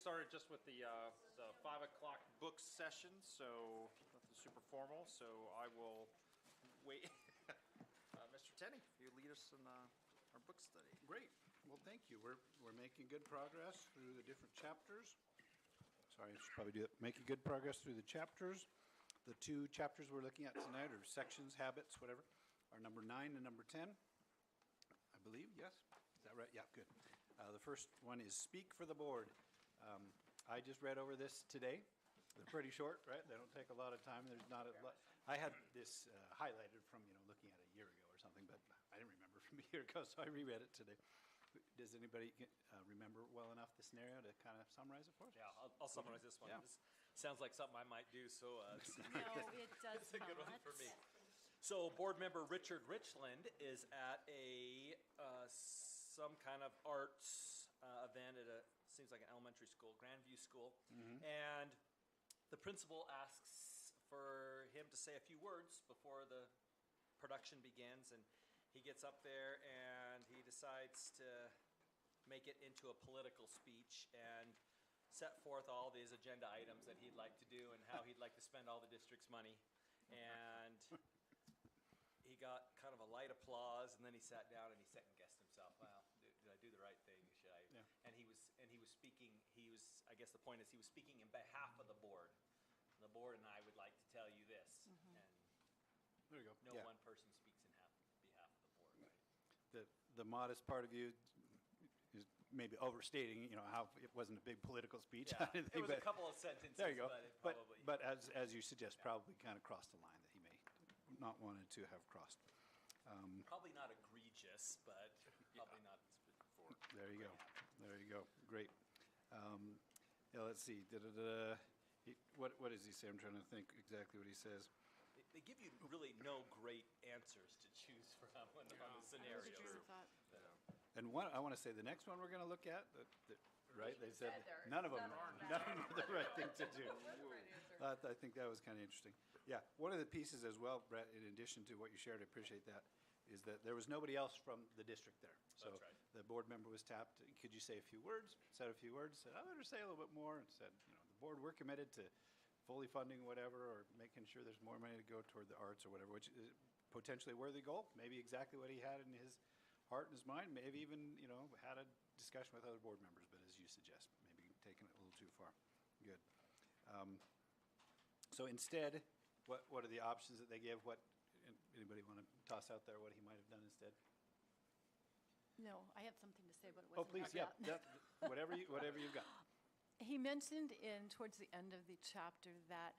started just with the 5 o'clock book session, so nothing super formal. So I will wait. Mr. Tenney, if you lead us in our book study. Great. Well, thank you. We're making good progress through the different chapters. Sorry, I should probably do it. Making good progress through the chapters. The two chapters we're looking at tonight, or sections, habits, whatever, are number 9 and number 10. I believe, yes? Is that right? Yeah, good. The first one is Speak for the Board. I just read over this today. They're pretty short, right? They don't take a lot of time. There's not a lot. I had this highlighted from, looking at it a year ago or something, but I didn't remember from a year ago, so I reread it today. Does anybody remember well enough the scenario to kind of summarize it for us? Yeah, I'll summarize this one. Yeah. This sounds like something I might do, so No, it does it's a good one not. for me. So board member Richard Richland is at some kind of arts event at seems like an elementary school, Grandview School, and the principal asks for him to say a few words before the production begins, and he gets up there and he decides to make it into a political speech and set forth all these agenda items that he'd like to do and how he'd like to spend all the district's money. And he got kind of a light applause, and then he sat down and he second-guessed himself. Wow, did I do the right thing? Should I? Yeah. And he was speaking. I guess the point is he was speaking in behalf of the board. The board and I would like to tell you this, and There you go. no Yeah. one person speaks in behalf of the board. Right? The modest part of you is maybe overstating, how it wasn't a big political speech. Yeah, it was a couple of sentences. There you go. But it probably. But as you suggest, probably kind of crossed the line that he may not wanted to have crossed. Probably not egregious, but probably not for. There you go. There you go. Great. Let's see. What does he say? I'm trying to think exactly what he says. They give you really no great answers to choose from on the scenarios. And I want to say the next one we're going to look at, right? They said none of them are the right thing to do. I think that was kind of interesting. Yeah, one of the pieces as well, Brett, in addition to what you shared, I appreciate that, is that there was nobody else from the district there. So That's right. The board member was tapped. Could you say a few words? Said a few words. Said, I better say a little bit more. And said, the board, we're committed to fully funding whatever, or making sure there's more money to go toward the arts or whatever, which is potentially a worthy goal. Maybe exactly what he had in his heart and his mind. Maybe even, had a discussion with other board members, but as you suggest, maybe taking it a little too far. Good. So instead, what are the options that they give? Anybody want to toss out there what he might have done instead? No, I have something to say, but it Oh, wasn't please, out yeah, yet. whatever you've got. He mentioned towards the end of the chapter that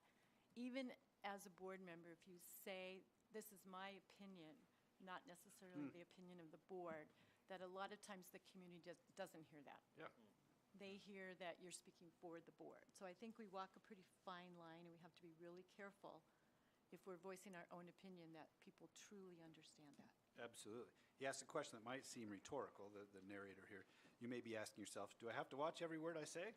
even as a board member, if you say, this is my opinion, not necessarily the opinion of the board, that a lot of times the community just doesn't hear that. Yeah. They hear that you're speaking for the board. So I think we walk a pretty fine line, and we have to be really careful if we're voicing our own opinion that people truly understand that. Absolutely. He asked a question that might seem rhetorical, the narrator here. You may be asking yourself, do I have to watch every word I say?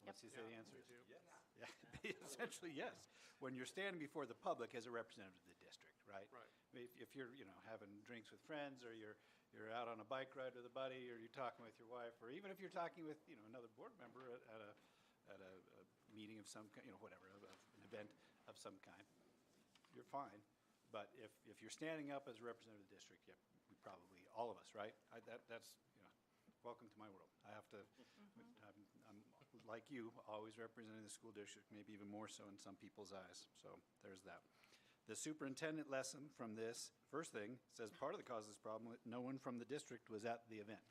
What's he say the answer is? Yes. Yeah, essentially, yes. When you're standing before the public as a representative of the district, right? Right. If you're, having drinks with friends, or you're out on a bike ride with a buddy, or you're talking with your wife, or even if you're talking with, another board member at a meeting of some kind, whatever, of an event of some kind, you're fine. But if you're standing up as a representative of the district, yeah, we probably, all of us, right? That's, welcome to my world. I have to, I'm like you, always representing the school district, maybe even more so in some people's eyes. So there's that. The superintendent lesson from this, first thing, says part of the cause of this problem, no one from the district was at the event.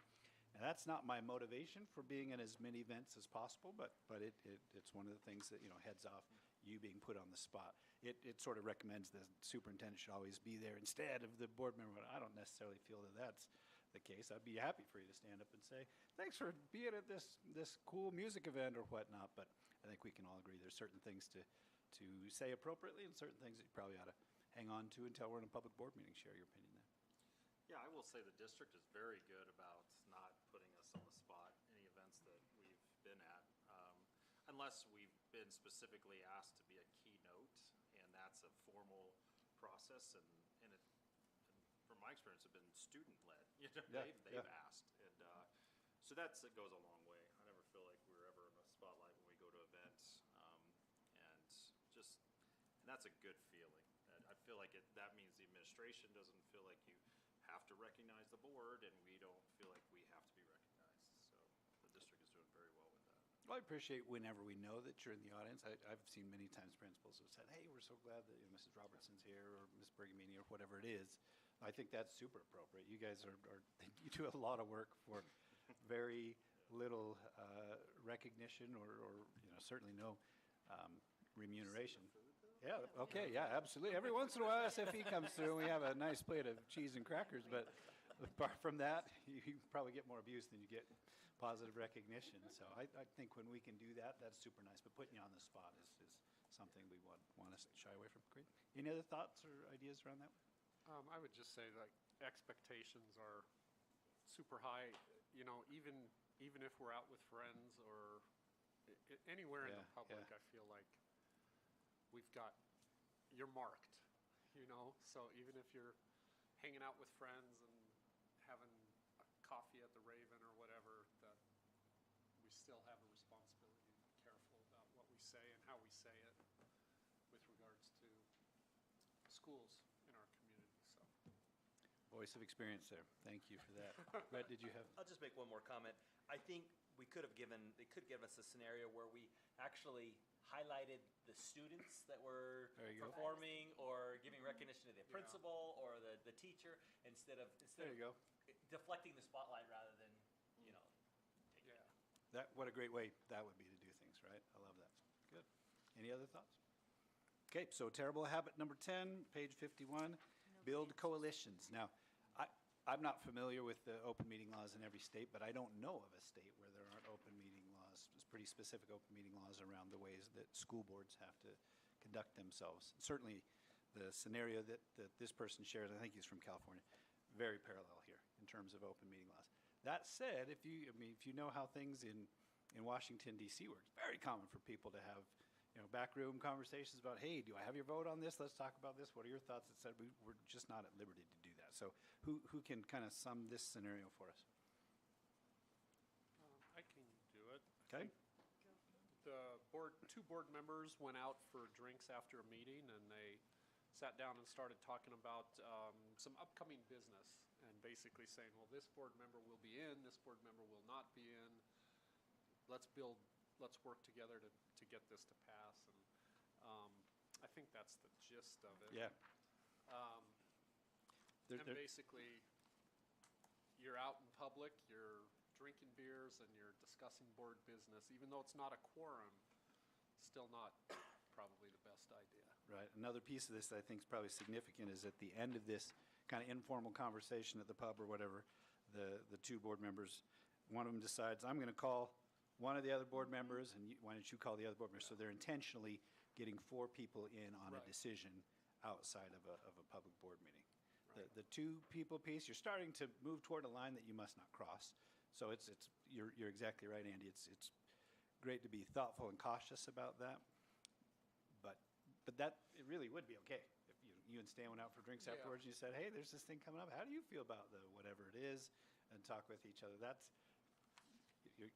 And that's not my motivation for being in as many events as possible, but it's one of the things that, heads off you being put on the spot. It sort of recommends the superintendent should always be there instead of the board member. I don't necessarily feel that that's the case. I'd be happy for you to stand up and say, thanks for being at this cool music event or whatnot, but I think we can all agree there's certain things to say appropriately and certain things that you probably ought to hang on to until we're in a public board meeting. Share your opinion there. Yeah, I will say the district is very good about not putting us on the spot, any events that we've been at, unless we've been specifically asked to be a keynote, and that's a formal process, and from my experience, have been student-led. They've asked, and so it goes a long way. I never feel like we're ever in a spotlight that's a good feeling. I feel like that means the administration doesn't feel like you have to recognize the board, and we don't feel like we have to be recognized. So the district is doing very well with that. Well, I appreciate whenever we know that you're in the audience. I've seen many times principals have said, hey, we're so glad that Mrs. Robertson's here, or Ms. Bergamini, or whatever it is. I think that's super appropriate. You guys are you do a lot of work for very little recognition or certainly no remuneration. Yeah, okay, yeah, absolutely. Every once in a while, SFE comes through, and we have a nice plate of cheese and crackers, but apart from that, you probably get more abuse than you get positive recognition. So I think when we can do that, that's super nice. But putting you on the spot is something we want to shy away from. Great. Any other thoughts or ideas around that? I would just say, like, expectations are super high, even if we're out with friends or anywhere in the public, I feel like you're marked, so even if you're hanging out with friends and having a coffee at the Raven or whatever, that we still have a responsibility to be careful about what we say and how we say it with regards to schools in our community, so. Voice of experience there. Thank you for that. Brett, did you have? I'll just make one more comment. I think they could give us a scenario where we actually highlighted the students that were There you go. performing or giving recognition to the principal or the teacher instead of There you go. deflecting the spotlight rather than, Yeah. What a great way that would be to do things, right? I love that. Good. Any other thoughts? Okay, so terrible habit number 10, page 51, build coalitions. Now, I'm not familiar with the open meeting laws in every state, but I don't know of a state where there aren't open meeting laws, pretty specific open meeting laws around the ways that school boards have to conduct themselves. Certainly, the scenario that this person shares, I think he's from California, very parallel here in terms of open meeting laws. That said, if you know how things in Washington, D.C. work, it's very common for people to have backroom conversations about, hey, do I have your vote on this? Let's talk about this. What are your thoughts? Et cetera. We're just not at liberty to do that. So who can kind of sum this scenario for us? I can do it. Okay. The two board members went out for drinks after a meeting, and they sat down and started talking about some upcoming business, and basically saying, well, this board member will be in, this board member will not be in. Let's work together to get this to pass. And I think that's the gist of it. Yeah. And basically, you're out in public, you're drinking beers, and you're discussing board business. Even though it's not a quorum, still not probably the best idea. Right. Another piece of this that I think is probably significant is at the end of this kind of informal conversation at the pub or whatever, the two board members, one of them decides, I'm going to call one of the other board members, and why don't you call the other board members? So they're intentionally getting 4 people in on a decision outside of a public board meeting. Right. The 2 people piece, you're starting to move toward a line that you must not cross. So you're exactly right, Andy. It's great to be thoughtful and cautious about that. But that it really would be okay if you and Stan went out for drinks afterwards. And you said, hey, there's this thing coming up. How do you feel about the whatever it is? And talk with each other.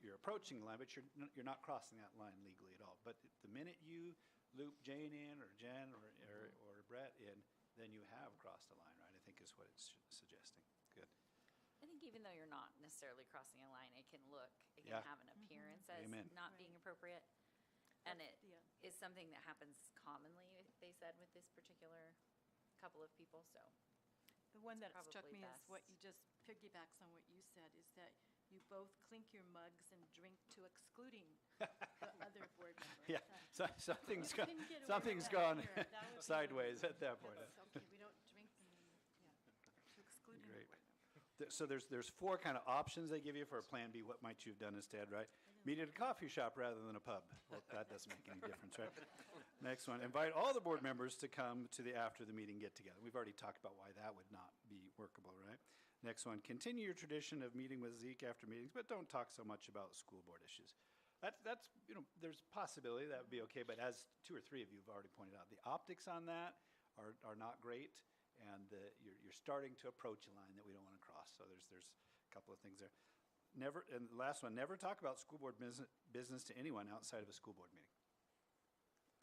You're approaching the line, but you're not crossing that line legally at all. But the minute you loop Jane in, or Jen, or Brett in, then you have crossed a line, right? I think is what it's suggesting. Good. I think even though you're not necessarily crossing a line, it can have an appearance as Amen. not Right. being appropriate. And it Yeah. is something that happens commonly, they said, with this particular couple of people, so. The one that struck Probably me is what best. you just piggybacks on what you said, is that you both clink your mugs and drink to excluding the other board member. Yeah, something's You gone, couldn't get away with something's that gone here. That would be sideways at that point. That's okay, we don't drink them, to excluding the Great. board member. So there's 4 kind of options they give you for a plan B. What might you have done instead, right? Meet at a coffee shop rather than a pub. Well, that doesn't make any difference, right? Next one, invite all the board members to come to the after the meeting get together. We've already talked about why that would not be workable, right? Next one, continue your tradition of meeting with Zeke after meetings, but don't talk so much about school board issues. That's there's a possibility that would be okay, but as 2 or 3 of you have already pointed out, the optics on that are not great, and you're starting to approach a line that we don't want to cross. So there's a couple of things there. And the last one, never talk about school board business to anyone outside of a school board meeting.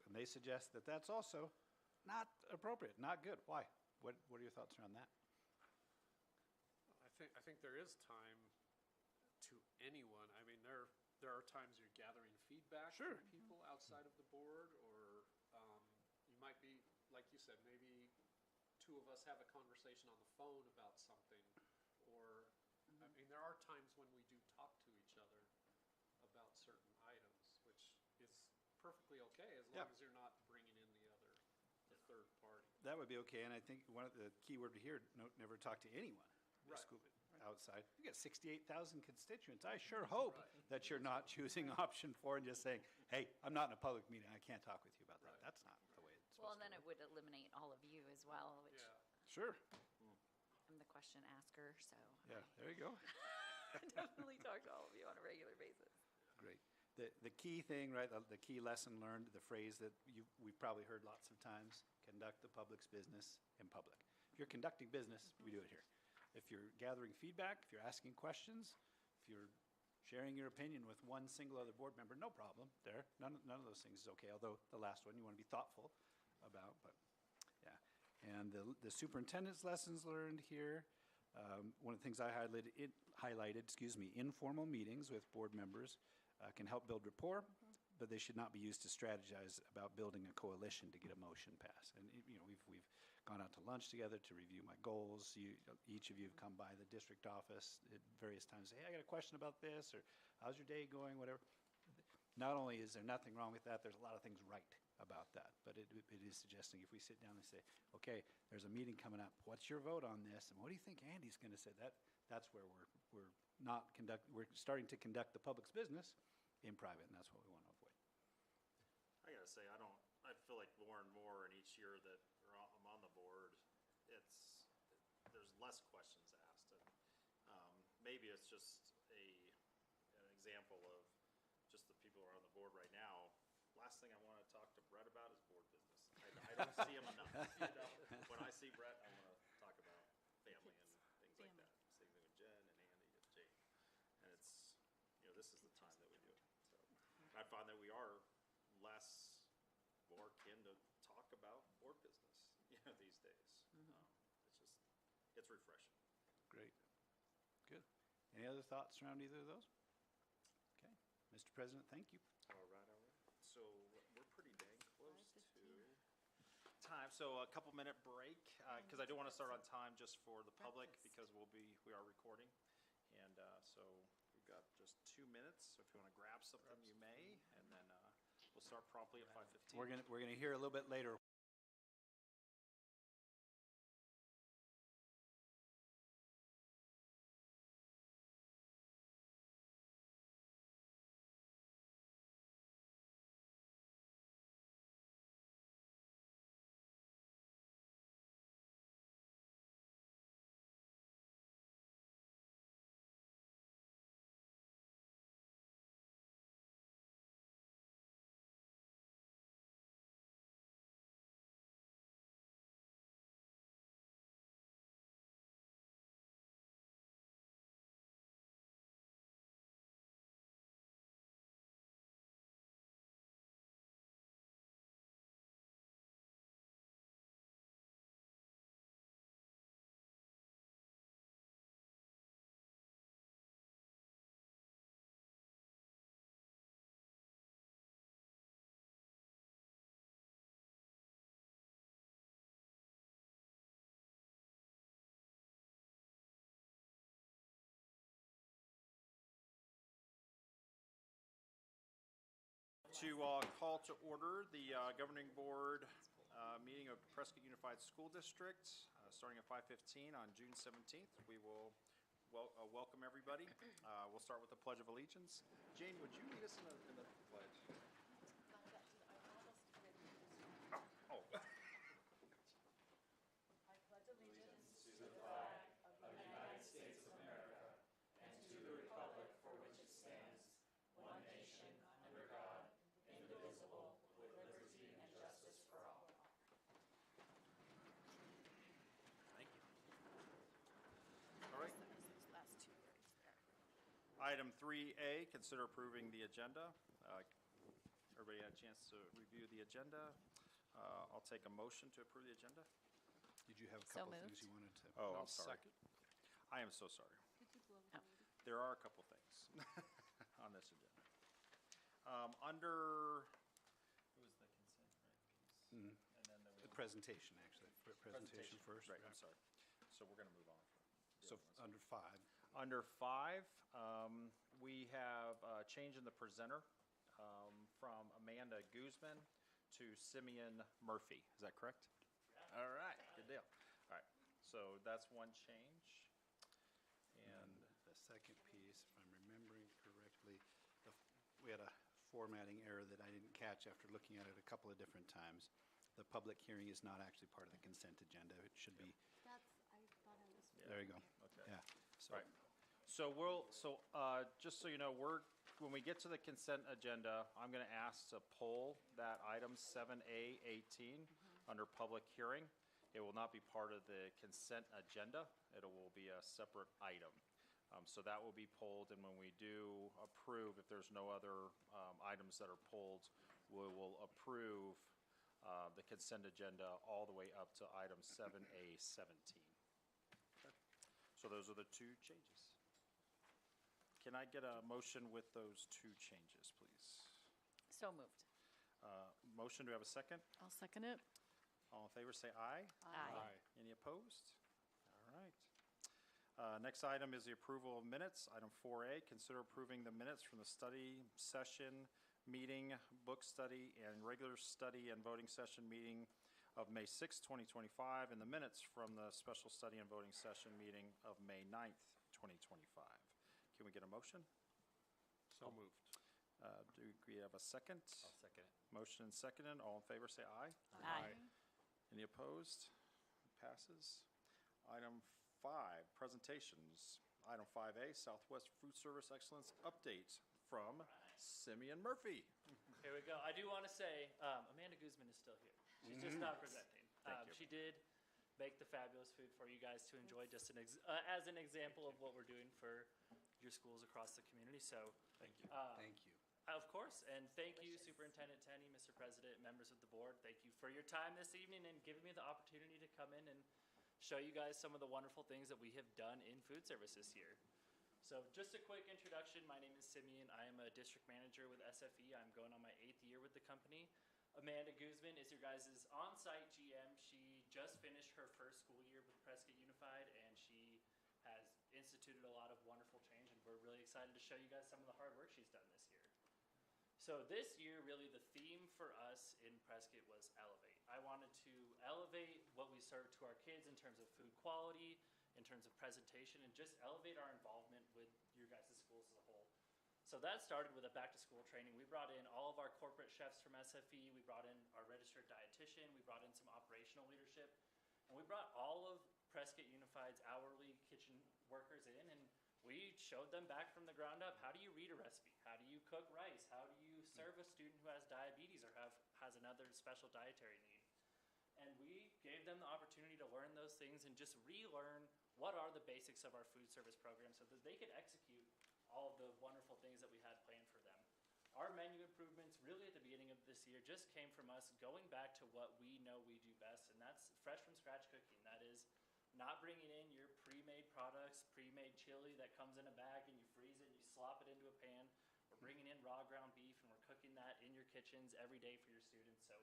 And they suggest that that's also not appropriate, not good. Why? What are your thoughts around that? I think there is time to anyone. I mean, there are times you're gathering feedback Sure. from people outside of the board, or you might be, like you said, maybe two of us have a conversation on the phone about something, or, I mean, there are times when we do talk to each other about certain items, which is perfectly okay, as long Yeah. as you're not bringing in the third party. That would be okay, and I think one of the key word to hear, never talk to anyone. Right. School outside. You got 68,000 constituents. I sure hope Right. that you're not choosing option 4 and just saying, hey, I'm not in a public meeting, I can't talk with you about that. Right. That's not the way it's Well, supposed and then to it work. would eliminate all of you as well, which Yeah. Sure, I'm the question asker, so yeah, there you go. I definitely talk to all of you on a regular basis. Great. The key thing, right, the key lesson learned, the phrase that we've probably heard lots of times, conduct the public's business in public. If you're conducting business, we do it here. If you're gathering feedback, if you're asking questions, if you're sharing your opinion with one single other board member, no problem there. None of those things is okay, although the last one you want to be thoughtful about, but yeah. And the superintendent's lessons learned here, one of the things I highlighted, informal meetings with board members can help build rapport, but they should not be used to strategize about building a coalition to get a motion passed. And, we've gone out to lunch together to review my goals. Each of you have come by the district office at various times, say, hey, I got a question about this, or how's your day going, whatever. Not only is there nothing wrong with that, there's a lot of things right about that, but it is suggesting if we sit down and say, okay, there's a meeting coming up, what's your vote on this, and what do you think Andy's going to say? That's where we're starting to conduct the public's business in private, and that's what we want to avoid. I gotta say, I feel like more and more in each year that I'm on the board, there's less questions asked. And maybe it's just an example of just the people who are on the board right now. Last thing I want to talk to Brett about is board business. I don't see him enough. When I see Brett, I want to talk about family and things like that. Same thing with Jen and Andy and Jake. And this is the time that we do it. So I find that we are more akin to talk about board business, these days. It's refreshing. Great. Good. Any other thoughts around either of those? Okay. Mr. President, thank you. All right. So we're pretty dang close to time. So a couple minute break, because I do want to start on time just for the public, because we are recording. And so we've got just 2 minutes. So if you want to grab something, you may, and then we'll start promptly at 5:15. We're gonna hear a little bit later To call to order the governing board meeting of Prescott Unified School District, starting at 5:15 on June 17th. We will welcome everybody. We'll start with the Pledge of Allegiance. Jane, would you lead us in the pledge? Oh. Thank you. All right. Last 2 words there. Item 3A, consider approving the agenda. Everybody had a chance to review the agenda. I'll take a motion to approve the agenda. Did you have a So couple things moved. you wanted to? Oh, I'll I'm sorry. second. I am so sorry. Oh. There are a couple things on this agenda. Under, it was the consent, right, piece? Mhm. And then there was The presentation, actually. Presentation first. Right, I'm sorry. So we're going to move on. from the So other ones. under 5. Under 5, we have a change in the presenter from Amanda Guzman to Simeon Murphy. Is that correct? All right, good deal. All right, so that's one change. And the second piece, if I'm remembering correctly, we had a formatting error that I didn't catch after looking at it a couple of different times. The public hearing is not actually part of the consent agenda. It should be, there you go. Okay. Yeah. So Right. So just so you know, when we get to the consent agenda, I'm going to ask to pull that item 7A18 under public hearing. It will not be part of the consent agenda. It will be a separate item. So that will be pulled, and when we do approve, if there's no other items that are pulled, we will approve the consent agenda all the way up to item 7A17. So those are the two changes. Can I get a motion with those two changes, please? So moved. Motion, do we have a second? I'll second it. All in favor, say aye. Aye. Any opposed? All right. Next item is the approval of minutes. Item 4A, consider approving the minutes from the study session meeting, book study, and regular study and voting session meeting of May 6, 2025, and the minutes from the special study and voting session meeting of May 9th, 2025. Can we get a motion? So moved. Do we have a second? I'll second it. Motion and seconded. All in favor, say aye. Aye. Any opposed? Passes. Item 5, presentations. Item 5A, Southwest Food Service Excellence Update from Simeon Murphy. Here we go. I do want to say, Amanda Guzman is still here. She's just not presenting. Thank you. She did make the fabulous food for you guys to enjoy, just as an example of what we're doing for your schools across the community. So, Thank you. thank you. of course, and thank you, Superintendent Tenney, Mr. President, members of the board. Thank you for your time this evening and giving me the opportunity to come in and show you guys some of the wonderful things that we have done in food service this year. So just a quick introduction. My name is Simeon. I am a district manager with SFE. I'm going on my 8th year with the company. Amanda Guzman is your guys' on-site GM. She just finished her first school year with Prescott Unified, and she has instituted a lot of wonderful change, and we're really excited to show you guys some of the hard work she's done this year. So this year, really the theme for us in Prescott was elevate. I wanted to elevate what we serve to our kids in terms of food quality, in terms of presentation, and just elevate our involvement with your guys' schools as a whole. So that started with a back-to-school training. We brought in all of our corporate chefs from SFE. We brought in our registered dietitian. We brought in some operational leadership. And we brought all of Prescott Unified's hourly kitchen workers in, and we showed them back from the ground up, how do you read a recipe? How do you cook rice? How do you serve a student who has diabetes or has another special dietary need? And we gave them the opportunity to learn those things and just relearn what are the basics of our food service program so that they could execute all of the wonderful things that we had planned for them. Our menu improvements really at the beginning of this year just came from us going back to what we know we do best, and that's fresh from scratch cooking. That is not bringing in your pre-made products, pre-made chili that comes in a bag and you freeze it and you slop it into a pan. We're bringing in raw ground beef and we're cooking that in your kitchens every day for your students. So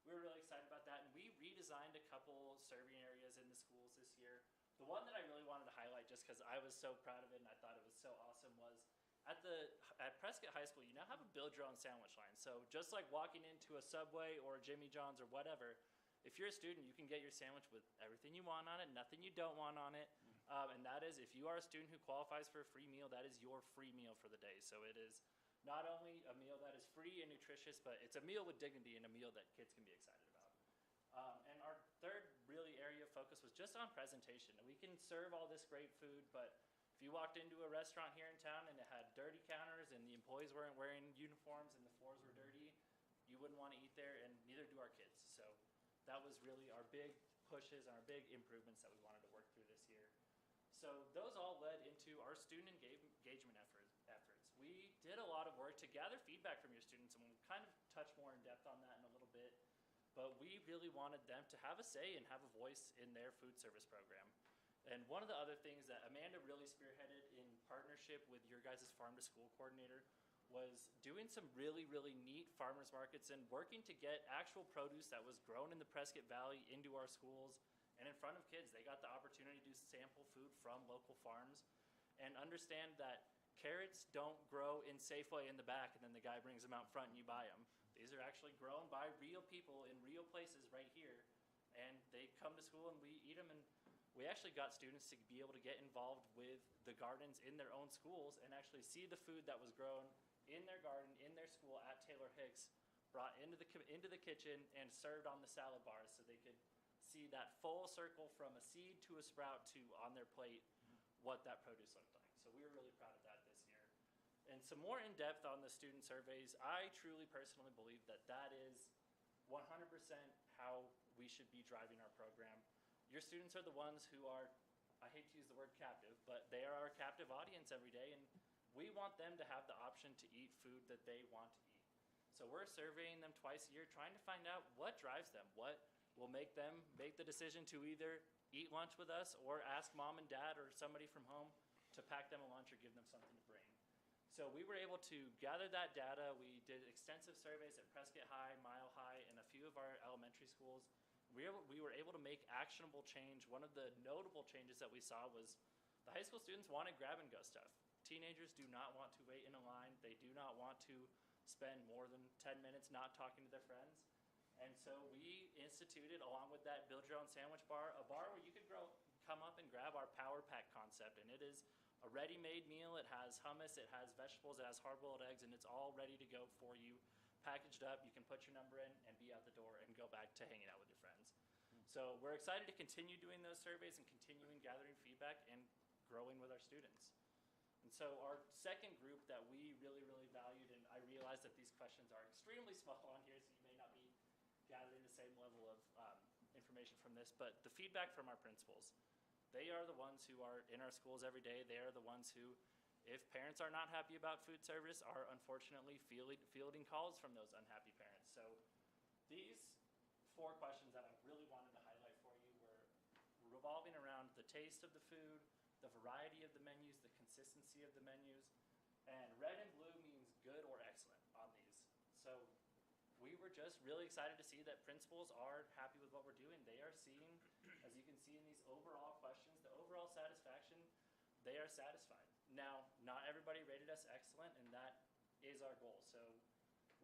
we were really excited about that, and we redesigned a couple serving areas in the schools this year. The one that I really wanted to highlight, just because I was so proud of it and I thought it was so awesome, was at Prescott High School, you now have a build your own sandwich line. So just like walking into a Subway or a Jimmy John's or whatever, if you're a student, you can get your sandwich with everything you want on it, nothing you don't want on it. And that is, if you are a student who qualifies for a free meal, that is your free meal for the day. So it is not only a meal that is free and nutritious, but it's a meal with dignity and a meal that kids can be excited about. And our third really area of focus was just on presentation. We can serve all this great food, but if you walked into a restaurant here in town and it had dirty counters and the employees weren't wearing uniforms and the floors were dirty, you wouldn't want to eat there, and neither do our kids. So that was really our big pushes and our big improvements that we wanted to work through this year. So those all led into our student engagement efforts. We did a lot of work to gather feedback from your students, and we'll kind of touch more in depth on that in a little bit. but we really wanted them to have a say and have a voice in their food service program. And one of the other things that Amanda really spearheaded in partnership with your guys' farm to school coordinator was doing some really, really neat farmers markets and working to get actual produce that was grown in the Prescott Valley into our schools and in front of kids. They got the opportunity to sample food from local farms and understand that carrots don't grow in Safeway in the back and then the guy brings them out front and you buy them. These are actually grown by real people in real places right here, and they come to school and we eat them. And we actually got students to be able to get involved with the gardens in their own schools and actually see the food that was grown in their garden, in their school at Taylor Hicks, brought into the kitchen and served on the salad bars so they could see that full circle from a seed to a sprout to on their plate what that produce looked like. So we were really proud of that this year. And some more in depth on the student surveys, I truly personally believe that that is 100% how we should be driving our program. Your students are the ones who are, I hate to use the word captive, but they are our captive audience every day, and we want them to have the option to eat food that they want to eat. So we're surveying them twice a year, trying to find out what drives them, what will make them make the decision to either eat lunch with us or ask mom and dad or somebody from home to pack them a lunch or give them something to bring. So we were able to gather that data. We did extensive surveys at Prescott High, Mile High, and a few of our elementary schools. We were able to make actionable change. One of the notable changes that we saw was the high school students wanted grab-and-go stuff. Teenagers do not want to wait in a line. They do not want to spend more than 10 minutes not talking to their friends. And so we instituted, along with that build your own sandwich bar, a bar where you could come up and grab our Power Pack concept. And it is a ready-made meal. It has hummus, it has vegetables, it has hard-boiled eggs, and it's all ready to go for you. Packaged up, you can put your number in and be out the door and go back to hanging out with your friends. So we're excited to continue doing those surveys and continuing gathering feedback and growing with our students. And so our second group that we really, really valued, and I realize that these questions are extremely small on here, so you may not be gathering the same level of information from this, but the feedback from our principals. They are the ones who are in our schools every day. They are the ones who, if parents are not happy about food service, are unfortunately fielding calls from those unhappy parents. So these 4 questions that I really wanted to highlight for you were revolving around the taste of the food, the variety of the menus, the consistency of the menus, and red and blue means good or excellent on these. So we were just really excited to see that principals are happy with what we're doing. They are seeing, as you can see in these overall questions, the overall satisfaction, they are satisfied. Now, not everybody rated us excellent, and that is our goal. So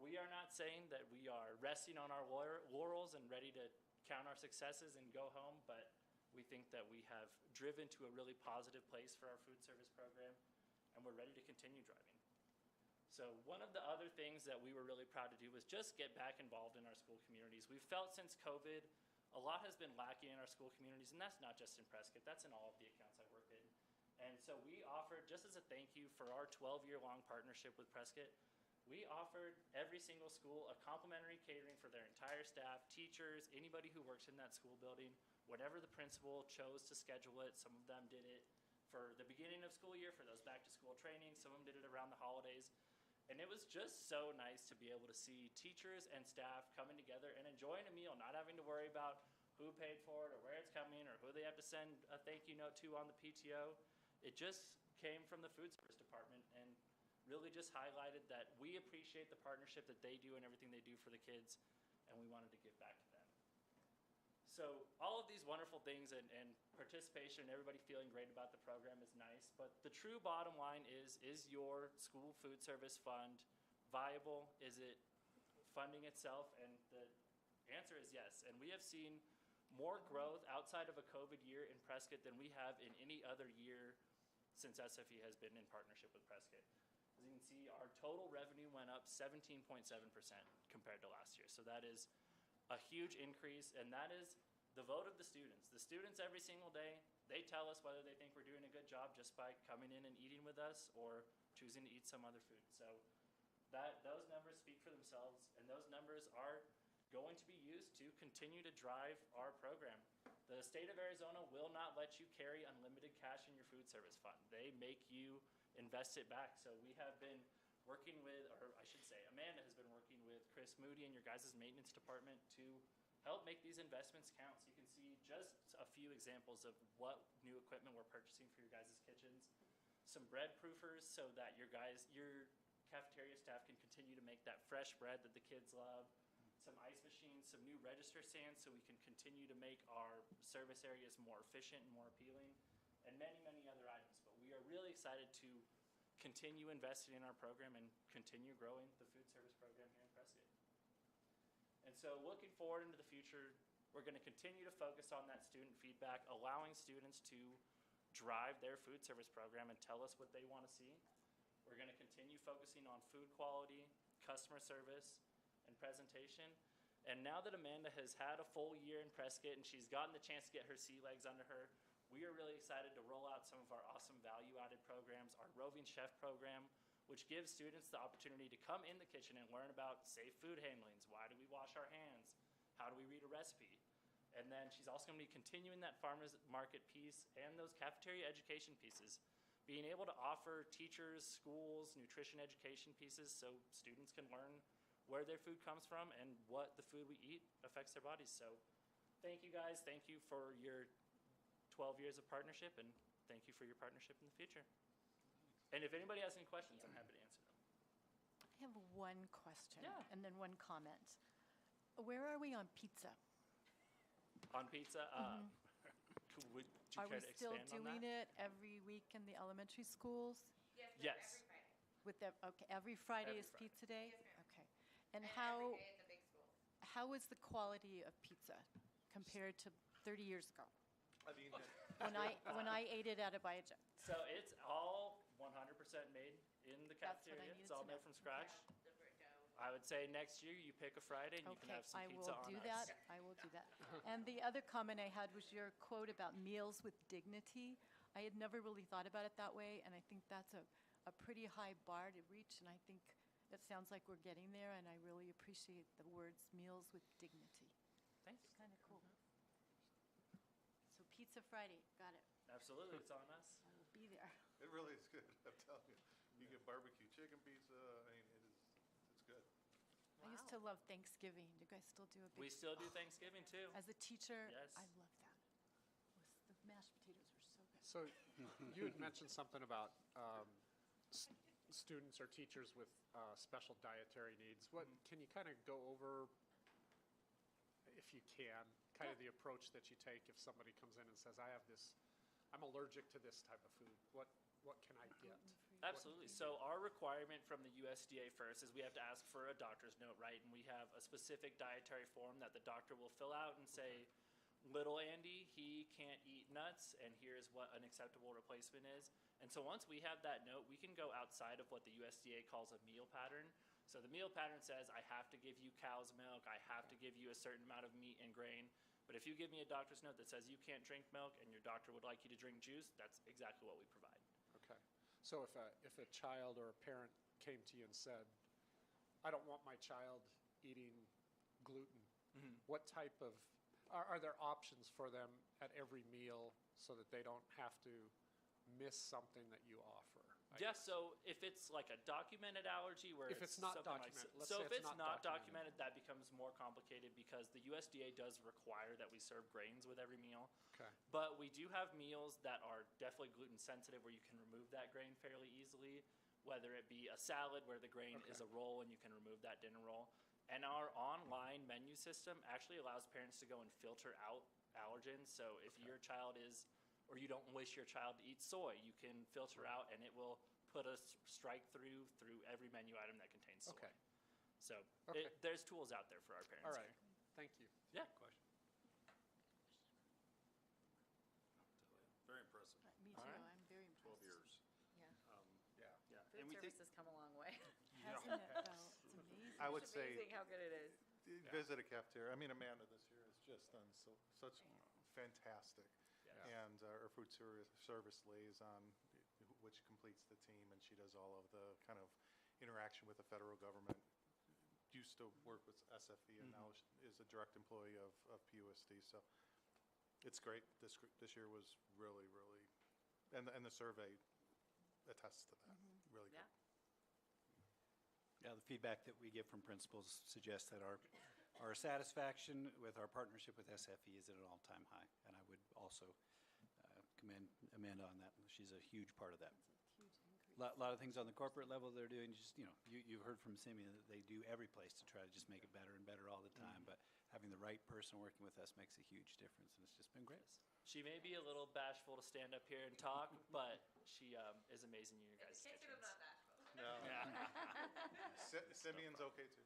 we are not saying that we are resting on our laurels and ready to count our successes and go home, but we think that we have driven to a really positive place for our food service program, and we're ready to continue driving. So one of the other things that we were really proud to do was just get back involved in our school communities. We've felt since COVID, a lot has been lacking in our school communities, and that's not just in Prescott, that's in all of the accounts I work in. And so we offered, just as a thank you for our 12-year-long partnership with Prescott, we offered every single school a complimentary catering for their entire staff, teachers, anybody who works in that school building, whatever the principal chose to schedule it. Some of them did it for the beginning of school year, for those back-to-school trainings. Some of them did it around the holidays. And it was just so nice to be able to see teachers and staff coming together and enjoying a meal, not having to worry about who paid for it or where it's coming or who they have to send a thank you note to on the PTO. It just came from the food service department and really just highlighted that we appreciate the partnership that they do and everything they do for the kids, and we wanted to give back to them. So all of these wonderful things and participation and everybody feeling great about the program is nice, but the true bottom line is your school food service fund viable? Is it funding itself? And the answer is yes. And we have seen more growth outside of a COVID year in Prescott than we have in any other year since SFE has been in partnership with Prescott. As you can see, our total revenue went up 17.7% compared to last year. So that is a huge increase, and that is the vote of the students. The students every single day, they tell us whether they think we're doing a good job just by coming in and eating with us or choosing to eat some other food. So those numbers speak for themselves, and those numbers are going to be used to continue to drive our program. The state of Arizona will not let you carry unlimited cash in your food service fund. They make you invest it back. So we have been working with, or I should say, Amanda has been working with Chris Moody and your guys' maintenance department to help make these investments count. So you can see just a few examples of what new equipment we're purchasing for your guys' kitchens. Some bread proofers so that your cafeteria staff can continue to make that fresh bread that the kids love. Some ice machines, some new register stands so we can continue to make our service areas more efficient and more appealing, and many, many other items. But we are really excited to continue investing in our program and continue growing the food service program here in Prescott. And so looking forward into the future, we're going to continue to focus on that student feedback, allowing students to drive their food service program and tell us what they want to see. We're going to continue focusing on food quality, customer service, and presentation. And now that Amanda has had a full year in Prescott and she's gotten the chance to get her sea legs under her, we are really excited to roll out some of our awesome value-added programs, our roving chef program, which gives students the opportunity to come in the kitchen and learn about safe food handlings. Why do we wash our hands? How do we read a recipe? And then she's also going to be continuing that farmers market piece and those cafeteria education pieces, being able to offer teachers, schools, nutrition education pieces so students can learn where their food comes from and what the food we eat affects their bodies. So thank you guys. Thank you for your 12 years of partnership, and thank you for your partnership in the future. And if anybody has any questions, I'm happy to answer them. I have one question Yeah. and then one comment. Where are we on pizza? On pizza, would you Are care we to still expand on doing that? it every week in the elementary schools? Yes. With the, okay, every Friday Every is Friday. pizza day? Okay. And how is the quality of pizza compared to 30 years ago? I mean, When I ate it at a Abayaja? So it's all 100% made in the That's what I cafeteria. needed It's all to made know. from scratch. I would say next year you pick a Friday and you can Okay, have some I pizza will on do ice. that. I will do that. And the other comment I had was your quote about meals with dignity. I had never really thought about it that way, and I think that's a pretty high bar to reach, and I think it sounds like we're getting there, and I really appreciate the words meals with dignity. Thanks. It's kind of cool. So Pizza Friday, got it. Absolutely, it's on us. I will be there. it really is good, I'm telling you. You get barbecue chicken pizza, I mean, it's good. I used to love Thanksgiving. Do you guys still do a big? We still do Thanksgiving too. As a teacher, Yes. I love that. The mashed potatoes were so good. So you had mentioned something about students or teachers with special dietary needs. What, can you kind of go over, if you can, kind of the approach that you take if somebody comes in and says, I have this, I'm allergic to this type of food. What can I get? Absolutely. So our requirement from the USDA first is we have to ask for a doctor's note, right? And we have a specific dietary form that the doctor will fill out and say, little Andy, he can't eat nuts, and here's what an acceptable replacement is. And so once we have that note, we can go outside of what the USDA calls a meal pattern. So the meal pattern says, I have to give you cow's milk, I have to give you a certain amount of meat and grain. But if you give me a doctor's note that says you can't drink milk and your doctor would like you to drink juice, that's exactly what we provide. Okay. So if a child or a parent came to you and said, I don't want my child eating gluten, what type of, are there options for them at every meal so that they don't have to miss something that you offer? Yeah, so if it's like a documented allergy where If it's not something like documented, let's so say if it's it's not not documented, that becomes more complicated because the USDA does require that we serve grains with every meal. Okay. But we do have meals that are definitely gluten sensitive where you can remove that grain fairly easily, whether it be a salad where the grain is a roll and you can remove that dinner roll. And our online menu system actually allows parents to go and filter out allergens. So if your child is, or you don't wish your child to eat soy, you can filter out and it will put a strike through every menu item that contains soy. Okay. So Okay. there's tools out there for our parents. All right. here. Thank you. Yeah. Question? Very impressive, Me All too, right. I'm very impressed. 12 years. Yeah. Yeah. Yeah, Food and we think, service has come a long way. Hasn't it, though? It's amazing. I would It's say, amazing how good it is. visit a cafeteria. I mean, Amanda this year has just done such fantastic. Yeah. And our food service liaison, which completes the team, and she does all of the kind of interaction with the federal government. Used to work with SFE and now is a direct employee of PUSD. So it's great. This year was really, really, and the survey attests to that. Really good. Yeah. Yeah, the feedback that we get from principals suggests that our our satisfaction with our partnership with SFE is at an all-time high. And I would also commend Amanda on that. She's a huge part of that. Huge increase. Lot of things on the corporate level they're doing, just, you heard from Simeon that they do every place to try to just make it better and better all the time, but having the right person working with us makes a huge difference, and it's just been great. She may be a little bashful to stand up here and talk, but she is amazing in your guys' kitchens. No. Simeon's okay too.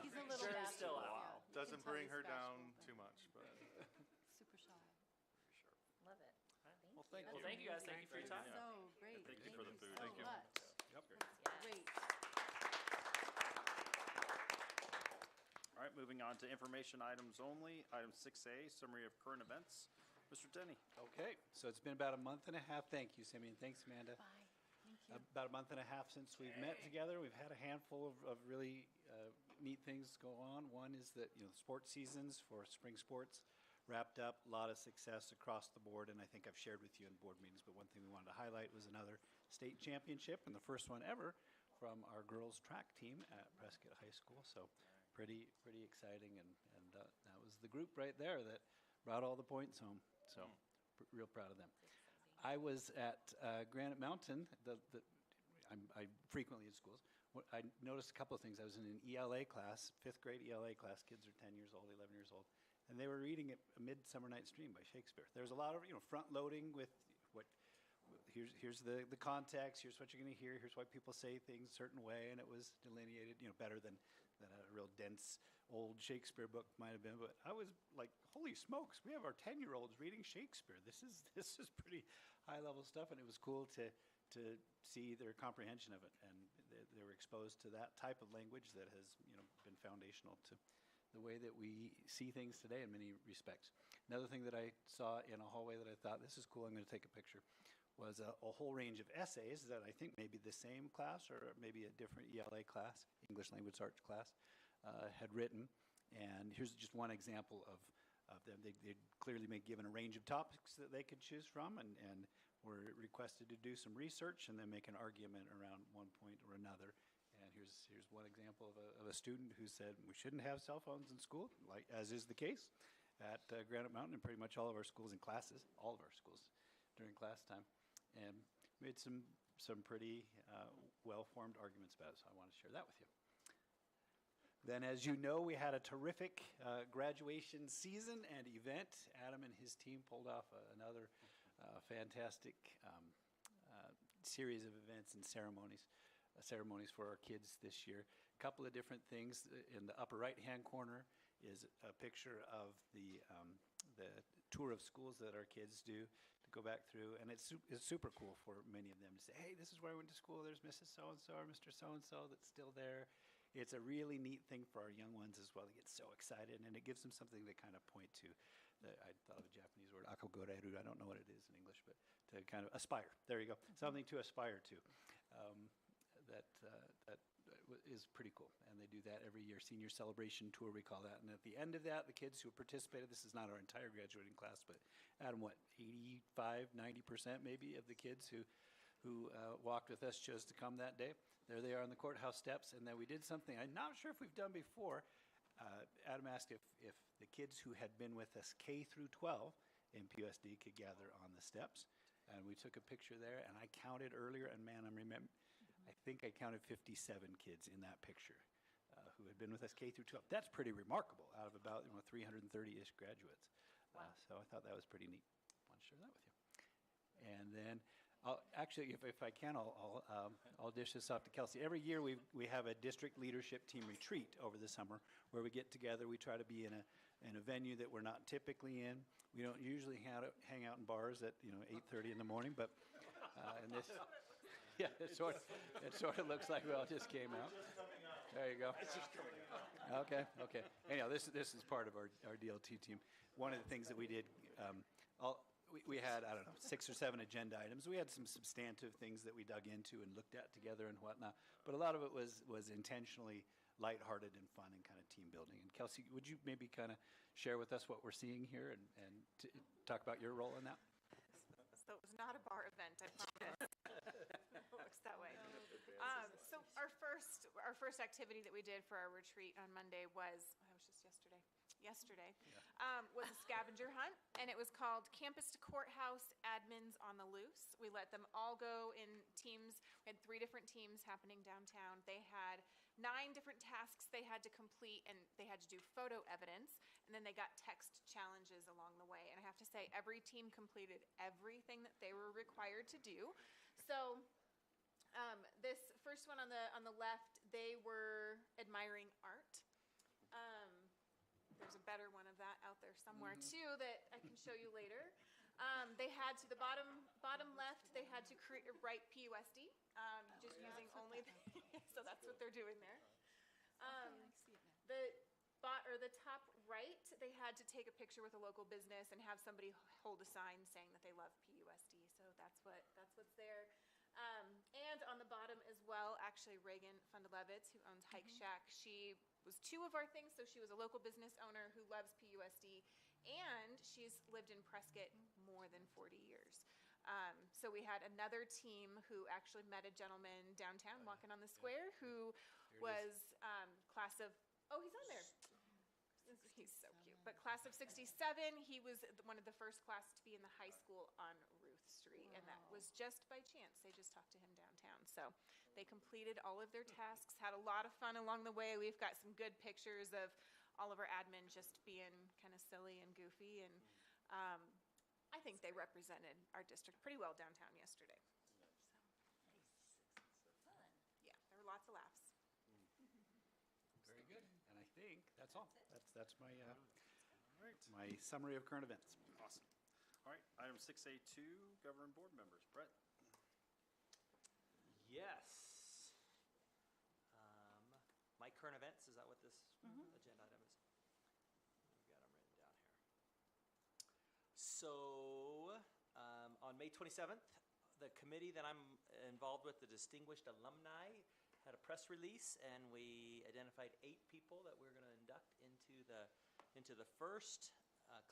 He's a little Sure, bashful. still yeah. out. You can Doesn't tell bring he's her down bashful, too much, but. but Super shy. Love it. Well, thank Well, you. thank you guys. Thank you for your time. So great. Thank you for the food. so Thank you. much. Yep. Great. All right, moving on to information items only. Item 6A, summary of current events. Mr. Denny. Okay, so it's been about a month and a half. Thank you, Simeon. Thanks, Amanda. Bye. Thank you. About a month and a half since we've met together. We've had a handful of really neat things go on. One is that, the sports seasons for spring sports wrapped up, a lot of success across the board, and I think I've shared with you in board meetings, but one thing we wanted to highlight was another state championship, and the first one ever from our girls' track team at Prescott High School. So pretty exciting, and that was the group right there that brought all the points home. So real proud of them. I was at Granite Mountain. I frequently in schools. I noticed a couple of things. I was in an ELA class, 5th grade ELA class. Kids are 10 years old, 11 years old. And they were reading A Midsummer Night's Dream by Shakespeare. There was a lot of front loading with here's the context, here's what you're going to hear, here's why people say things a certain way, and it was delineated better than a real dense old Shakespeare book might have been. But I was like, holy smokes, we have our 10-year-olds reading Shakespeare. This is pretty high level stuff, and it was cool to see their comprehension of it, and they were exposed to that type of language that has been foundational to the way that we see things today in many respects. Another thing that I saw in a hallway that I thought, this is cool, I'm going to take a picture, was a whole range of essays that I think maybe the same class or maybe a different ELA class, English Language Arts class, had written. And here's just one example of them. They'd clearly been given a range of topics that they could choose from, and were requested to do some research and then make an argument around one point or another. And here's one example of a student who said we shouldn't have cell phones in school, like as is the case at Granite Mountain and pretty much all of our schools and classes, all of our schools during class time, and made some pretty well-formed arguments about it. So I want to share that with you. Then, as you know, we had a terrific graduation season and event. Adam and his team pulled off another fantastic series of events and ceremonies for our kids this year. A couple of different things. In the upper right-hand corner is a picture of the tour of schools that our kids do to go back through, and it's super cool for many of them to say, hey, this is where I went to school. There's Mrs. So-and-so or Mr. So-and-so that's still there. It's a really neat thing for our young ones as well. They get so excited, and it gives them something to kind of point to. I thought of a Japanese word, akogoreru. I don't know what it is in English, but to kind of aspire. There you go. Something to aspire to. That is pretty cool, and they do that every year. Senior celebration tour, we call that. And at the end of that, the kids who participated, this is not our entire graduating class, but Adam, 85, 90% maybe of the kids who walked with us chose to come that day. There they are on the courthouse steps, and then we did something I'm not sure if we've done before. Adam asked if the kids who had been with us K through 12 in PUSD could gather on the steps, and we took a picture there, and I counted earlier, and man, I think I counted 57 kids in that picture who had been with us K through 12. That's pretty remarkable out of about 330-ish graduates. Wow. So I thought that was pretty neat. I want to share that with you. And then, actually, if I can, I'll dish this off to Kelsey. Every year we have a district leadership team retreat over the summer where we get together. We try to be in a venue that we're not typically in. We don't usually hang out in bars at 8:30 in the morning, but in this. Yeah, it sort of looks like we all just came out. There you go. It's just coming out. Okay. Anyhow, this is part of our DLT team. One of the things that we did, we had, 6 or 7 agenda items. We had some substantive things that we dug into and looked at together and whatnot. But a lot of it was intentionally lighthearted and fun and kind of team building. And Kelsey, would you maybe kind of share with us what we're seeing here and talk about your role in that? so it was not a bar event, I promise. It looks that way. So our first activity that we did for our retreat on Monday was, that was just yesterday, was a scavenger hunt, and it was called Campus to Courthouse Admins on the Loose. We let them all go in teams. We had 3 different teams happening downtown. They had 9 different tasks they had to complete, and they had to do photo evidence, and then they got text challenges along the way. And I have to say, every team completed everything that they were required to do. So this first one on the left, they were admiring art. There's a better one of that out there somewhere too that I can show you later. They had to the bottom left. They had to write PUSD, just using only. So that's what they're doing there. The top right, they had to take a picture with a local business and have somebody hold a sign saying that they love PUSD. So that's what's there. And on the bottom as well, actually, Reagan Fundalevitz, who owns Hike Shack, she was 2 of our things. So she was a local business owner who loves PUSD, and she's lived in Prescott more than 40 years. So we had another team who actually met a gentleman downtown walking on the square who was class of, he's on there. He's so cute. But class of 67, he was one of the first class to be in the high school on Ruth Street, and that was just by chance. They just talked to him downtown. So they completed all of their tasks, had a lot of fun along the way. We've got some good pictures of all of our admin just being kind of silly and goofy, and I think they represented our district pretty well downtown yesterday. Yeah, there were lots of laughs. Very good. And I think that's all. That's my my summary of current events. Awesome. All right, item 6A2, government board members. Brett? Yes. My current events, is that what this agenda item is? I've got them written down here. So, on May 27th, the committee that I'm involved with, the Distinguished Alumni, had a press release, and we identified 8 people that we're going to induct into the first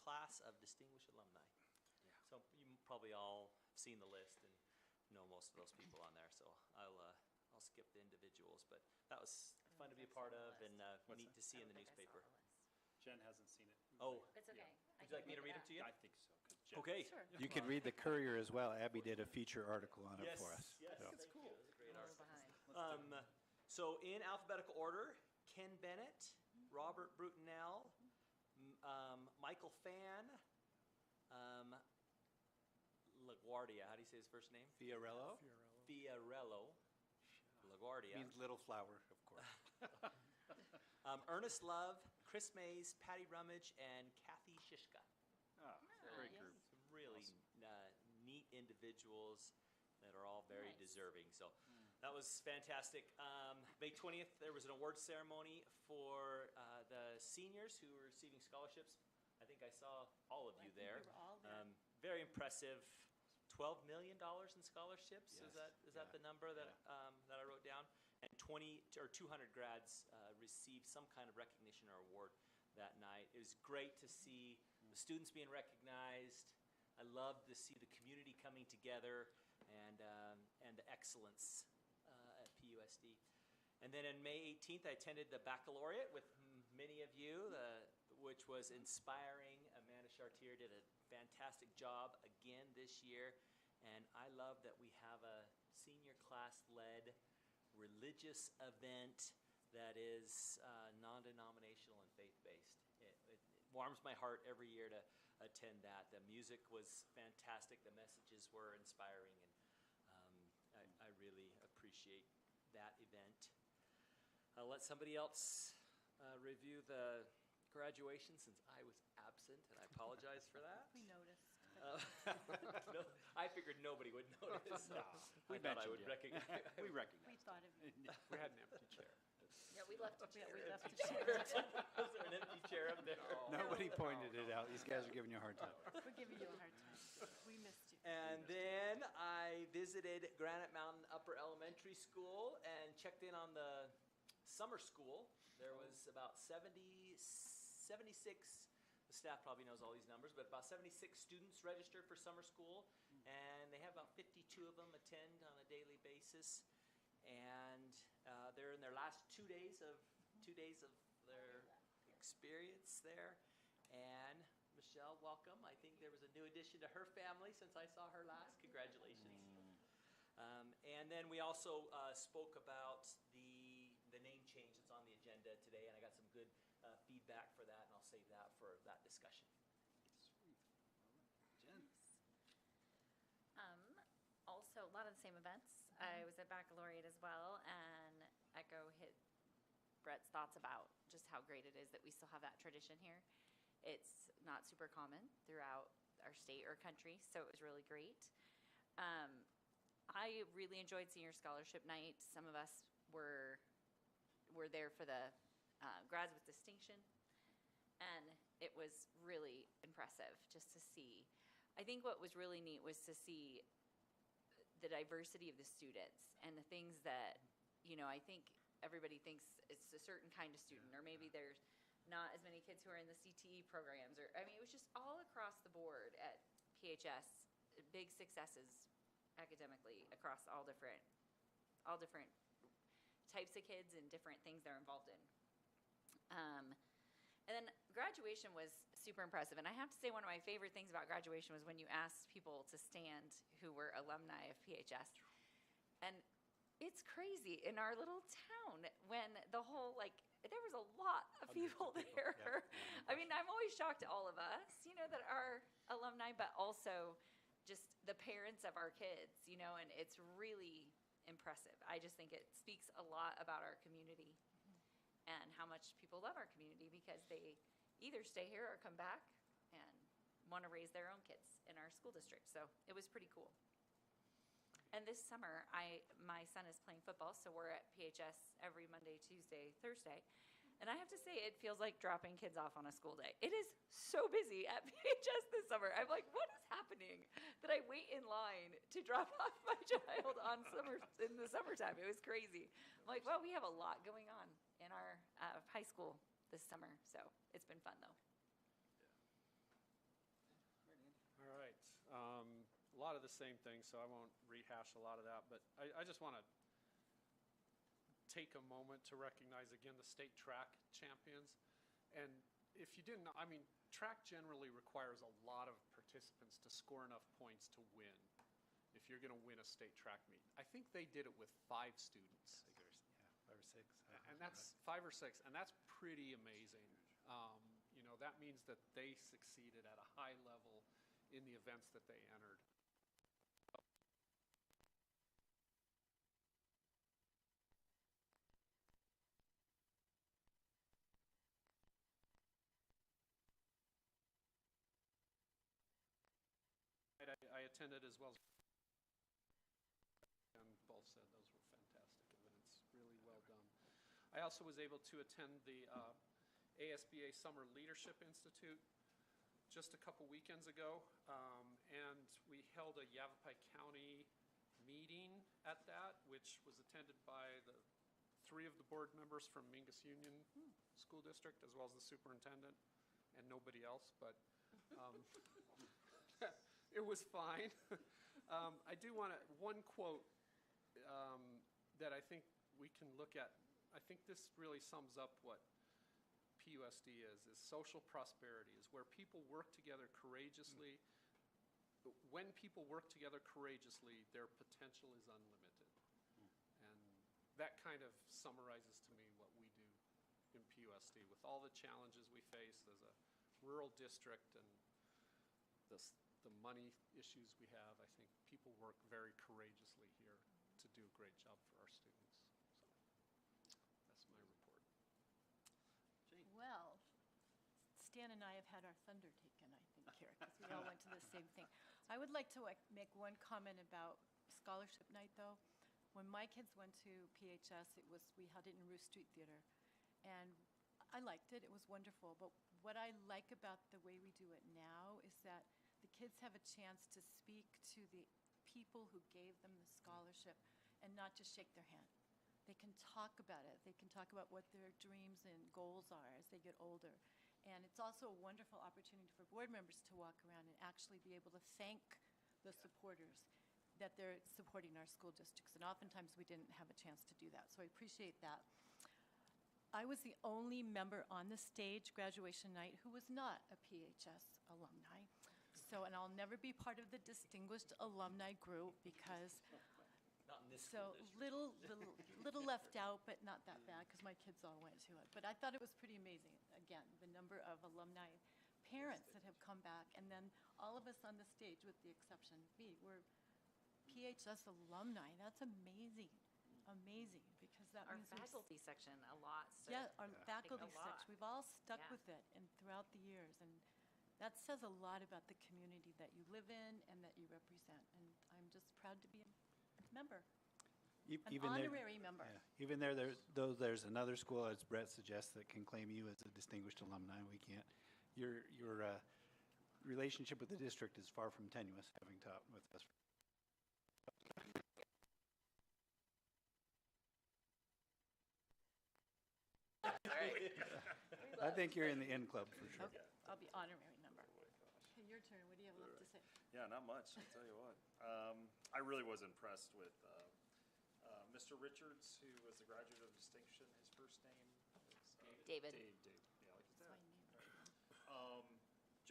class of Distinguished Alumni. Yeah. So you probably all seen the list and know most of those people on there. So I'll skip the individuals, but that was fun to be a part of and neat to see in the newspaper. Jen hasn't seen it. Oh, It's okay. would you like me to read it to you? I think so. 'Cause Jen- Okay. Sure. You can read the Courier as well. Abby did a feature article on it Yes, for us. yes, So. thank you. It was a great A little article. behind. So in alphabetical order, Ken Bennett, Robert Brutinel, Michael Fan, LaGuardia, how do you say his first name? Fiorello Fiorello, LaGuardia. means little flower, of course. Ernest Love, Chris Mays, Patty Rummage, and Kathy Shishka. Ah, great group. Some really neat individuals that are all very deserving. So that was fantastic. May 20th, there was an award ceremony for the seniors who were receiving scholarships. I think I saw all of you there. We were all there. Very impressive. $12 million in scholarships. Yes, Is that the number that that I wrote down? And 200 grads received some kind of recognition or award that night. It was great to see the students being recognized. I loved to see the community coming together and the excellence at PUSD. And then on May 18th, I attended the baccalaureate with many of you, which was inspiring. Amanda Chartier did a fantastic job again this year. And I love that we have a senior class-led religious event that is non-denominational and faith-based. It warms my heart every year to attend that. The music was fantastic. The messages were inspiring, and I really appreciate that event. I'll let somebody else review the graduation since I was absent, and I apologize for that. We noticed. No, I figured nobody would notice. We I thought I mentioned would you. recognize. We recognize. We thought of you. We had an empty chair. Yeah, we left a chair. We left a chair. Was there an empty chair up there? Nobody pointed it out. These guys are giving you a hard time. We're giving you a hard time. We missed you. And then I visited Granite Mountain Upper Elementary School and checked in on the summer school. There was about 76, the staff probably knows all these numbers, but about 76 students registered for summer school. and they have about 52 of them attend on a daily basis. And they're in their last 2 days of their experience there. And Michelle, welcome. I think there was a new addition to her family since I saw her last. Congratulations. And then we also spoke about the name change that's on the agenda today, and I got some good feedback for that, and I'll save that for that discussion. Jen? Also, a lot of the same events. I was at baccalaureate as well, and echo Brett's thoughts about just how great it is that we still have that tradition here. It's not super common throughout our state or country, so it was really great. I really enjoyed Senior Scholarship Night. Some of us were there for the grads with distinction, and it was really impressive just to see. I think what was really neat was to see the diversity of the students and the things that, I think everybody thinks it's a certain kind of student, or maybe there's not as many kids who are in the CTE programs, it was just all across the board at PHS, big successes academically across all different types of kids and different things they're involved in. And then graduation was super impressive. And I have to say, one of my favorite things about graduation was when you asked people to stand who were alumni of PHS. And it's crazy in our little town when the whole, there was a lot of people there. Yeah. I'm always shocked at all of us, that are alumni, but also just the parents of our kids, and it's really impressive. I just think it speaks a lot about our community and how much people love our community because they either stay here or come back and want to raise their own kids in our school district. So it was pretty cool. And this summer, my son is playing football, so we're at PHS every Monday, Tuesday, Thursday. And I have to say, it feels like dropping kids off on a school day. It is so busy at PHS this summer. I'm like, what is happening that I wait in line to drop off my child in the summertime? It was crazy. I'm like, well, we have a lot going on in our high school this summer, so it's been fun, though. All right. A lot of the same things, so I won't rehash a lot of that, but I just want to take a moment to recognize again the state track champions. And if you didn't know, track generally requires a lot of participants to score enough points to win if you're going to win a state track meet. I think they did it with 5 students. 5 or 6. And that's 5 or 6, and that's pretty amazing. That means that they succeeded at a high level in the events that they entered. I attended as well, and both said those were fantastic events, really well done. I also was able to attend the ASBA Summer Leadership Institute just a couple weekends ago, and we held a Yavapai County meeting at that, which was attended by the 3 of the board members from Mingus Union School District, as well as the superintendent, and nobody else, but it was fine. I do want one quote that I think we can look at. I think this really sums up what PUSD is social prosperity, is where people work together courageously. When people work together courageously, their potential is unlimited. And that kind of summarizes to me what we do in PUSD. With all the challenges we face as a rural district and the money issues we have, I think people work very courageously here to do a great job for our students. So that's my report. Well, Stan and I have had our thunder taken, I think, here, because we all went to the same thing. I would like to make one comment about scholarship night, though. When my kids went to PHS, we held it in Ruth Street Theater, and I liked it. It was wonderful. But what I like about the way we do it now is that the kids have a chance to speak to the people who gave them the scholarship and not just shake their hand. They can talk about it. They can talk about what their dreams and goals are as they get older. And it's also a wonderful opportunity for board members to walk around and actually be able to thank the supporters, that they're supporting our school districts. And oftentimes, we didn't have a chance to do that. So I appreciate that. I was the only member on the stage graduation night who was not a PHS alumni. So, and I'll never be part of the distinguished alumni group because Not in this so school district. little left out, but not that bad because my kids all went to it. But I thought it was pretty amazing. Again, the number of alumni parents that have come back, and then all of us on the stage, with the exception of me, were PHS alumni. That's amazing, amazing, because that Our means we've faculty section, a lot. stood. yeah, our faculty a lot. section, we've all stuck Yeah. with it and throughout the years, and that says a lot about the community that you live in and that you represent, and I'm just proud to be a member, an Even there- honorary member. Yeah. Even though there's another school, as Brett suggests, that can claim you as a distinguished alumni, we can't. Your relationship with the district is far from tenuous, having taught with us. I think you're in the N club for sure. Okay, I'll be honorary member. Okay, your turn, what do you have left to say? Yeah, not much, I'll tell you what. I really was impressed with Mr. Richards, who was the graduate of distinction. His first name is David. Dave, yeah, like his That's dad. my name.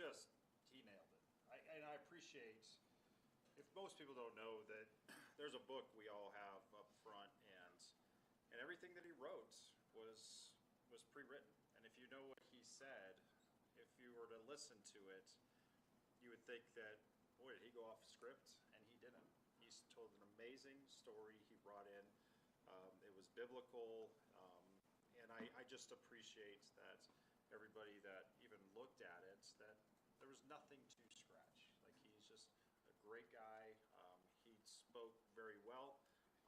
Just, he nailed it. And I appreciate, if most people don't know, that there's a book we all have up front, and everything that he wrote was pre-written. And if you know what he said, if you were to listen to it, you would think that, boy, did he go off script? And he didn't. He's told an amazing story he brought in. It was biblical, and I just appreciate that everybody that even looked at it, that there was nothing to scratch. Like, he's just a great guy. He spoke very well,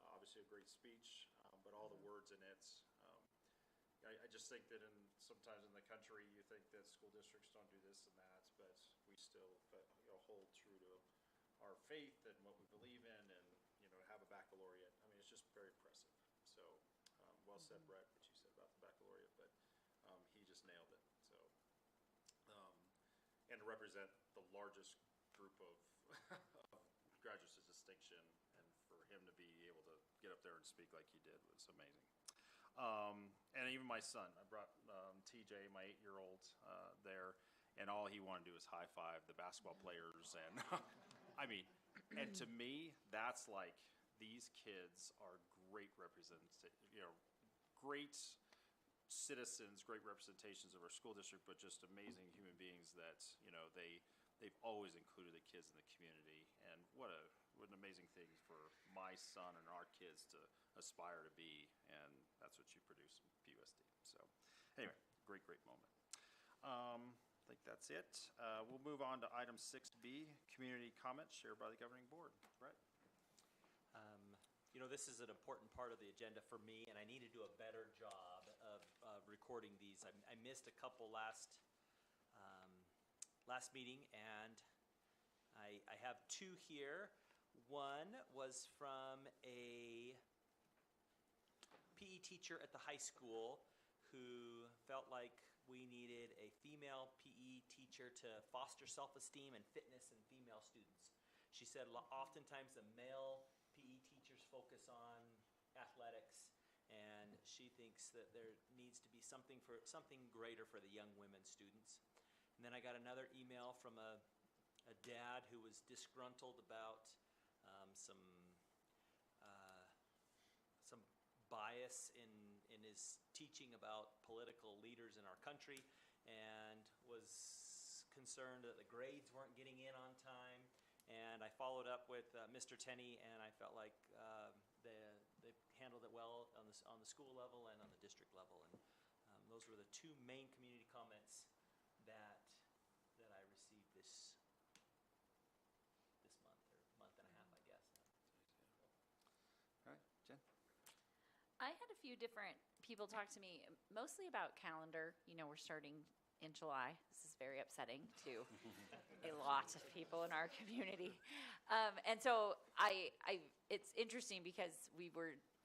obviously a great speech, but all the words in it. I just think that sometimes in the country, you think that school districts don't do this and that, but we still hold true to our faith and what we believe in, and to have a baccalaureate. I mean, it's just very impressive. So, well said, Brett, what you said about the baccalaureate, but he just nailed it. So, and to represent the largest group of graduates of distinction, and for him to be able to get up there and speak like he did was amazing. And even my son, I brought TJ, my 8-year-old, there, and all he wanted to do was high five the basketball players. And I mean, and to me, that's like, these kids are great great citizens, great representations of our school district, but just amazing human beings that, they've always included the kids in the community. And what an amazing thing for my son and our kids to aspire to be, and that's what you produce in PUSD. So anyway, great moment. I think that's it. We'll move on to item 6B, community comments shared by the governing board. Brett? This is an important part of the agenda for me, and I need to do a better job of recording these. I missed a couple last meeting, and I have two here. One was from a PE teacher at the high school who felt like we needed a female PE teacher to foster self-esteem and fitness in female students. She said oftentimes the male PE teachers focus on athletics, and she thinks that there needs to be something greater for the young women students. And then I got another email from a dad who was disgruntled about some bias in his teaching about political leaders in our country, and was concerned that the grades weren't getting in on time. And I followed up with Mr. Tenney, and I felt like they handled it well on the school level and on the district level. And those were the two main community comments that I received this month and a half, I guess. All right, Jen? I had a few different people talk to me, mostly about calendar. We're starting in July. This is very upsetting to a lot of people in our community. And so it's interesting because we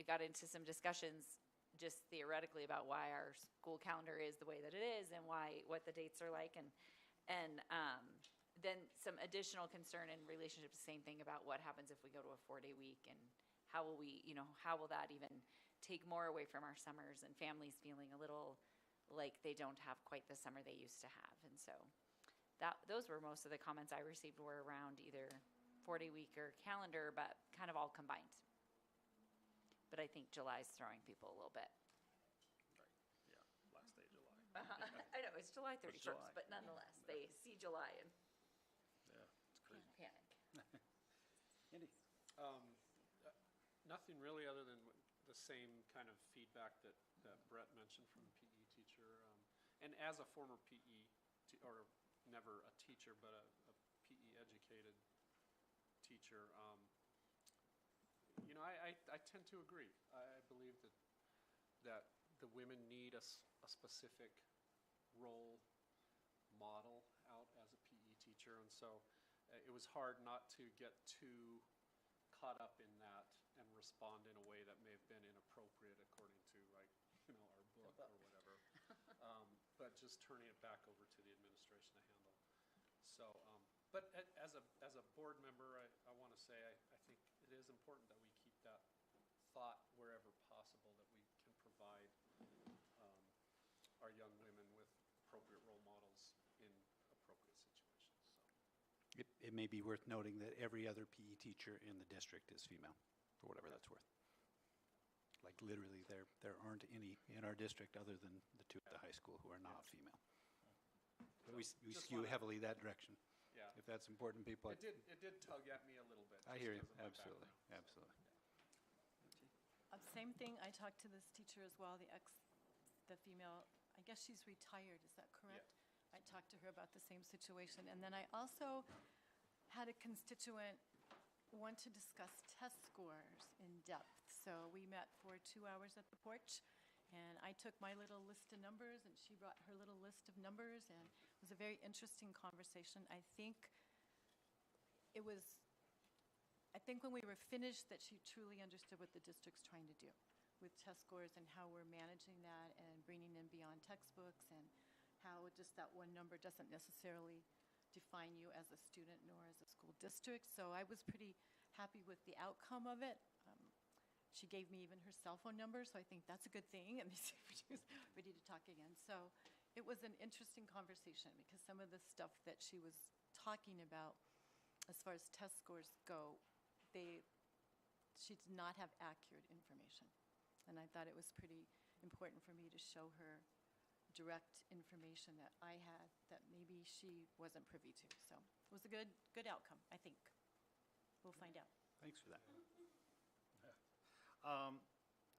got into some discussions just theoretically about why our school calendar is the way that it is and what the dates are like. And then some additional concern in relationship to the same thing about what happens if we go to a 4-day week, and how will we, how will that even take more away from our summers and families feeling a little like they don't have quite the summer they used to have. And so those were most of the comments I received, were around either 4-day week or calendar, but kind of all combined. But I think July's throwing people a little bit. Yeah, last day of July. I know, it's July 31st, July. but nonetheless, they see July and Yeah, it's crazy. panic. Andy? Nothing really other than the same kind of feedback that Brett mentioned from the PE teacher. And as a former or never a teacher, but a PE educated teacher, I tend to agree. I believe that the women need a specific role model out as a PE teacher, and so it was hard not to get too caught up in that and respond in a way that may have been inappropriate according to our book or whatever. But just turning it back over to the administration to handle. So, but as a board member, I want to say I think it is important that we keep that thought wherever possible, that we can provide our young women with appropriate role models in appropriate situations. So. It may be worth noting that every other PE teacher in the district is female, for whatever that's worth. Like literally, there aren't any in our district other than the two at the high school who are not female. But we skew heavily that direction. Yeah. If that's important, people. It did tug at me a little bit. I just hear you, because of my absolutely, background. absolutely. Same thing, I talked to this teacher as well, the female, I guess she's retired, is that correct? I talked to her about the same situation. And then I also had a constituent want to discuss test scores in depth. So we met for 2 hours at the porch, and I took my little list of numbers, and she brought her little list of numbers, and it was a very interesting conversation. I think when we were finished that she truly understood what the district's trying to do with test scores and how we're managing that and bringing in beyond textbooks, and how just that one number doesn't necessarily define you as a student nor as a school district. So I was pretty happy with the outcome of it. She gave me even her cell phone number, so I think that's a good thing, and she was ready to talk again. So it was an interesting conversation, because some of the stuff that she was talking about as far as test scores go, she did not have accurate information. And I thought it was pretty important for me to show her direct information that I had that maybe she wasn't privy to. So it was a good outcome, I think. We'll find out. Thanks for that.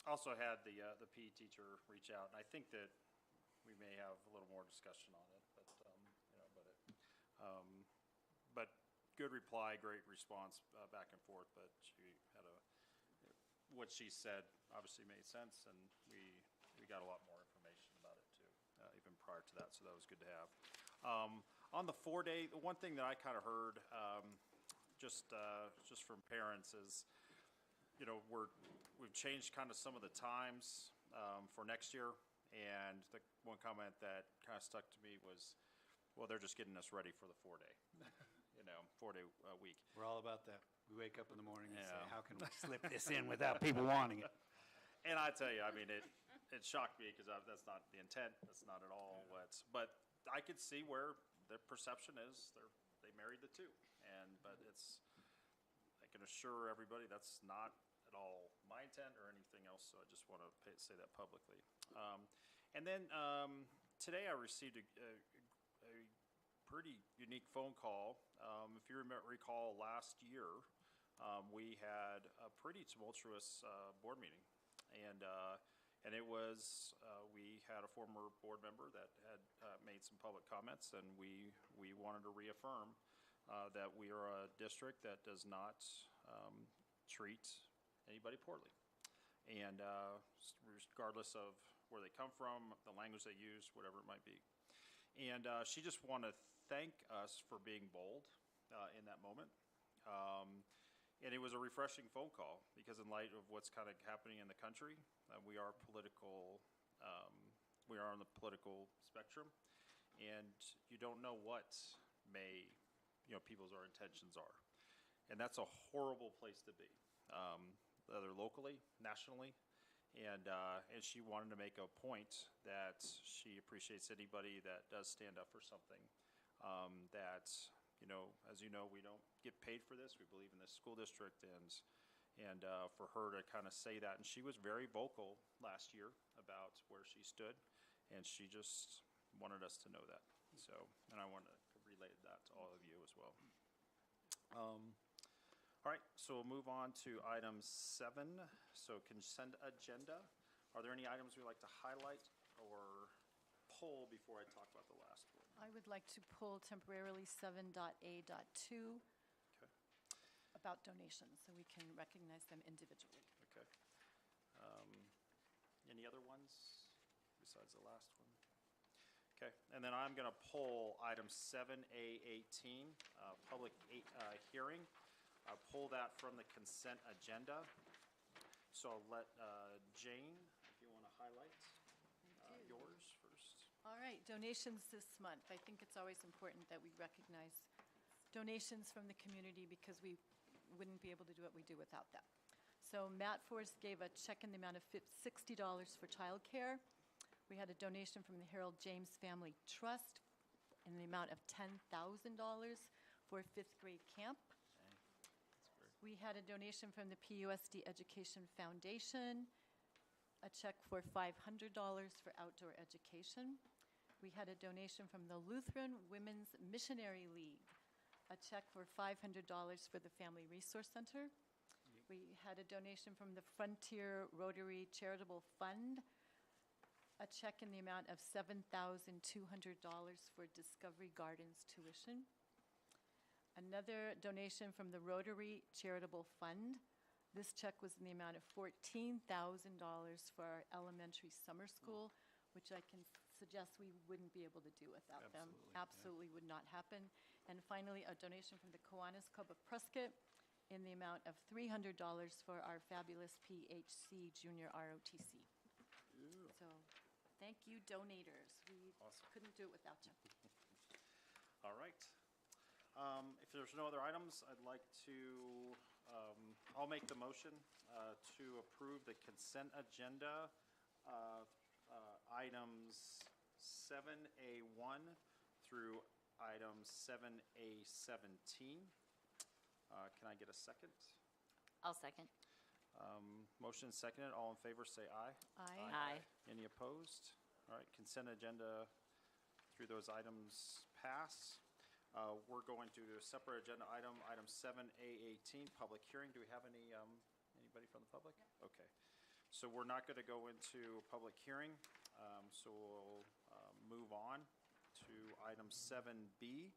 Also had the PE teacher reach out, and I think that we may have a little more discussion on it, but good reply, great response back and forth. But she had what she said obviously made sense, and we got a lot more information about it too, even prior to that. So that was good to have. On the 4-day, the one thing that I kind of heard just from parents is, we've changed kind of some of the times for next year, and the one comment that kind of stuck to me was, well, they're just getting us ready for the 4-day, 4-day week. We're all about that. We wake up in the morning and say, Yeah. how can we slip this in without people wanting it? And I tell you, I mean, it shocked me, because that's not the intent. That's not at all but I could see where the perception is they married the two, but I can assure everybody that's not at all my intent or anything else. So I just want to say that publicly. And then today I received a pretty unique phone call. If you recall, last year we had a pretty tumultuous board meeting, and it was we had a former board member that had made some public comments, and we wanted to reaffirm that we are a district that does not treat anybody poorly, and regardless of where they come from, the language they use, whatever it might be. And she just wanted to thank us for being bold in that moment. And it was a refreshing phone call, because in light of what's kind of happening in the country, we are political. We are on the political spectrum, and you don't know what may people's our intentions are. And that's a horrible place to be, whether locally, nationally. And she wanted to make a point that she appreciates anybody that does stand up for something. That, as you know, we don't get paid for this. We believe in this school district, and for her to kind of say that. And she was very vocal last year about where she stood, and she just wanted us to know that. So, and I wanted to relay that to all of you as well. All right, so we'll move on to item 7. So consent agenda. Are there any items we'd like to highlight or pull before I talk about the last one? I would like to pull temporarily 7.A.2 Okay. about donations, so we can recognize them individually. Okay. Any other ones besides the last one? Okay, and then I'm going to pull item 7A18, public hearing. I'll pull that from the consent agenda. So I'll let Jane, if you want to highlight yours first. All right, donations this month. I think it's always important that we recognize donations from the community because we wouldn't be able to do what we do without them. So Matt Forrest gave a check in the amount of $60 for childcare. We had a donation from the Harold James Family Trust in the amount of $10,000 for 5th grade camp. We had a donation from the PUSD Education Foundation, a check for $500 for outdoor education. We had a donation from the Lutheran Women's Missionary League, a check for $500 for the Family Resource Center. We had a donation from the Frontier Rotary Charitable Fund, a check in the amount of $7,200 for Discovery Gardens tuition. Another donation from the Rotary Charitable Fund. This check was in the amount of $14,000 for our elementary summer school, which I can suggest we wouldn't be able to do without them. Absolutely, yeah. Absolutely would not happen. And finally, a donation from the Kiwanis Club of Prescott in the amount of $300 for our fabulous PHC Junior ROTC. So, thank you, donators. We Awesome. couldn't do it without you. All right. If there's no other items, I'd like to, I'll make the motion to approve the consent agenda, items 7A1 through item 7A17. Can I get a second? I'll second. Motion seconded. All in favor, say aye. Aye. Any opposed? All right, consent agenda through those items pass. We're going to do a separate agenda item, item 7A18, public hearing. Do we have anybody from the public? Okay. So we're not going to go into a public hearing. So we'll move on to item 7B,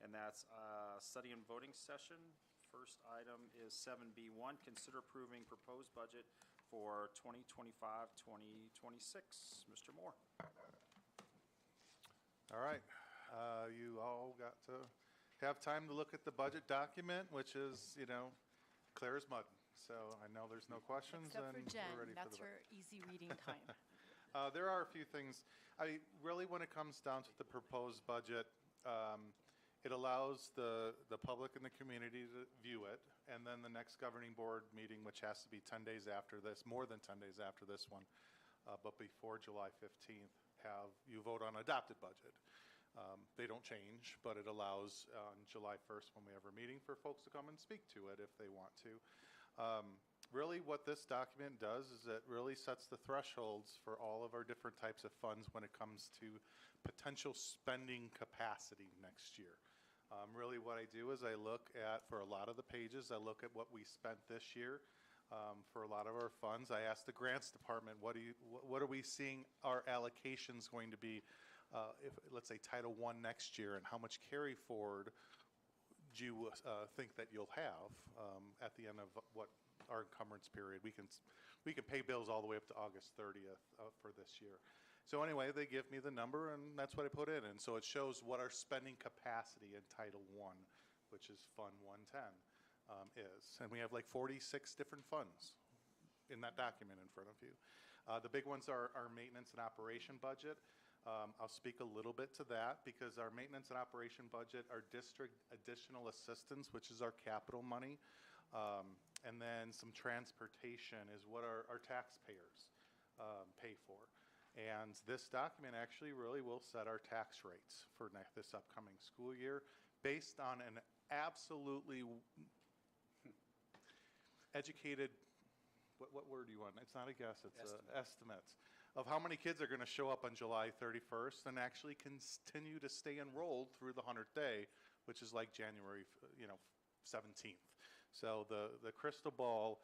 and that's study and voting session. First item is 7B1, consider approving proposed budget for 2025-2026. Mr. Moore. All right. You all got to have time to look at the budget document, which is, clear as mud. So I know there's no questions, Except for and Jen, we're ready for that's the vote. her easy reading time. There are a few things. Really, when it comes down to the proposed budget, it allows the public and the community to view it, and then the next governing board meeting, which has to be 10 days after this, more than 10 days after this one, but before July 15th, have you vote on adopted budget. They don't change, but it allows on July 1st, when we have our meeting, for folks to come and speak to it if they want to. Really, what this document does is it really sets the thresholds for all of our different types of funds when it comes to potential spending capacity next year. Really, what I do is I look at, for a lot of the pages, I look at what we spent this year. For a lot of our funds, I ask the grants department, what are we seeing our allocations going to be, if, let's say, Title I next year, and how much carry forward do you think that you'll have at the end of what our encumbrance period? We can pay bills all the way up to August 30th for this year. So anyway, they give me the number, and that's what I put in. And so it shows what our spending capacity in Title I, which is Fund 110, is. And we have like 46 different funds in that document in front of you. The big ones are our maintenance and operation budget. I'll speak a little bit to that because our maintenance and operation budget, our district additional assistance, which is our capital money, and then some transportation is what our taxpayers pay for. And this document actually really will set our tax rates for this upcoming school year based on an absolutely educated, what word do you want? It's not a guess, it's estimates of how many kids are going to show up on July 31st and actually continue to stay enrolled through the 100th day, which is like January 17th. So the crystal ball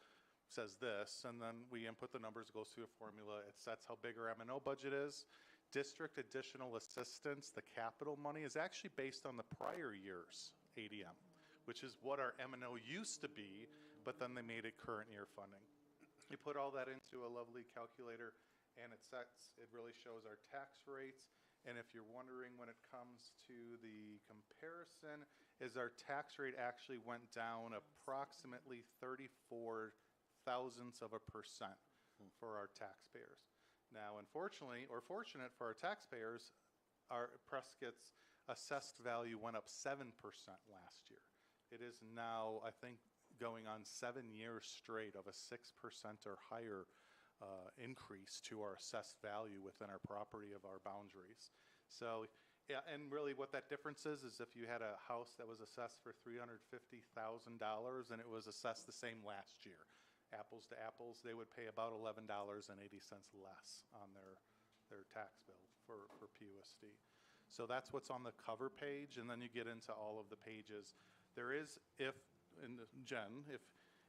says this, and then we input the numbers, it goes through a formula, it sets how big our M&O budget is. District additional assistance, the capital money, is actually based on the prior year's ADM, which is what our M&O used to be, but then they made it current year funding. You put all that into a lovely calculator, and it really shows our tax rates. And if you're wondering when it comes to the comparison, is our tax rate actually went down approximately 34 thousandths of a percent for our taxpayers. Now, unfortunately, or fortunate for our taxpayers, our Prescott's assessed value went up 7% last year. It is now, I think, going on 7 years straight of a 6% or higher increase to our assessed value within our property of our boundaries. So, yeah, and really what that difference is if you had a house that was assessed for $350,000 and it was assessed the same last year, apples to apples, they would pay about $11.80 less on their tax bill for PUSD. So that's what's on the cover page, and then you get into all of the pages. There is, Jen,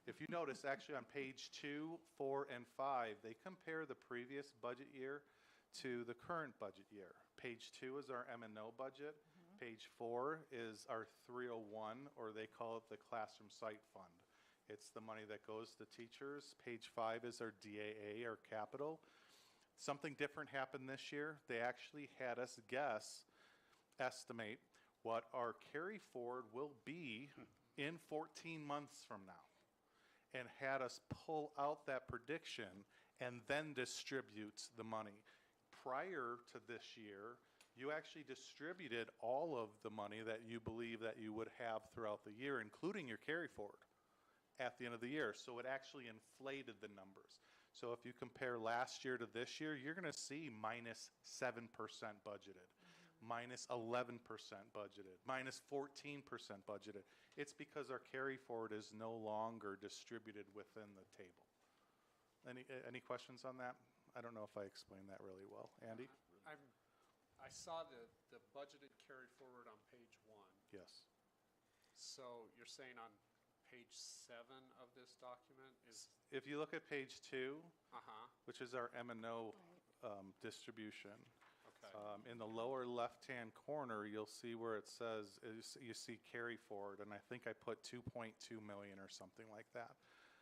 if you notice, actually on page 2, 4, and 5, they compare the previous budget year to the current budget year. Page 2 is our M&O budget. Page 4 is our 301, or they call it the Classroom Site Fund. It's the money that goes to teachers. Page 5 is our DAA, our capital. Something different happened this year. They actually had us estimate what our carry forward will be in 14 months from now, and had us pull out that prediction and then distribute the money. Prior to this year, you actually distributed all of the money that you believe that you would have throughout the year, including your carry forward at the end of the year. So it actually inflated the numbers. So if you compare last year to this year, you're going to see minus 7% budgeted, minus 11% budgeted, minus 14% budgeted. It's because our carry forward is no longer distributed within the table. Any questions on that? I don't know if I explained that really well. Andy? I saw the budgeted carry forward on page 1. Yes. So you're saying on page 7 of this document is? If you look at page 2, which is our M&O distribution, in the lower left-hand corner, you'll see where it says, you see carry forward, and I think I put 2.2 million or something like that.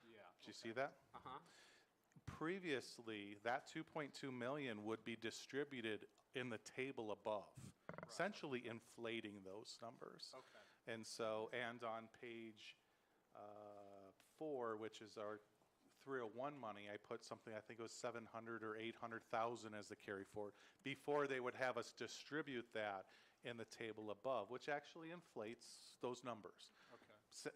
Yeah. Did you see that? Previously, that 2.2 million would be distributed in the table above, essentially inflating those numbers. Okay. And so, and on page 4, which is our 301 money, I put something, I think it was 700 or 800,000 as the carry forward, before they would have us distribute that in the table above, which actually inflates those numbers. Okay.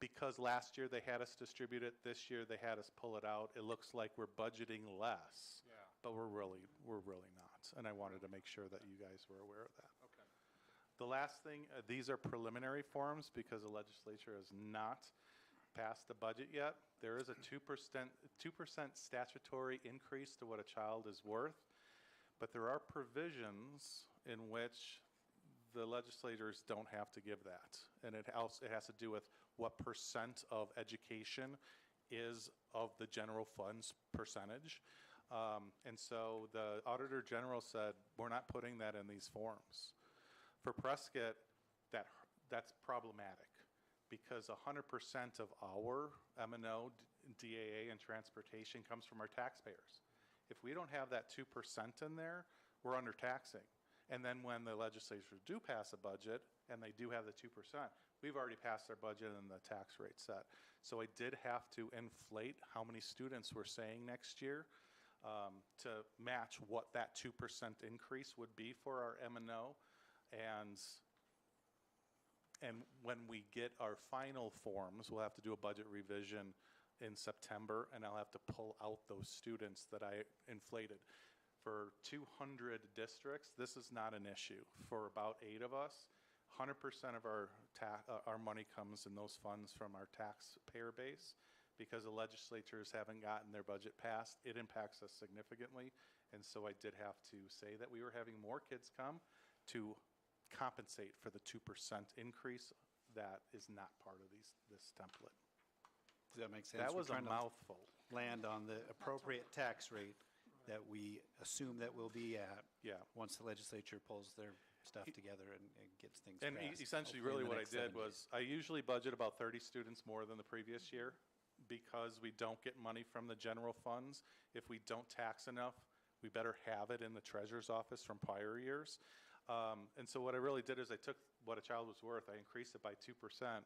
Because last year they had us distribute it, this year they had us pull it out. It looks like we're budgeting less, but we're really not. And I wanted to make sure that you guys were aware of that. Okay. The last thing, these are preliminary forms because the legislature has not passed the budget yet. There is a 2% statutory increase to what a child is worth, but there are provisions in which the legislators don't have to give that. And it has to do with what percent of education is of the general fund's percentage. And so the Auditor General said, we're not putting that in these forms. For Prescott, that's problematic because 100% of our M&O, DAA, and transportation comes from our taxpayers. If we don't have that 2% in there, we're undertaxing. And then when the legislatures do pass a budget, and they do have the 2%, we've already passed our budget and the tax rate set. So I did have to inflate how many students we're saying next year to match what that 2% increase would be for our M&O. And when we get our final forms, we'll have to do a budget revision in September, and I'll have to pull out those students that I inflated. For 200 districts, this is not an issue. For about 8 of us, 100% of our money comes in those funds from our taxpayer base. Because the legislatures haven't gotten their budget passed, it impacts us significantly. And so I did have to say that we were having more kids come to compensate for the 2% increase that is not part of this template. Does that make sense? That We're was a trying to mouthful. land on the appropriate tax rate that we assume that we'll be at. Yeah. Once the legislature pulls their stuff together and gets things And passed. essentially, hopefully really in the what I next did 7 was, days. I usually budget about 30 students more than the previous year. Because we don't get money from the general funds, if we don't tax enough, we better have it in the treasurer's office from prior years. And so what I really did is I took what a child was worth, I increased it by 2%.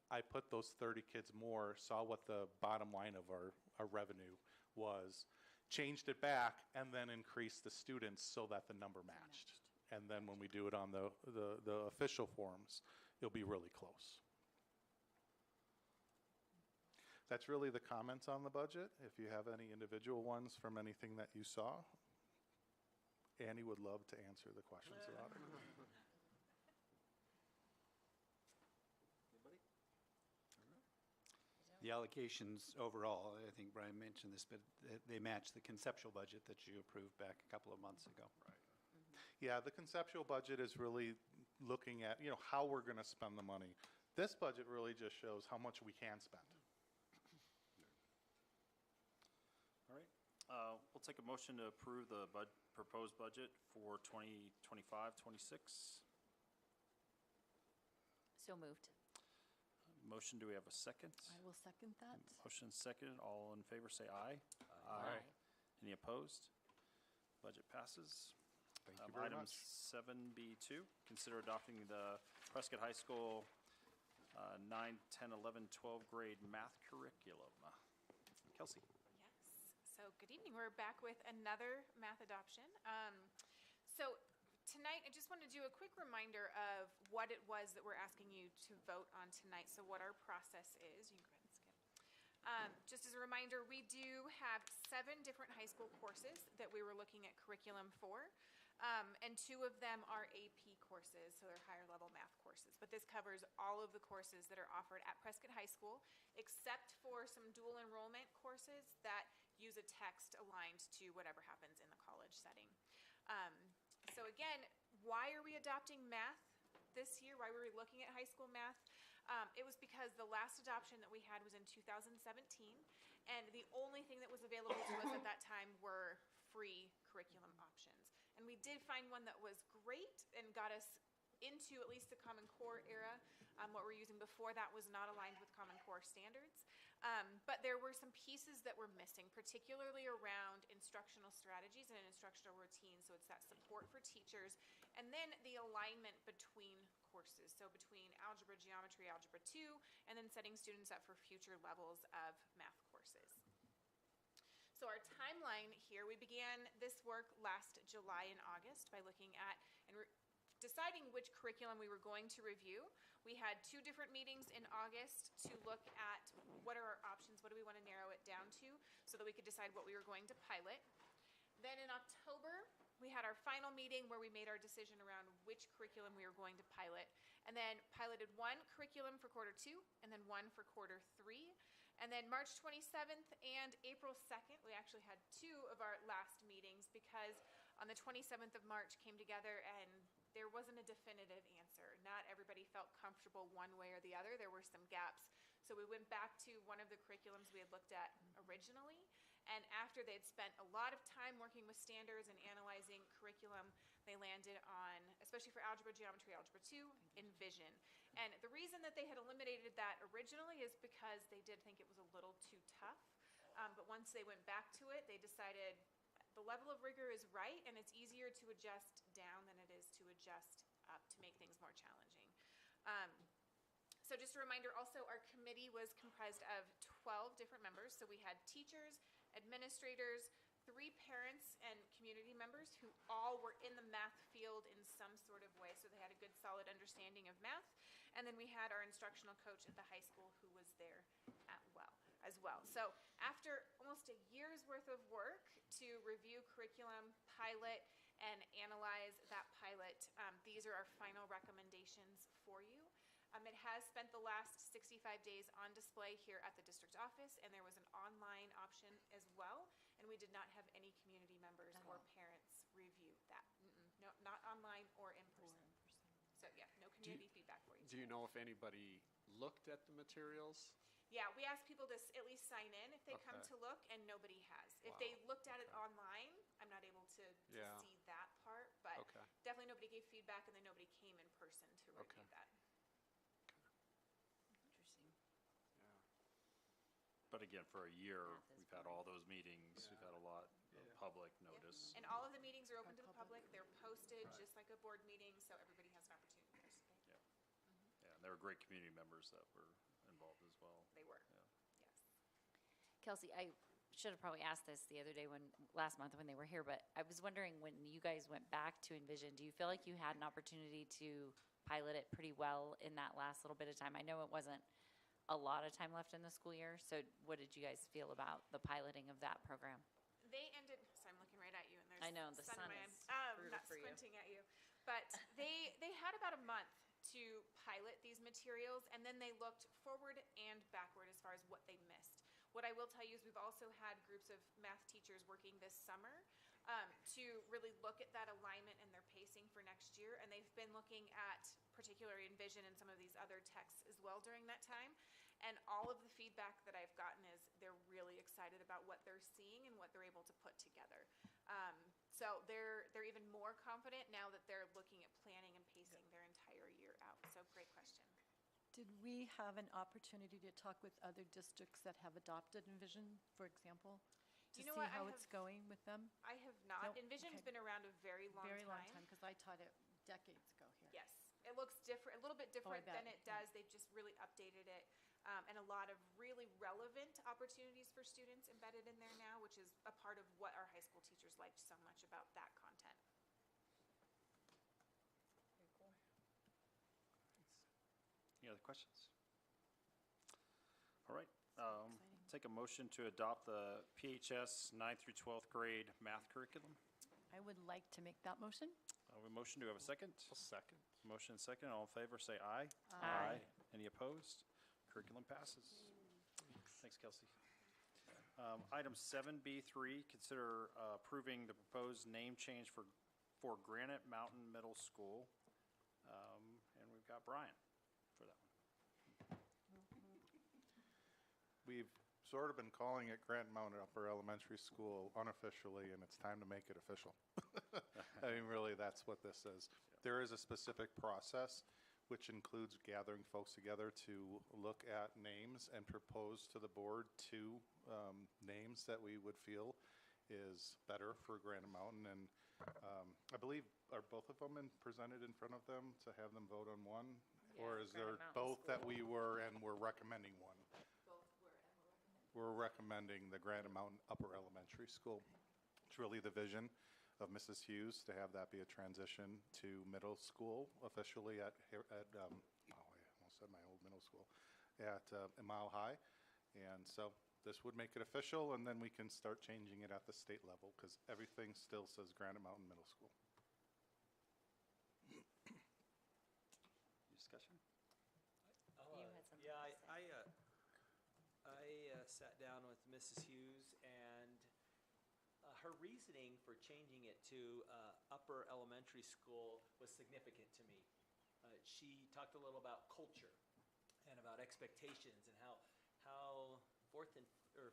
I put those 30 kids more, saw what the bottom line of our revenue was, changed it back, and then increased the students so that the number matched. And then when we do it on the official forms, it'll be really close. That's really the comments on the budget. If you have any individual ones from anything that you saw, Annie would love to answer the questions about it. The allocations overall, I think Brian mentioned this, but they match the conceptual budget that you approved back a couple of months ago. Right. Yeah, the conceptual budget is really looking at, how we're going to spend the money. This budget really just shows how much we can spend. All right. We'll take a motion to approve the proposed budget for 2025-26. So moved. Motion, do we have a second? I will second that. Motion seconded. All in favor say aye. Aye. Any opposed? Budget passes. Thank you very Item much. 7B2, consider adopting the Prescott High School 9, 10, 11, 12 grade math curriculum. Kelsey. Yes. So good evening. We're back with another math adoption. So tonight, I just want to do a quick reminder of what it was that we're asking you to vote on tonight. So what our process is. You can go ahead and skip. Just as a reminder, we do have 7 different high school courses that we were looking at curriculum for. And 2 of them are AP courses, so they're higher level math courses. But this covers all of the courses that are offered at Prescott High School, except for some dual enrollment courses that use a text aligned to whatever happens in the college setting. So again, why are we adopting math this year? Why were we looking at high school math? It was because the last adoption that we had was in 2017, and the only thing that was available to us at that time were free curriculum options. And we did find one that was great and got us into at least the Common Core era. What we're using before that was not aligned with Common Core standards. But there were some pieces that were missing, particularly around instructional strategies and an instructional routine. So it's that support for teachers, and then the alignment between courses. So between algebra, geometry, algebra 2, and then setting students up for future levels of math courses. So our timeline here, we began this work last July and August by looking at and deciding which curriculum we were going to review. We had 2 different meetings in August to look at what are our options, what do we want to narrow it down to, so that we could decide what we were going to pilot. Then in October, we had our final meeting where we made our decision around which curriculum we were going to pilot, and then piloted 1 curriculum for quarter 2, and then 1 for quarter 3. And then March 27th and April 2nd, we actually had 2 of our last meetings, because on the 27th of March came together and there wasn't a definitive answer. Not everybody felt comfortable one way or the other. There were some gaps. So we went back to one of the curriculums we had looked at originally. And after they had spent a lot of time working with standards and analyzing curriculum, they landed on, especially for algebra, geometry, algebra 2, Envision. And the reason that they had eliminated that originally is because they did think it was a little too tough. But once they went back to it, they decided the level of rigor is right, and it's easier to adjust down than it is to adjust up to make things more challenging. So just a reminder, also our committee was comprised of 12 different members. So we had teachers, administrators, 3 parents and community members who all were in the math field in some sort of way, so they had a good solid understanding of math. And then we had our instructional coach at the high school who was there as well. So after almost a year's worth of work to review curriculum, pilot, and analyze that pilot, these are our final recommendations for you. It has spent the last 65 days on display here at the district office, and there was an online option as well, and we did not have any community members or parents review that. No, not online or in person. So yeah, no community feedback for you. Do you know if anybody looked at the materials? Yeah, we asked people to at least sign in if they come Okay. to look, and nobody has. If Wow. they looked at it online, I'm not able to Yeah. see that part, but Okay. definitely nobody gave feedback, and then nobody came in person to review Okay. that. Interesting. Yeah. But again, for a year, Math is we've had boring. all those meetings, we've had a lot of public notice. And all of the meetings are open to the public. They're posted just like a board meeting, so everybody has an opportunity to participate. Yeah, and there were great community members that were involved as well. They were, Yeah. yes. Kelsey, I should have probably asked this the other day last month when they were here, but I was wondering, when you guys went back to Envision, do you feel like you had an opportunity to pilot it pretty well in that last little bit of time? I know it wasn't a lot of time left in the school year, so what did you guys feel about the piloting of that program? They ended, so I'm looking right at you, and there's I know, the sun in my is eye. brutal Not for you. squinting at you. But they had about a month to pilot these materials, and then they looked forward and backward as far as what they missed. What I will tell you is we've also had groups of math teachers working this summer to really look at that alignment and their pacing for next year, and they've been looking at particularly Envision and some of these other texts as well during that time. And all of the feedback that I've gotten is they're really excited about what they're seeing and what they're able to put together. So they're even more confident now that they're looking at planning and pacing their entire year out. So great question. Did we have an opportunity to talk with other districts that have adopted Envision, for example? To You know see what, I how it's have- going with them? I have not. Nope, Envision's okay. been around a very long Very long time. time, because I taught it decades ago here. Yes, it looks different, a little bit different than bet, it does. They've just really updated it. And a lot of really relevant opportunities for students embedded in there now, which is a part of what our high school teachers liked so much about that content. Any other questions? All right, take a motion to adopt the PHS 9th through 12th grade math curriculum. I would like to make that motion. We have a motion, do we have a second? A second. Motion and second, all in favor, say aye. Aye. Any opposed? Curriculum passes. Thanks, Kelsey. Item 7B3, consider approving the proposed name change for Granite Mountain Middle School. And we've got Brian for that one. We've sort of been calling it Grant Mountain Upper Elementary School unofficially, and it's time to make it official. I mean, really, that's what this is. There is a specific process, which includes gathering folks together to look at names and propose to the board two names that we would feel is better for Granite Mountain. And I believe, are both of them presented in front of them to have them vote on one? Or Yeah, is there Granite Mountain both that School. we were and we're recommending one? Both were and were recommended. We're recommending the Granite Mountain Upper Elementary School. It's really the vision of Mrs. Hughes to have that be a transition to middle school officially at I almost said my old middle school, at Mile High. And so this would make it official, and then we can start changing it at the state level, because everything still says Granite Mountain Middle School. Discussion? You had something Yeah, to say. I sat down with Mrs. Hughes, and her reasoning for changing it to upper elementary school was significant to me. She talked a little about culture and about expectations and how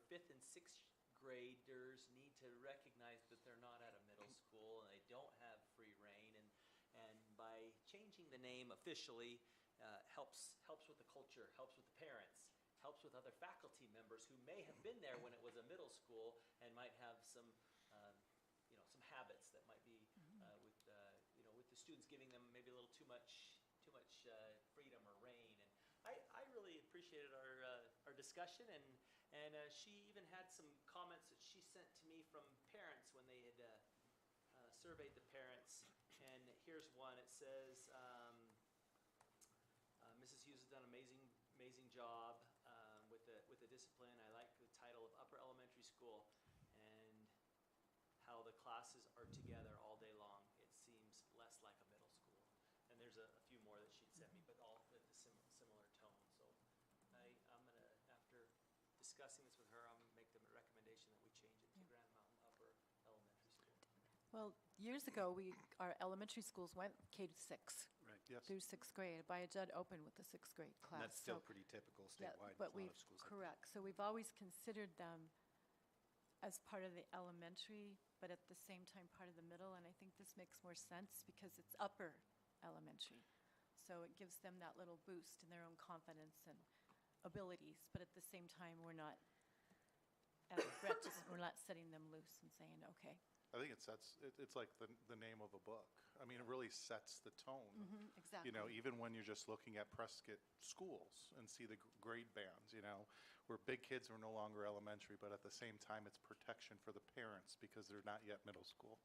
fifth and sixth graders need to recognize that they're not at a middle school and they don't have free reign, and by changing the name officially helps with the culture, helps with the parents, helps with other faculty members who may have been there when it was a middle school and might have some some habits that might be with the students, giving them maybe a little too much freedom or reign. And I really appreciated our discussion, And she even had some comments that she sent to me from parents when they had surveyed the parents. And here's one. It says, Mrs. Hughes has done an amazing job with the discipline. I like the title of Upper Elementary School and how the classes are together all day long. It seems less like a middle school. And there's a few more that she'd sent me, but all with a similar tone. So I'm gonna, after discussing this with her, I'm gonna make the recommendation that we change it to Granite Mountain Upper Elementary School. Well, years ago, our elementary schools went K to 6. Right. Yes. Through 6th grade. Bayajud opened with the 6th grade And class. that's still so- pretty typical Yeah, statewide. but a lot we've, of schools like that. correct. So we've always considered them as part of the elementary, but at the same time part of the middle. And I think this makes more sense because it's upper elementary. So it gives them that little boost in their own confidence and abilities. But at the same time, we're not, as Brett just, we're not setting them loose and saying, okay. I think it sets, it's like the name of a book. I mean, it really sets the tone. Exactly. You know, even when you're just looking at Prescott schools and see the grade bands, you know, where big kids are no longer elementary, but at the same time, it's protection for the parents because they're not yet middle school.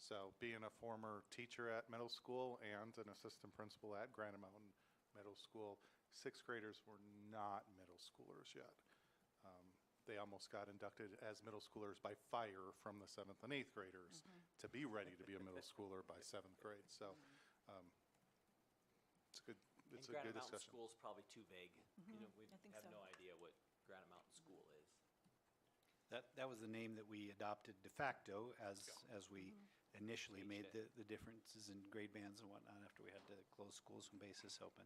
So being a former teacher at middle school and an assistant principal at Granite Mountain Middle School, 6th graders were not middle schoolers yet. They almost got inducted as middle schoolers by fire from the 7th and 8th graders to be ready to be a middle schooler by 7th grade. So it's a good, it's a good Granite Mountain discussion. School's probably too vague. You know, we I think have so. no idea what Granite Mountain School is. That was the name that we adopted de facto as we initially made the differences in grade bands and whatnot after we had to close schools when basis open.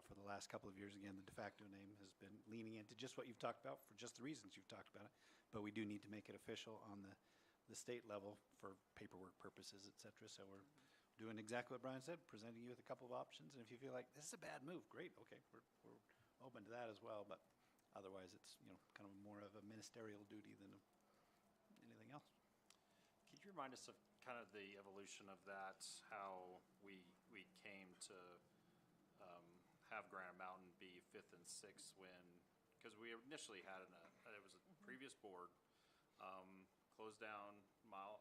For the last couple of years, again, the de facto name has been leaning into just what you've talked about for just the reasons you've talked about it. But we do need to make it official on the state level for paperwork purposes, et cetera. So we're doing exactly what Brian said, presenting you with a couple of options. And if you feel like this is a bad move, great, okay, we're open to that as well. But otherwise, it's, you know, kind of more of a ministerial duty than anything else. Could you remind us of kind of the evolution of that, how we came to have Granite Mountain be 5th and 6th when, because we initially had it was a previous board, closed down Miller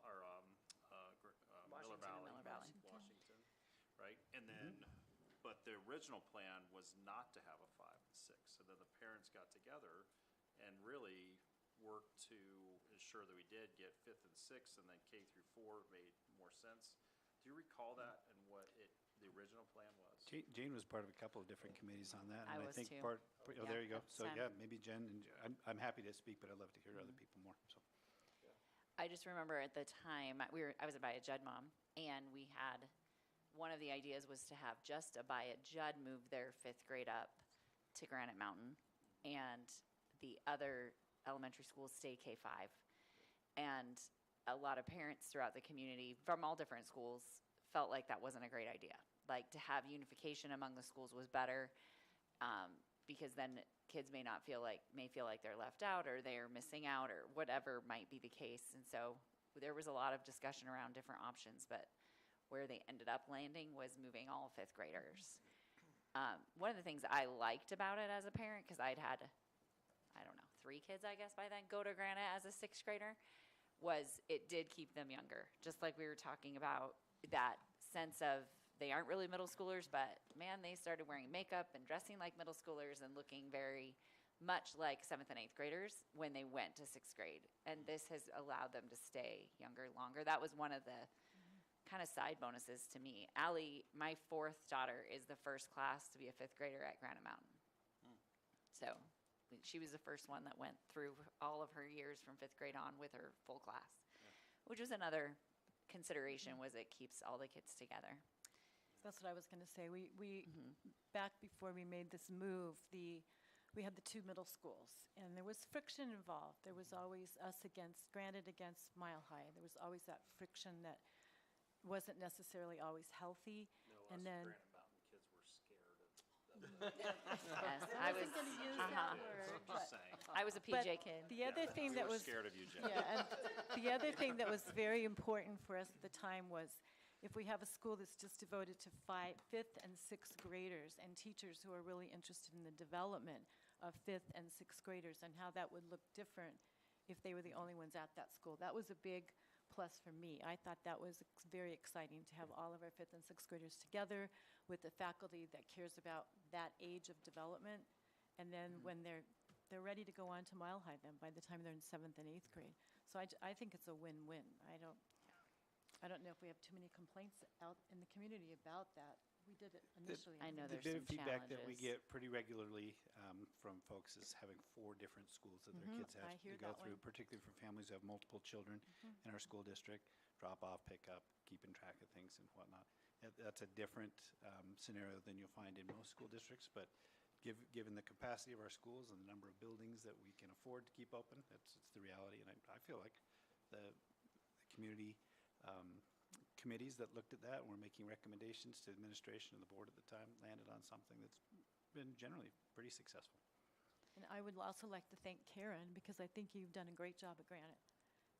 Valley. Washington, right? And then, but the original plan was not to have a 5 and 6. And then the parents got together and really worked to ensure that we did get 5th and 6th, and then K through 4 made more sense. Do you recall that and what the original plan was? Jane was part of a couple of different committees on that. I and was think too. oh, there you go. at the So, time. yeah, maybe Jen, and I'm happy to speak, but I'd love to hear other people more, so. I just remember at the time, I was a Bayajud mom, and we had, one of the ideas was to have just a Bayajud move their 5th grade up to Granite Mountain, and the other elementary schools stay K-5. And a lot of parents throughout the community from all different schools felt like that wasn't a great idea. Like, to have unification among the schools was better, because then kids may feel like they're left out or they're missing out or whatever might be the case. And so there was a lot of discussion around different options, but where they ended up landing was moving all 5th graders. One of the things I liked about it as a parent, because I'd had, I don't know, 3 kids, I guess, by then, go to Granite as a 6th grader, was it did keep them younger. Just like we were talking about, that sense of they aren't really middle schoolers, but man, they started wearing makeup and dressing like middle schoolers and looking very much like 7th and 8th graders when they went to 6th grade. And this has allowed them to stay younger longer. That was one of the kind of side bonuses to me. Allie, my 4th daughter, is the first class to be a 5th grader at Granite Mountain. So she was the first one that went through all of her years from 5th grade on with her full class, which was another consideration, was it keeps all the kids together. That's what I was going to say. We back before we made this move, we had the 2 middle schools, and there was friction involved. There was always us against Granite against Mile High. There was always that friction that wasn't necessarily always healthy. No, And us then Granite Mountain kids were scared of Yes, I wasn't going to use that word, I'm but just saying. I was a But PJ kid. the other thing We that were was scared of you, Jen. yeah, and the other thing that was very important for us at the time was, if we have a school that's just devoted to 5th and 6th graders and teachers who are really interested in the development, of 5th and 6th graders and how that would look different if they were the only ones at that school. That was a big plus for me. I thought that was very exciting to have all of our 5th and 6th graders together with the faculty that cares about that age of development. And then when they're ready to go on to Mile High then by the time they're in 7th and 8th grade. So I think it's a win-win. I don't know if we have too many complaints out in the community about that. We did it initially. I know The there's bit some of feedback that we challenges. get pretty regularly from folks is having 4 different schools that their kids have I hear to go that through, one. particularly for families who have multiple children in our school district, drop off, pick up, keeping track of things and whatnot. That's a different scenario than you'll find in most school districts, but given the capacity of our schools and the number of buildings that we can afford to keep open, it's the reality. And I feel like the community committees that looked at that and were making recommendations to administration and the board at the time landed on something that's been generally pretty successful. And I would also like to thank Karen, because I think you've done a great job at Granite.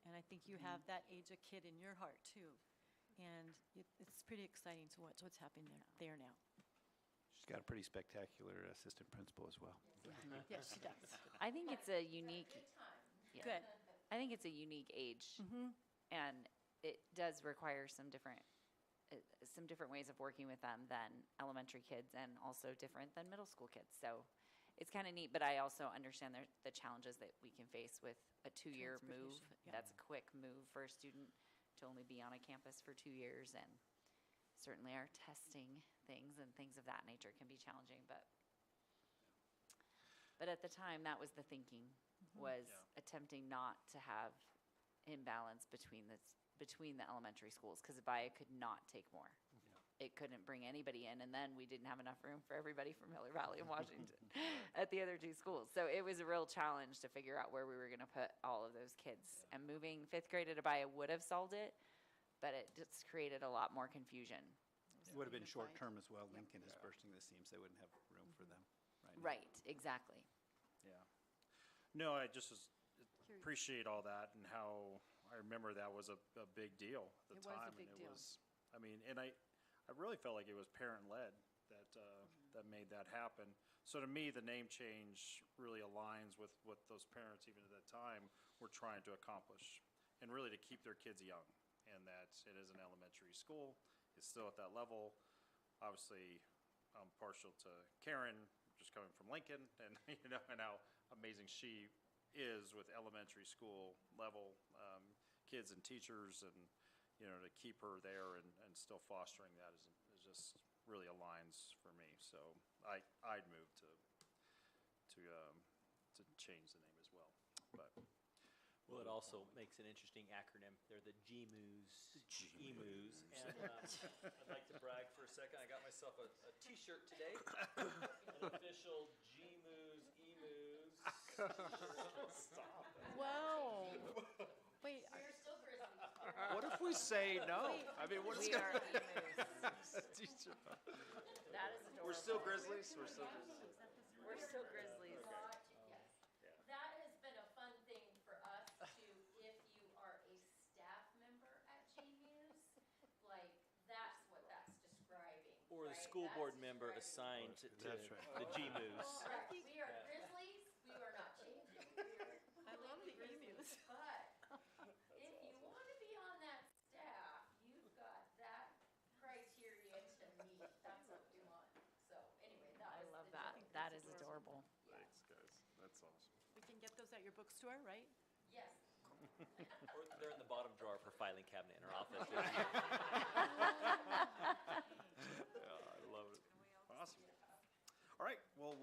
And I think you have that age of kid in your heart, too. And it's pretty exciting to watch what's happening there now. She's got a pretty spectacular assistant principal as well. Yes, she does. I think it's a unique. Yeah. Good. I think it's a unique age, and it does require some different ways of working with them than elementary kids, and also different than middle school kids. So it's kind of neat, but I also understand the challenges that we can face with a 2-year move. Transportation, yeah. That's a quick move for a student to only be on a campus for 2 years, and certainly our testing things and things of that nature can be challenging, but at the time, that was the thinking, was attempting not to have imbalance between the elementary schools, because Abaya could not take more. It couldn't bring anybody in, and then we didn't have enough room for everybody from Miller Valley and Washington at the other 2 schools. So it was a real challenge to figure out where we were going to put all of those kids. And moving 5th grade at Abaya would have solved it, but it just created a lot more confusion. It would have been short-term as well. Lincoln is bursting the seams. They wouldn't have room for them right now. Right, exactly. Yeah. No, I just appreciate all that and how, I remember that was a big deal at the It was a time. big and deal. I mean, and I really felt like it was parent-led that made that happen. So to me, the name change really aligns with what those parents, even at that time, were trying to accomplish, and really to keep their kids young, and that it is an elementary school. It's still at that level. Obviously, I'm partial to Karen, just coming from Lincoln, and and how amazing she is with elementary school level kids and teachers, and to keep her there and still fostering that is just really aligns for me. So I'd move to change the name as well. But Well, it also makes an interesting acronym. They're the GMOOs, EMOOs. And I'd like to brag for a second. I got myself a T-shirt today, an official GMOOs, EMOOs. stop. Whoa. Wait, What if we say no? Wait. I mean, what's We gonna are emus. teacher? That is adorable. We're still Grizzlies. We're still Grizzlies. We're still Grizzlies. That has been a fun thing for us to, if you are a staff member at GMUS, like, that's what that's describing. Or the right? school board That's member describing. assigned to That's right. the GMOOs. Correct. We are Grizzlies, we are not changing. I love the Grizzlies. emus. But if you want to be on that staff, you've got that criteria to meet. That's what we want. So anyway, that I was love the that. joke. That is adorable. Thanks, guys. That's awesome. We can get those at your bookstore, right? Yes. Or they're in the bottom drawer for filing cabinet in our office. Yeah, I love it. Awesome. All right. Well,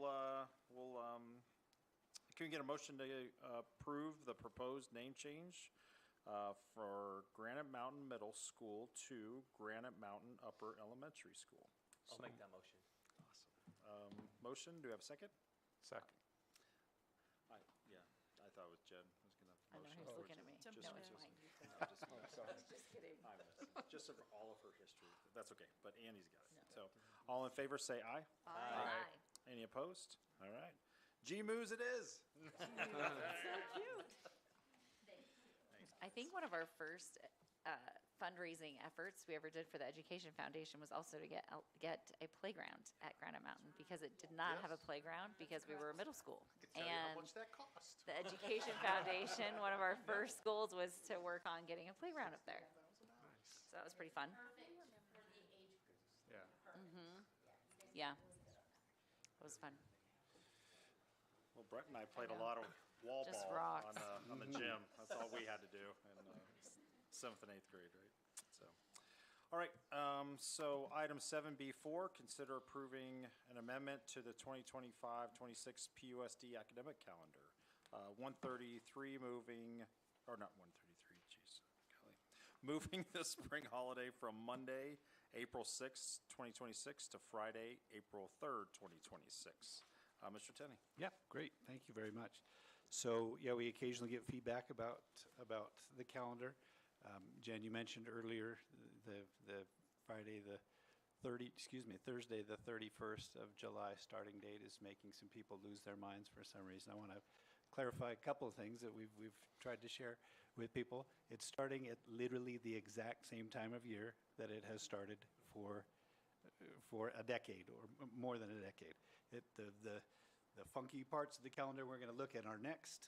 can we get a motion to approve the proposed name change for Granite Mountain Middle School to Granite Mountain Upper Elementary School? I'll make that motion. Awesome. Motion. Do we have a second? Second. I thought it was Jen was gonna. I know, motion he's for looking at me. just- No, it's fine. Just kidding. just of all of her history. That's okay, but Annie's got it. So, all in favor, say aye. Aye. Any opposed? All right. G-Moos it is. I think one of our first fundraising efforts we ever did for the Education Foundation was also to get a playground at Granite Mountain, because it did not have a playground because we were a middle school. Tell you how And much that cost. the Education Foundation, one of our first goals was to work on getting a playground up there. So that was pretty fun. Perfect for the age groups. Yeah. Yeah. It was fun. Well, Brett and I played a lot of wall Just ball rocks. on the gym. That's all we had to do in 7th and 8th grade, right? So, all right. So item 7B4, consider approving an amendment to the 2025-26 PUSD academic calendar. 133 moving, or not 133, geez, golly. Moving the spring holiday from Monday, April 6th, 2026 to Friday, April 3rd, 2026. Mr. Tenney. Yeah, great. Thank you very much. So, yeah, we occasionally get feedback about the calendar. Jen, you mentioned earlier the Thursday, the 31st of July starting date is making some people lose their minds for some reason. I want to clarify a couple of things that we've tried to share with people. It's starting at literally the exact same time of year that it has started for a decade or more than a decade. The funky parts of the calendar we're going to look at our next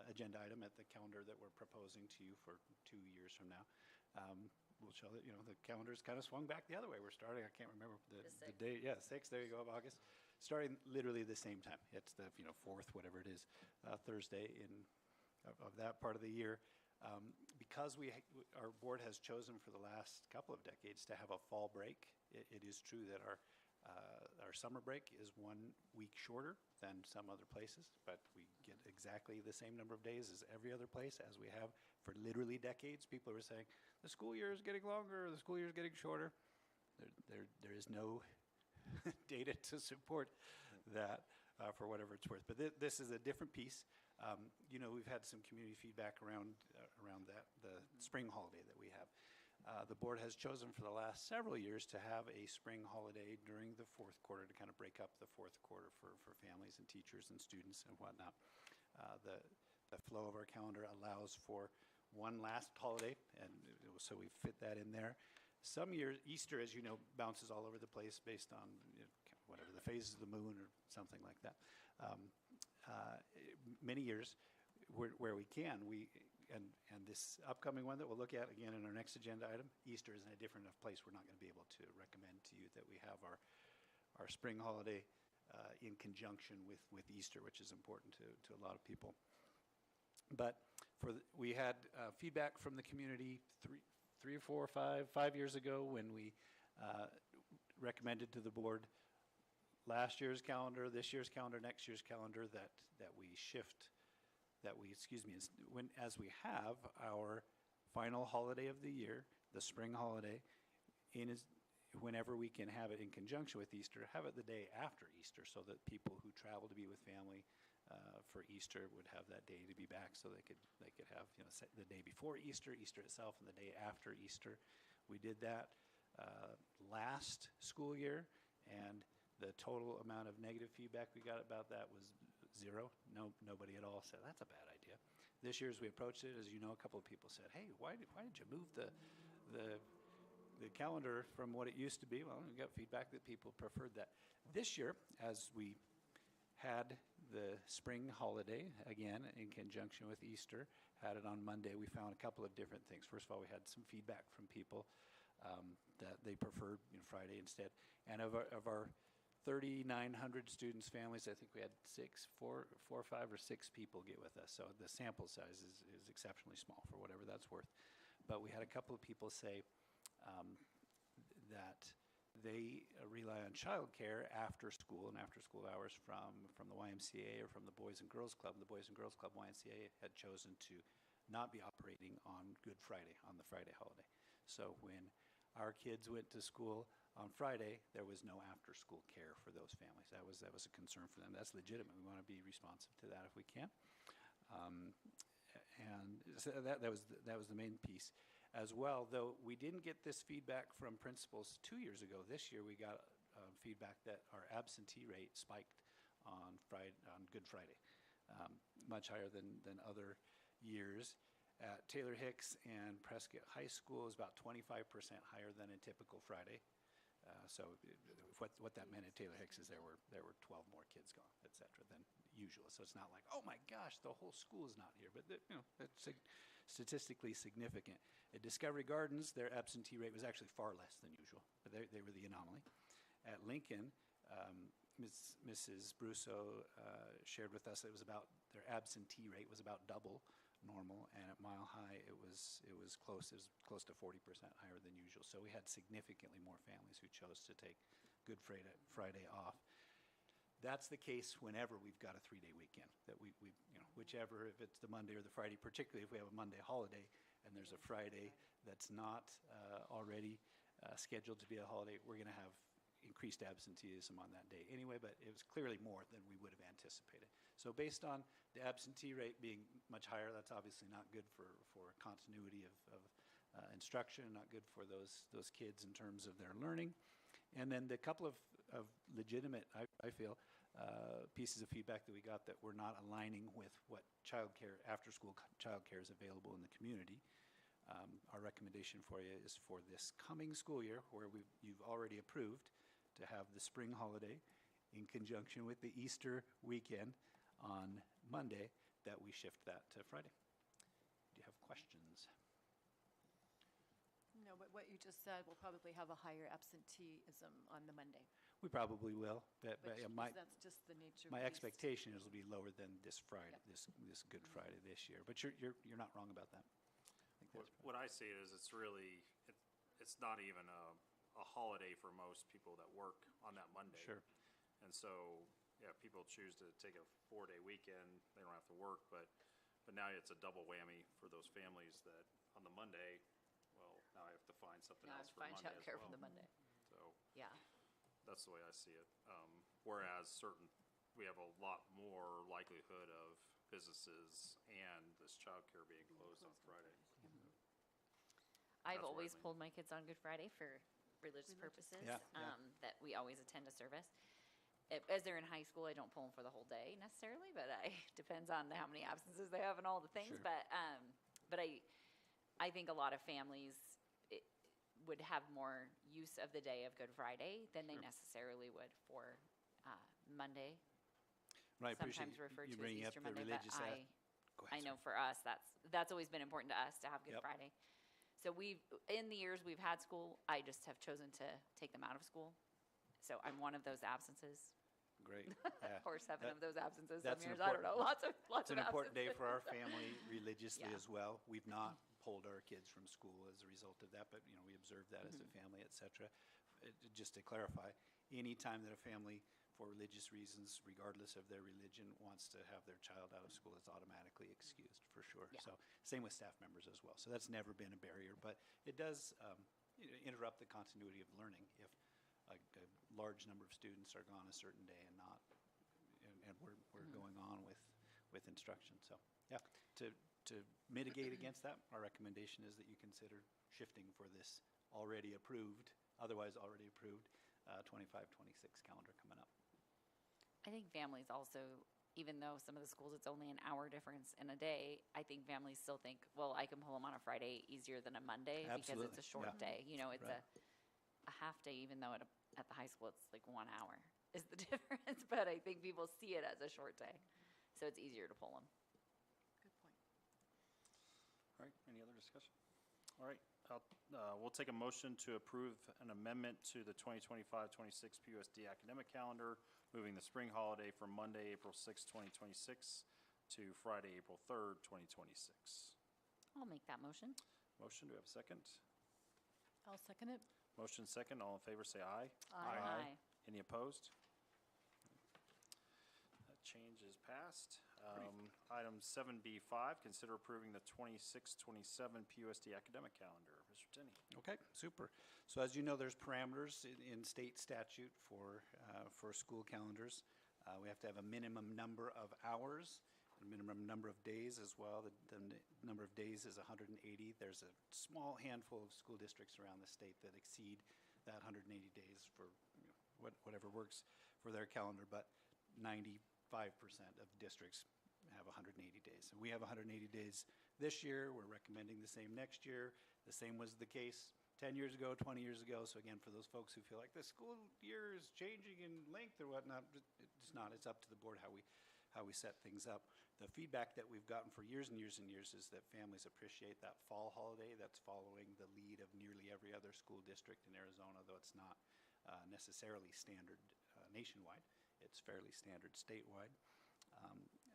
agenda item at the calendar that we're proposing to you for 2 years from now. We'll show that, the calendar's kind of swung back the other way. We're starting, I can't remember the date. Yeah, 6th, there you go, of August. Starting literally the same time. It's the, 4th, whatever it is, Thursday of that part of the year. Because our board has chosen for the last couple of decades to have a fall break, it is true that our summer break is 1 week shorter than some other places, but we get exactly the same number of days as every other place, as we have for literally decades. People were saying, the school year is getting longer, the school year is getting shorter. There is no data to support that for whatever it's worth. But this is a different piece. We've had some community feedback around that, the spring holiday that we have. The board has chosen for the last several years to have a spring holiday during the 4th quarter to kind of break up the 4th quarter for families and teachers and students and whatnot. The flow of our calendar allows for one last holiday, and so we fit that in there. Some years, Easter, as you know, bounces all over the place based on whatever the phases of the moon or something like that. Many years, where we can, and this upcoming one that we'll look at again in our next agenda item, Easter is in a different enough place. We're not going to be able to recommend to you that we have our spring holiday in conjunction with Easter, which is important to a lot of people. But we had feedback from the community 3 or 4 or 5 years ago when we recommended to the board last year's calendar, this year's calendar, next year's calendar, that we shift, as we have our final holiday of the year, the spring holiday, whenever we can have it in conjunction with Easter, have it the day after Easter, so that people who travel to be with family for Easter would have that day to be back, so they could have the day before Easter, Easter itself, and the day after Easter. We did that last school year, and the total amount of negative feedback we got about that was 0. Nobody at all said that's a bad idea. This year, as we approached it, as you know, a couple of people said, "Hey, why did you move the calendar from what it used to be?" Well, we got feedback that people preferred that. This year, as we had the spring holiday again in conjunction with Easter, had it on Monday, we found a couple of different things. First of all, we had some feedback from people that they preferred Friday instead, and of our 3,900 students, families, I think we had 4 or 5 or 6 people get with us. So the sample size is exceptionally small for whatever that's worth. But we had a couple of people say that they rely on childcare after school and after school hours from the YMCA or from the Boys and Girls Club. The Boys and Girls Club YMCA had chosen to not be operating on Good Friday, on the Friday holiday. So when our kids went to school on Friday, there was no after-school care for those families. That was a concern for them. That's legitimate. We want to be responsive to that if we can. And so that was the main piece as well. Though we didn't get this feedback from principals 2 years ago. This year we got feedback that our absentee rate spiked on Good Friday, much higher than other years. at Taylor Hicks and Prescott High School is about 25% higher than a typical Friday. So what that meant at Taylor Hicks is there were 12 more kids gone, et cetera, than usual. So it's not like, oh my gosh, the whole school is not here, but that's statistically significant. At Discovery Gardens, their absentee rate was actually far less than usual, but they were the anomaly. At Lincoln, Mrs. Brusso shared with us that it was about their absentee rate was about double normal, and at Mile High it was close to 40% higher than usual. So we had significantly more families who chose to take Good Friday off. That's the case whenever we've got a 3-day weekend. That we whichever, if it's the Monday or the Friday, particularly if we have a Monday holiday and there's a Friday that's not already scheduled to be a holiday, we're going to have increased absenteeism on that day anyway, but it was clearly more than we would have anticipated. So based on the absentee rate being much higher, that's obviously not good for continuity of instruction, not good for those kids in terms of their learning. And then the couple of legitimate, I feel, pieces of feedback that we got that were not aligning with what childcare, after-school childcare is available in the community. Our recommendation for you is for this coming school year, where you've already approved to have the spring holiday in conjunction with the Easter weekend on Monday, that we shift that to Friday. Do you have questions? No, but what you just said, we'll probably have a higher absenteeism on the Monday. We probably will, but Which my that's just the nature of my beast. expectation is it'll be lower than this Friday, Yep. this Good Friday this year. But you're not wrong about that. I think that's What I see it is it's really, it's not even a holiday for most people that work on that Monday. Sure. And so, yeah, people choose to take a 4-day weekend, they don't have to work, but now it's a double whammy for those families that on the Monday, well, now I have to find something Now I else have to for find Monday as childcare well. for the Monday. So Yeah. that's the way I see it. Whereas we have a lot more likelihood of businesses and this childcare being closed on Friday. I've That's where I always lean. pulled my kids on Good Friday for religious purposes, Yeah, yeah. that we always attend a service. As they're in high school, I don't pull them for the whole day necessarily, but depends on how many absences they have and all the things. Sure. But I think a lot of families would have more use of the day of Good Friday than they Sure. necessarily would for Monday. Right, I appreciate Sometimes referred you to as bringing up Easter the Monday, but religious aspect. Go ahead, I know sorry. for us, that's always been important to us to have Good Yep. Friday. So in the years we've had school, I just have chosen to take them out of school. So I'm one of those absences, Great. Yeah. or 7 That- of those absences that's some an years. I don't know, important- lots It's of an important day absences. for our family religiously Yeah. as well. We've not pulled our kids from school as a result of that, but we observe that as a Mm-hmm. family, et cetera. Just to clarify, any time that a family, for religious reasons, regardless of their religion, wants to have their child out of school, it's automatically excused, for sure. Yeah. So same with staff members as well. So that's never been a barrier, but it does interrupt the continuity of learning if a large number of students are gone a certain day and not, and we're Mm-hmm. going on with instruction. So, yeah, to mitigate against that, our recommendation is that you consider shifting for this otherwise already approved 25-26 calendar coming up. I think families also, even though some of the schools, it's only an hour difference in a day, I think families still think, well, I can pull them on a Friday easier than a Monday because it's a short yeah. day. It's Right. a half day, even though at the high school it's like 1 hour is the difference. But I think people see it as a short day, so it's easier to pull them. Good point. All right, any other discussion? All right, we'll take a motion to approve an amendment to the 2025-26 PUSD academic calendar, moving the spring holiday from Monday, April 6, 2026 to Friday, April 3rd, 2026. I'll make that motion. Motion, do we have a second? I'll second it. Motion second, all in favor say aye. Aye. Any opposed? That change is passed. Item 7B5, consider approving the 26-27 PUSD academic calendar. Mr. Tenney. Okay, super. So as you know, there's parameters in state statute for school calendars. We have to have a minimum number of hours, a minimum number of days as well. The number of days is 180. There's a small handful of school districts around the state that exceed that 180 days for whatever works for their calendar, but 95% of districts have 180 days. And we have 180 days this year. We're recommending the same next year. The same was the case 10 years ago, 20 years ago. So again, for those folks who feel like the school year is changing in length or whatnot, it's not. It's up to the board how we set things up. The feedback that we've gotten for years and years and years is that families appreciate that fall holiday that's following the lead of nearly every other school district in Arizona, though it's not necessarily standard nationwide. It's fairly standard statewide.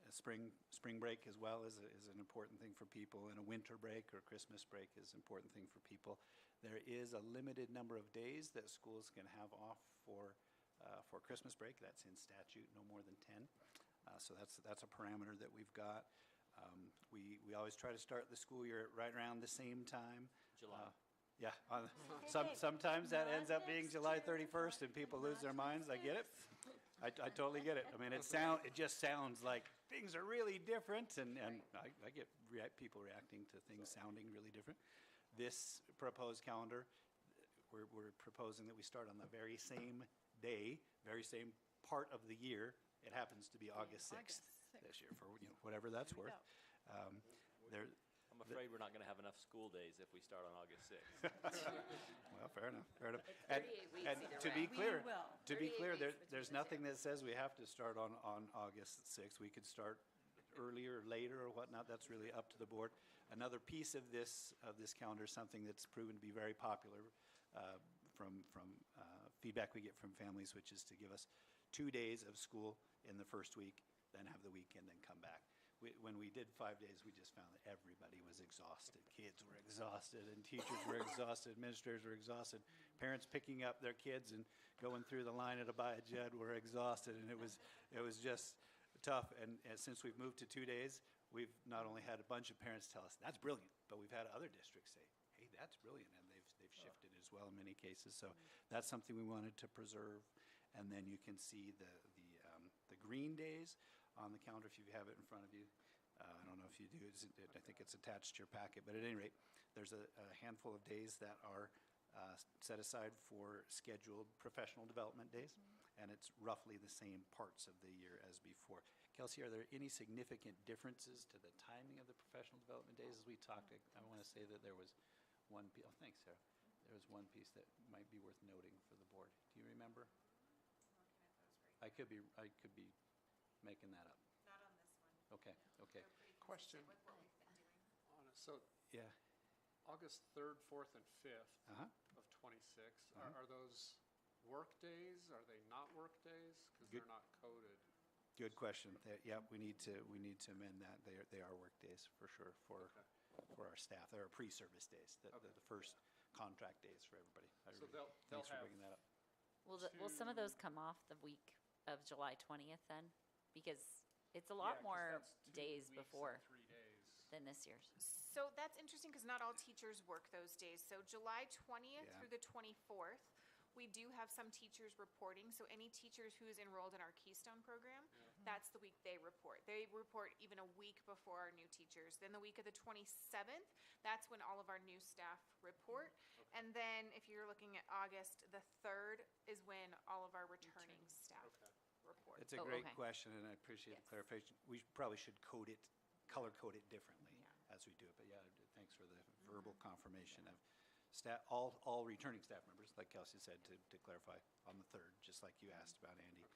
A spring break as well is an important thing for people, and a winter break or Christmas break is an important thing for people. There is a limited number of days that schools can have off for Christmas break. That's in statute, no more than 10. So that's a parameter that we've got. We always try to start the school year right around the same time. July. Yeah, sometimes that ends up being July 31st and people lose their minds. I get it. I totally get it. I mean, it just sounds like things are really different, and I get people reacting to things sounding really different. This proposed calendar, we're proposing that we start on the very same day, very same part of the year. It happens to be August 6th this year, for whatever that's worth. I'm afraid we're not going to have enough school days if we start on August 6th. Well, fair enough. It's 38 weeks And either to be way. clear, We will. to be 38 clear, weeks between there's the nothing two. that says we have to start on August 6th. We could start earlier, later, or whatnot. That's really up to the board. Another piece of this calendar is something that's proven to be very popular from feedback we get from families, which is to give us 2 days of school in the first week, then have the weekend, then come back. When we did 5 days, we just found that everybody was exhausted. Kids were exhausted, and teachers were exhausted, administrators were exhausted. Parents picking up their kids and going through the line at Abaya Jed were exhausted, and it was just tough. And since we've moved to 2 days, we've not only had a bunch of parents tell us, that's brilliant, but we've had other districts say, hey, that's brilliant, and they've shifted as well in many cases. So that's something we wanted to preserve. And then you can see the green days on the calendar if you have it in front of you. I don't know if you do. I think it's attached to your packet. But at any rate, there's a handful of days that are set aside for scheduled professional development days, and it's roughly the same parts of the year as before. Kelsey, are there any significant differences to the timing of the professional development days? As we talked, I want to say that there was one piece. Oh, thanks, Sarah. There was one piece that might be worth noting for the board. Do you remember? I could be making that up. Not on this one. Okay. Question. With what we've been doing. So Yeah. August 3rd, 4th, and 5th Uh-huh. of 26, are those work days? Are they not work days? Because Good. they're not coded. Good question. Yeah, we need to amend that. They are work days for sure for our staff. They are pre-service days. The first contract days for everybody. So they'll Thanks for have bringing that up. Will some of those come off the week of July 20th then? Because it's a lot Yeah, 'cause more that's 2 days weeks and before 3 days. than this year's. So that's interesting because not all teachers work those days. So July 20th Yeah. through the 24th, we do have some teachers reporting. So any teachers who's enrolled in our Keystone program, that's the week they report. They report even a week before our new teachers. Then the week of the 27th, that's when all of our new staff report. And then if you're looking at August, the 3rd is when all of our returning staff report. It's a Oh, great okay. question, and I appreciate the Yes. clarification. We probably should color code it differently as we do it. But yeah, thanks for the verbal confirmation of staff, all returning staff members, like Kelsey said, to clarify, on the 3rd, just like you asked about, Andy.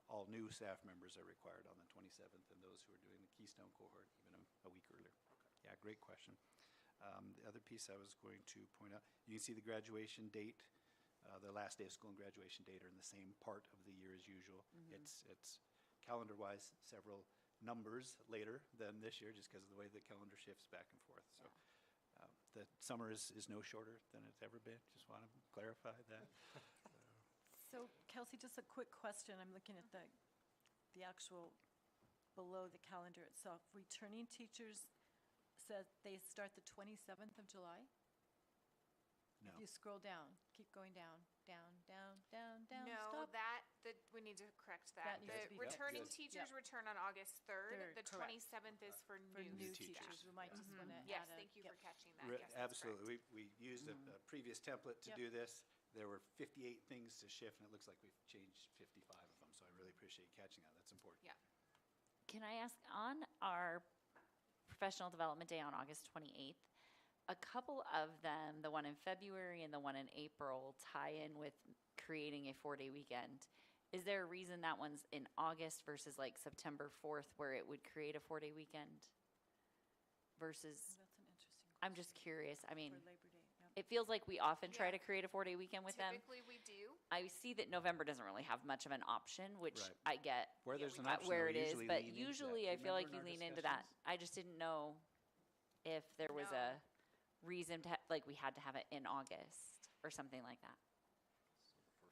All new staff members are required on the 27th, and those who are doing the Keystone cohort even a week earlier. Yeah, great question. The other piece I was going to point out, you can see the graduation date, the last day of school and graduation date are in the same part of the year as usual. It's calendar-wise several numbers later than this year, just because of the way the calendar shifts back and forth. So the summer is no shorter than it's ever been. Just want to clarify that. So Kelsey, just a quick question. I'm looking at the actual below the calendar itself. Returning teachers said they start the 27th of July? No. If you scroll down, keep going down, no, No, stop. we need to correct that. That needs to The be returning fixed. teachers Yep. return on August 3rd. Third, The correct. 27th is for For new new teachers. staff. teachers, we might just want to add Yes, a. thank you for yep. catching that. Yes, that's correct. Absolutely. We used a previous template to Yep. do this. There were 58 things to shift, and it looks like we've changed 55 of them. So I really appreciate you catching that. That's important. Yeah. Can I ask, on our professional development day on August 28th, a couple of them, the one in February and the one in April, tie in with creating a 4-day weekend. Is there a reason that one's in August versus like September 4th where it would create a 4-day weekend? Versus, That's an interesting I'm just curious. I mean, for Labor Day. Yep. it feels like we often try Yeah. to create a 4-day weekend with them. Typically, we do. I see that November doesn't really have much of an option, which Right. I get Where there's an at option, where we it is, usually but lean into that. usually Do I you feel like remember you in our lean into that. discussions? I just didn't know if there was No. a reason to, like, we had to have it in August or something like that.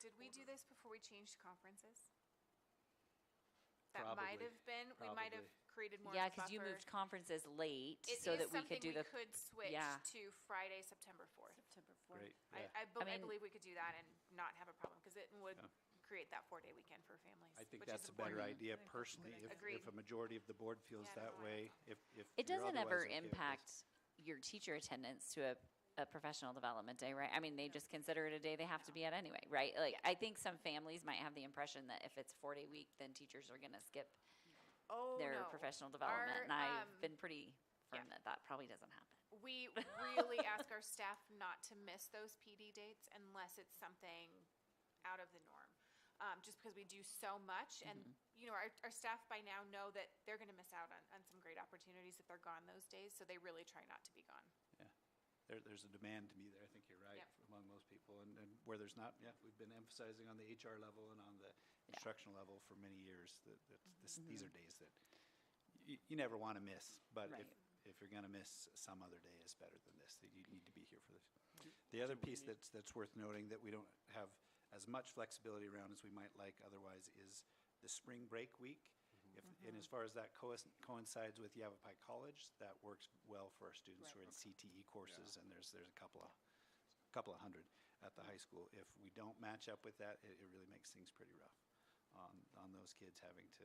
Did we do this before we changed conferences? That might Probably. have been, we might have Probably. created more Yeah, of a because you buffer. moved conferences late It so is that we could do the, something we could switch yeah. to Friday, September 4th. September 4th. Great, I, yeah. I mean- believe we could do that and not have a problem, because it would Yeah. create that 4-day weekend for families, I think which is that's a better important. idea I think that's a personally, good if, idea. if a majority of the board feels Yeah, that no, I way, like if it you're doesn't otherwise ever okay with this. impact your teacher attendance to a professional development day, right? I mean, they just consider it a day they have to be at anyway, right? Like, Yeah. I think some families might have the impression that if it's 4-day week, then teachers are gonna skip Oh, their no. professional development, and Our, I've been pretty firm yeah. that that probably doesn't happen. We really ask our staff not to miss those PD dates unless it's something out of the norm. Just because we do so much, and, you know, our staff by now know that they're gonna miss out on some great opportunities if they're gone those days, so they really try not to be gone. There's a demand to be there, I think you're right, Yep. among most people, and where there's not, yeah, we've been emphasizing on the HR level and on the instructional level for many years, that these are days that you never want to miss, but Right. if you're gonna miss, some other day is better than this, that you need to be here for this. The other piece that's worth noting that we don't have as much flexibility around as we might like otherwise is the spring break week. And as far as that coincides with Yavapai College, that works well for our students who are in CTE courses, and there's a couple of hundred at the high school. If we don't match up with that, it really makes things pretty rough on those kids having to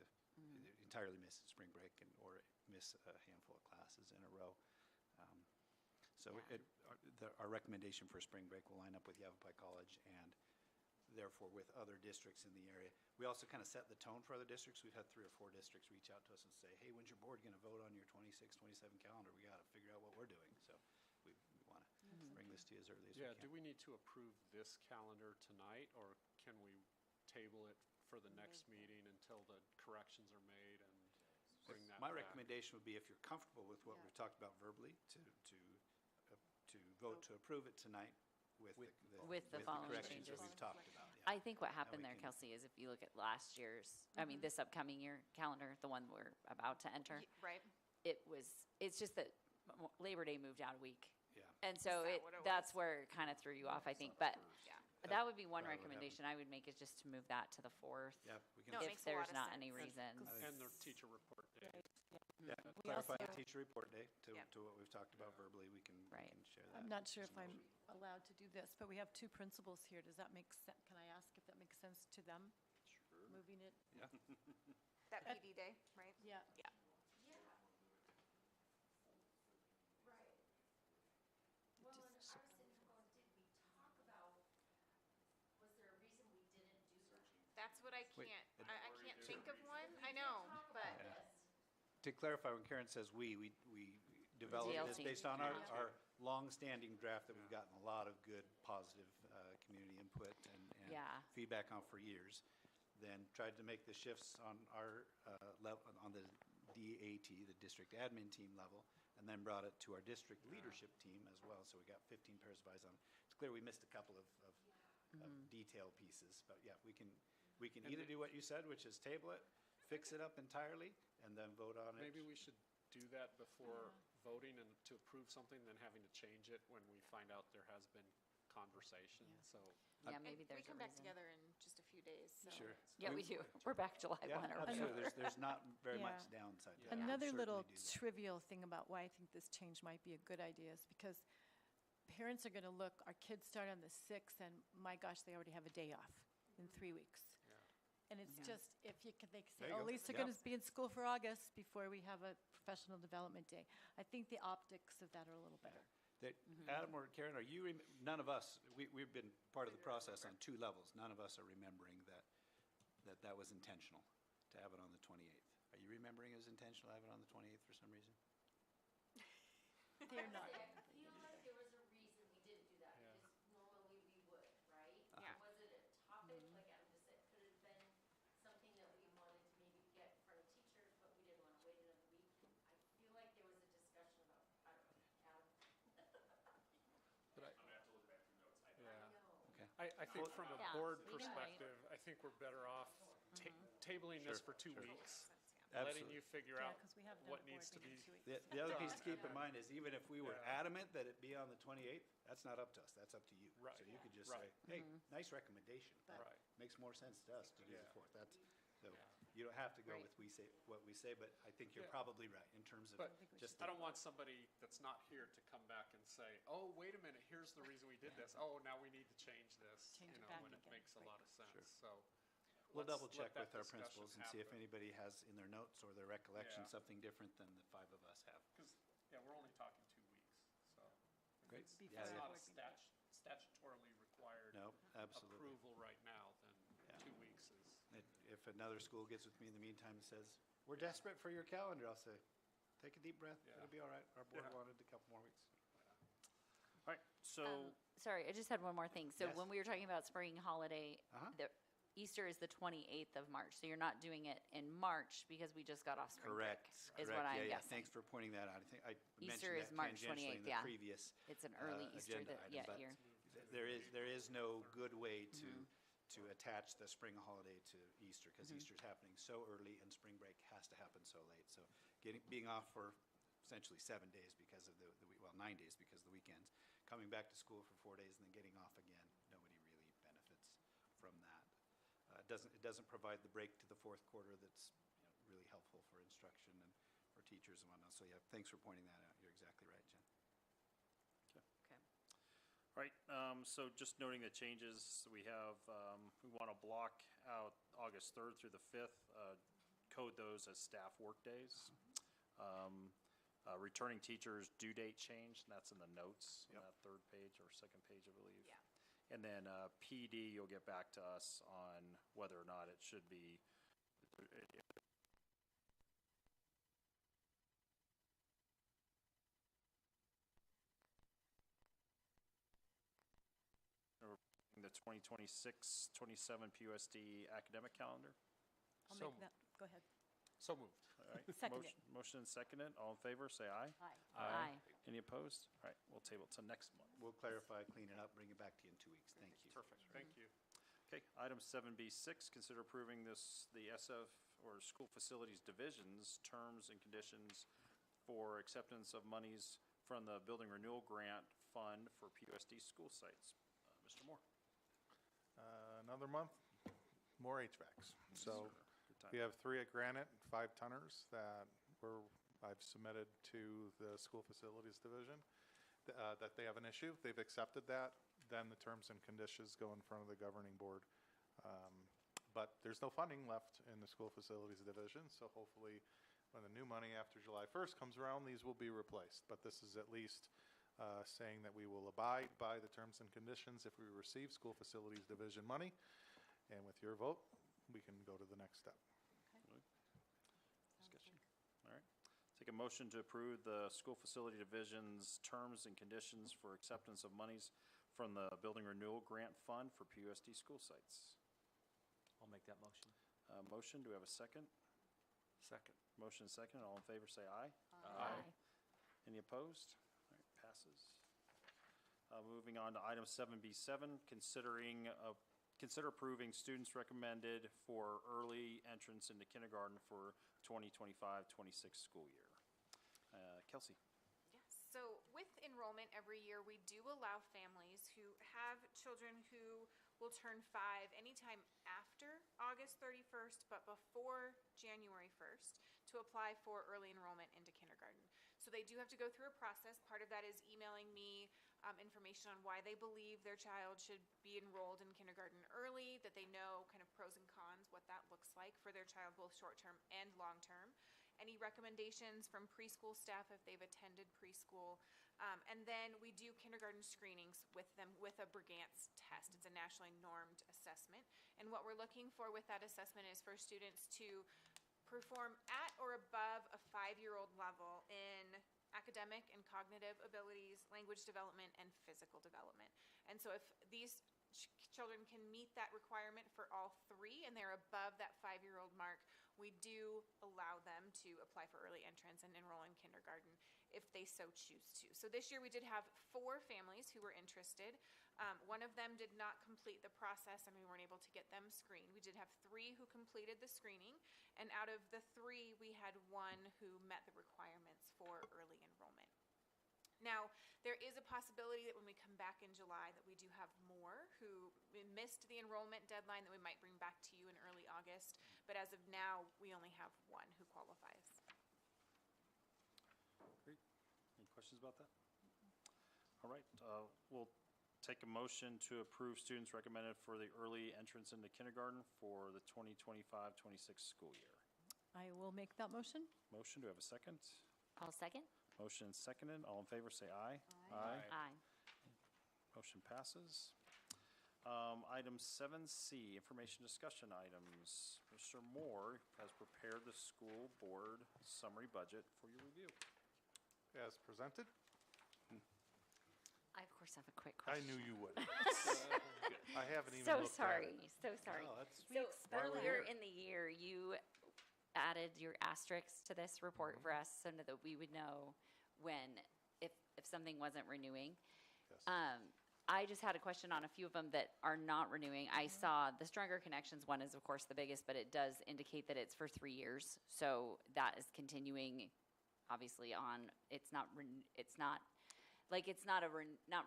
entirely miss spring break or miss a handful of classes in a row. So our recommendation for spring break will line up with Yavapai College and therefore with other districts in the area. We also kind of set the tone for other districts. We've had 3 or 4 districts reach out to us and say, hey, when's your board going to vote on your 26, 27 calendar? We got to figure out what we're doing. So we want to bring this to you as early as we Yeah, can. do we need to approve this calendar tonight, or can we table it for the next meeting until the corrections are made and bring that My back? recommendation would be, if you're comfortable with what we've talked about verbally, to vote to approve it tonight with the following corrections that changes. we've talked about. yeah. I think what happened we there, can- Kelsey, is if you look at last year's, I mean, this upcoming year calendar, the one we're about to enter, Right? it's just that Labor Day moved out a week. Yeah. And so Is that what it that's was? where it kind of threw you off, I think. But Yeah. that would be one Probably what recommendation I would make, is just to move that to the 4th. Yeah, we can. No, it If makes a lot there's of not any sense. reason. And their teacher report day. Yeah, We clarify the also- teacher report day Yeah. to what we've talked about verbally, we can Right. share that. I'm not sure if I'm allowed to do this, but we have 2 principals here. Does that make sense? Can I ask if that makes sense to them? Sure. Moving it? Yeah. That PD day, right? Yeah. Yeah. Right. Well, and I was thinking, well, did we talk about, was there a reason we didn't do searching? That's what I Wait, can't, I can't think of one. I know, but To clarify, when Karen says we developed this DLT. based on our long-standing draft that we've gotten a lot of good, positive community input and Yeah. feedback on for years. Then tried to make the shifts on our level, on the DAT, the district admin team level, and then brought it to our district leadership team as well. So we got 15 pairs of eyes on it. It's clear we missed a couple of detail pieces, but yeah, we can either do what you said, which is table it, fix it up entirely, and then vote on it. Maybe we should do that before voting and to approve something, then having to change it when we find out there has been conversation, so. Yeah, and maybe we there's a come back reason. together in just a few days, so. Sure. Yeah, we do. We're back July 1. Yeah, or whatever. absolutely. There's not very Yeah. much downside to that. We'll Another little certainly do that. trivial thing about why I think this change might be a good idea is because parents are going to look, our kids start on the 6th, and my gosh, they already have a day off in 3 weeks. And it's Yeah. just, if you could, they could say, There you oh, at go. least they're Yeah. going to be in school for August before we have a professional development day. I think the optics of that are a little better. That- Adam or Karen, are you, none of us, we've been part of the process on 2 levels. None of us are remembering that was intentional, to have it on the 28th. Are you you remembering it was intentional to have it on the 28th for some reason? They're not. I feel like there was a reason we didn't do that, Yeah. because normally we would, right? Yeah. Was it a topic, like I'm just saying, could it have been something that we wanted to maybe get in front of teachers, but we didn't want to wait another week? I feel like there was a discussion about, I don't know, Adam. But I, I'm gonna have to look back through notes. I yeah. Okay. I think from a Yeah, board we can wait. perspective, I think we're better off tabling this for 2 sure. weeks, Absolutely. letting you figure Yeah, out because we have what another board needs to meeting be. in 2 weeks. The other piece to keep in mind is even if we were Yeah. adamant that it be on the 28th, that's not up to us, that's up to you. Right. So you could just Right. say, hey, nice recommendation. That Right. makes more sense to us to do the Yeah. 4th. That's, so Yeah. you don't have to go Right. with what we say, but I think you're Yeah. probably right in terms of But just. I don't want somebody that's not here to come back and say, oh, wait a minute, here's the reason we did this. Oh, now we need to change this, Change you it know, back when it again, makes a right. lot of sense. Sure. So We'll let's double let check that with our discussion principals and see if happen. anybody has in their notes or their recollection Yeah. something different than the 5 of us have. Because, yeah, we're only talking 2 weeks, so. if Great. It's Yeah, it's yeah. not a statutorily required No, absolutely. approval right now, then Yeah. 2 weeks is. If another school gets with me in the meantime and says, we're desperate for your calendar, I'll say, take a deep breath, Yeah. it'll be all right. Our board Yeah. wanted a couple more weeks. All right, so, Sorry, I just had one more thing. So Yes. when we were talking about spring holiday, Uh-huh. the Easter is the 28th of March, so you're not doing it in March because we just got off spring break. Correct. Is correct. what I'm Yeah, yeah. guessing. Thanks for pointing that out. I think I Easter mentioned is that March tangentially 28th, in the yeah. previous It's an early Easter agenda that, item, yeah, but year. there is no good way to Mm-hmm. attach the spring holiday to Easter because Easter's happening so early and spring break has to happen so late. So being off for essentially 7 days because of well, 9 days because of the weekends, coming back to school for 4 days and then getting off again, nobody really benefits from that. It doesn't provide the break to the fourth quarter that's really helpful for instruction and for teachers and whatnot. So yeah, thanks for pointing that out. You're exactly right, Jen. Okay. all right, so just noting the changes, we have, we want to block out August 3rd through the 5th, code those as staff workdays. Returning teachers' due date change, and that's in the notes on Yep. that 3rd page or 2nd page, I believe. Yeah. And then PD, you'll get back to us on whether or not it should be, the 2026-27 PUSD academic calendar. I'll So- make that, go ahead. So moved. All right. Second it. Motion and seconded. All in favor, say aye. Aye. Any opposed? All right, we'll table it to next month. We'll clarify, clean it up, bring it back to you in 2 weeks. Thank you. Perfect, thank you. Okay, item 7B6, consider approving the SF or School Facilities Division's terms and conditions for acceptance of monies from the Building Renewal Grant Fund for PUSD school sites. Mr. Moore. Another month, more HVACs. So Good time. we have 3 at Granite, 5 tonners that I've submitted to the School Facilities Division, that they have an issue. They've accepted that. Then the terms and conditions go in front of the governing board. But there's no funding left in the School Facilities Division, so hopefully when the new money after July 1st comes around, these will be replaced. But this is at least saying that we will abide by the terms and conditions if we receive School Facilities Division money. And with your vote, we can go to the next step. Discussion. All right. Take a motion to approve the School Facility Division's terms and conditions for acceptance of monies from the Building Renewal Grant Fund for PUSD school sites. I'll make that motion. Motion, do we have a second? Second. Motion and second. All in favor, say aye. Aye. Any opposed? All right, passes. Moving on to item 7B7, consider approving students recommended for early entrance into kindergarten for 2025-26 school year. Kelsey. Yes, so with enrollment every year, we do allow families who have children who will turn 5 anytime after August 31st, but before January 1st, to apply for early enrollment into kindergarten. So they do have to go through a process. Part of that is emailing me information on why they believe their child should be enrolled in kindergarten early, that they know kind of pros and cons, what that looks like for their child, both short-term and long-term. Any recommendations from preschool staff if they've attended preschool. And then we do kindergarten screenings with them with a Brigance test. It's a nationally normed assessment. And what we're looking for with that assessment is for students to perform at or above a 5-year-old level in academic and cognitive abilities, language development, and physical development. And so if these children can meet that requirement for all three and they're above that 5-year-old mark, we do allow them to apply for early entrance and enroll in kindergarten if they so choose to. So this year we did have 4 families who were interested. One of them did not complete the process and we weren't able to get them screened. We did have 3 who completed the screening, and out of the 3, we had 1 who met the requirements for early enrollment. Now, there is a possibility that when we come back in July that we do have more who missed the enrollment deadline that we might bring back to you in early August, but as of now, we only have 1 who qualifies. Great. Any questions about that? All right, we'll take a motion to approve students recommended for the early entrance into kindergarten for the 2025-26 school year. I will make that motion. Motion, do we have a second? I'll second. Motion seconded. All in favor, say aye. Aye. Motion passes. Item 7C, information discussion items. Mr. Moore has prepared the school board summary budget for your review. As presented? I, of course, have a quick I question. knew you would. I haven't even So looked at it. sorry, so sorry. Oh, that's- So why we're earlier here. in the year, you added your asterisks to this report for us so that we would know when, if something wasn't renewing. Yes. I just had a question on a few of them that are not renewing. I saw the Stronger Connections one is, of course, the biggest, but it does indicate that it's for 3 years. So that is continuing, obviously, on, not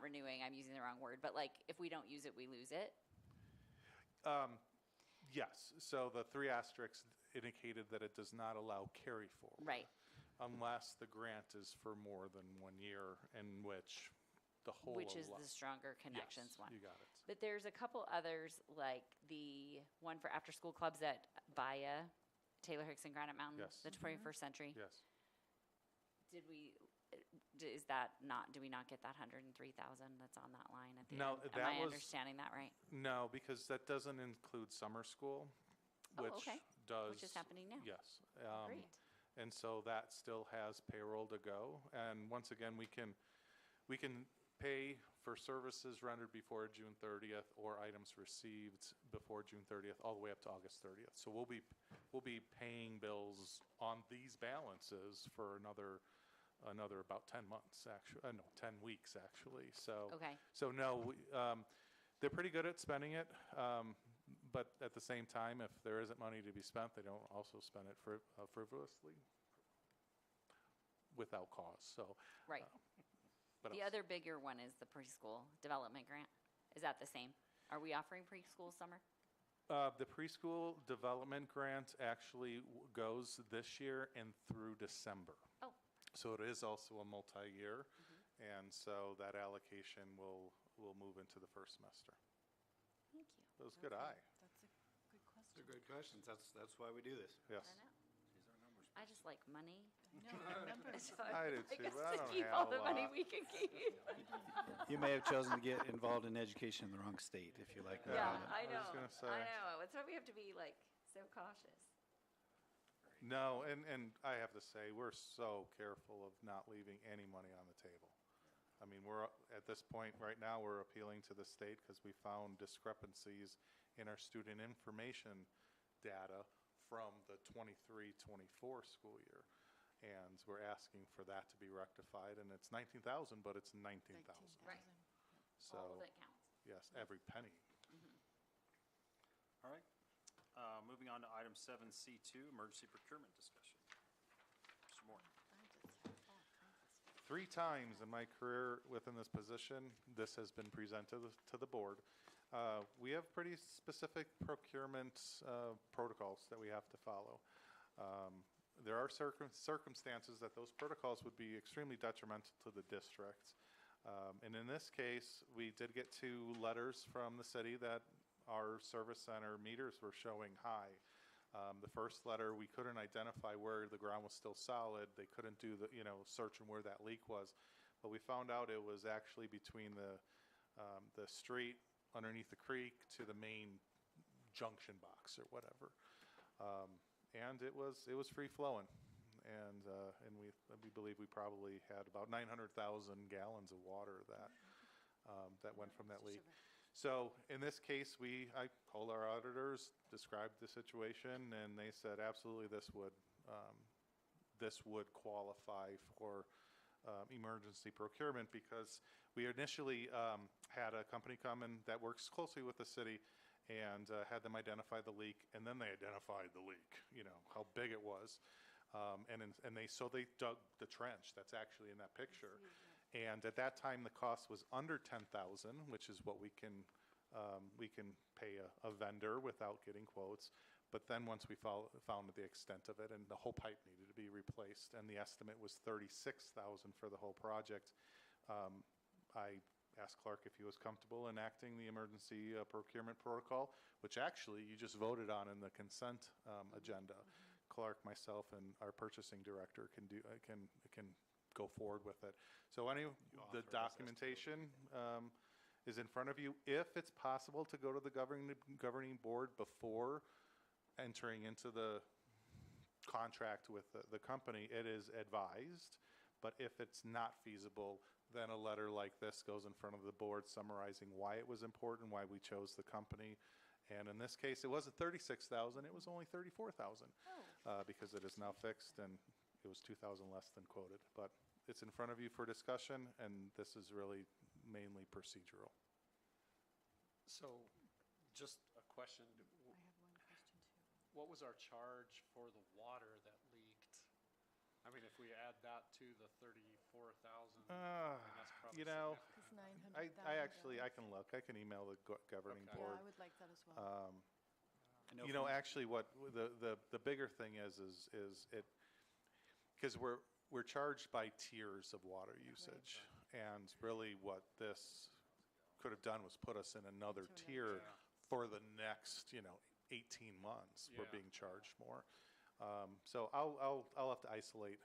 renewing, I'm using the wrong word, but like, if we don't use it, we lose it. Yes, so the 3 asterisks indicated that it does not allow carry forward. Right. Unless the grant is for more than 1 year, in which the whole. Which is the Stronger Connections Yes, one. you got it. But there's a couple others, like the one for after-school clubs at Baya, Taylor Hicks and Granite Mountain, Yes. the 21st Century. Yes. Do we not get that 103,000 that's on that line at the No, end? that Am I was- understanding that right? No, because that doesn't include summer school, Oh, which okay. does. Which is happening now. Yes. Great. And so that still has payroll to go. And once again, we can pay for services rendered before June 30th or items received before June 30th, all the way up to August 30th. So we'll be paying bills on these balances for another about 10 months, actually. No, 10 weeks, actually. So. Okay. So no, they're pretty good at spending it. But at the same time, if there isn't money to be spent, they don't also spend it frivolously without cause. So. Right. What The else? other bigger one is the preschool development grant. Is that the same? Are we offering preschool summer? The preschool development grant actually goes this year and through December. Oh. So it is also a multi-year, and so that allocation will move into the first semester. Thank you. That was good eye. That's a good question. They're good questions. That's why we do this. Yes. I know. I just like money. No, numbers. So I do I too, guess but I to don't keep have all a the money lot. we can keep. You may have chosen to get involved in education in the wrong state, if you like that. Yeah, I I know. was gonna say. I know. That's why we have to be like so cautious. No, and I have to say, we're so careful of not leaving any money on the table. I mean, we're, at this point, right now, we're appealing to the state because we found discrepancies in our student information data from the 23-24 school year. And we're asking for that to be rectified, and it's 19,000, but it's 19,000. Right. So, All of it counts. yes, every penny. All right. Moving on to item 7C2, emergency procurement discussion. Mr. Moore. 3 times in my career within this position, this has been presented to the board. We have pretty specific procurement protocols that we have to follow. There are circumstances that those protocols would be extremely detrimental to the district. And in this case, we did get 2 letters from the city that our service center meters were showing high. The first letter, we couldn't identify where the ground was still solid. They couldn't do the, searching where that leak was. But we found out it was actually between the street underneath the creek to the main junction box or whatever. and it was free flowing. And we believe we probably had about 900,000 gallons of water that went from that leak. So in this case, I told our auditors, described the situation, and they said absolutely this would qualify for emergency procurement, because we initially had a company come in that works closely with the city and had them identify the leak, and then they identified the leak, how big it was. So they dug the trench that's actually in that picture. And at that time, the cost was under 10,000, which is what we can pay a vendor without getting quotes. But then once we found the extent of it, and the whole pipe needed to be replaced, and the estimate was 36,000 for the whole project, I asked Clark if he was comfortable enacting the emergency procurement protocol, which actually you just voted on in the consent agenda. Clark, myself, and our purchasing director can go forward with it. So the documentation is in front of you. If it's possible to go to the governing board before entering into the contract with the company, it is advised. But if it's not feasible, then a letter like this goes in front of the board summarizing why it was important, why we chose the company. And in this case, it wasn't 36,000, it was only 34,000, because it is now fixed, and it was 2,000 less than quoted. But it's in front of you for discussion, and this is really mainly procedural. So, just a question. I have one question too. What was our charge for the water that leaked? I mean, if we add that to the 34,000, that's probably significant. It's 900,000. I can look. I can email the governing Okay. board. Yeah, I would like that as well. Actually, what the bigger thing is it, because we're charged by tiers of water usage, and really what this could have done was put us in another Into another tier tier. for the next 18 months. We're Yeah. being charged more. So I'll have to isolate,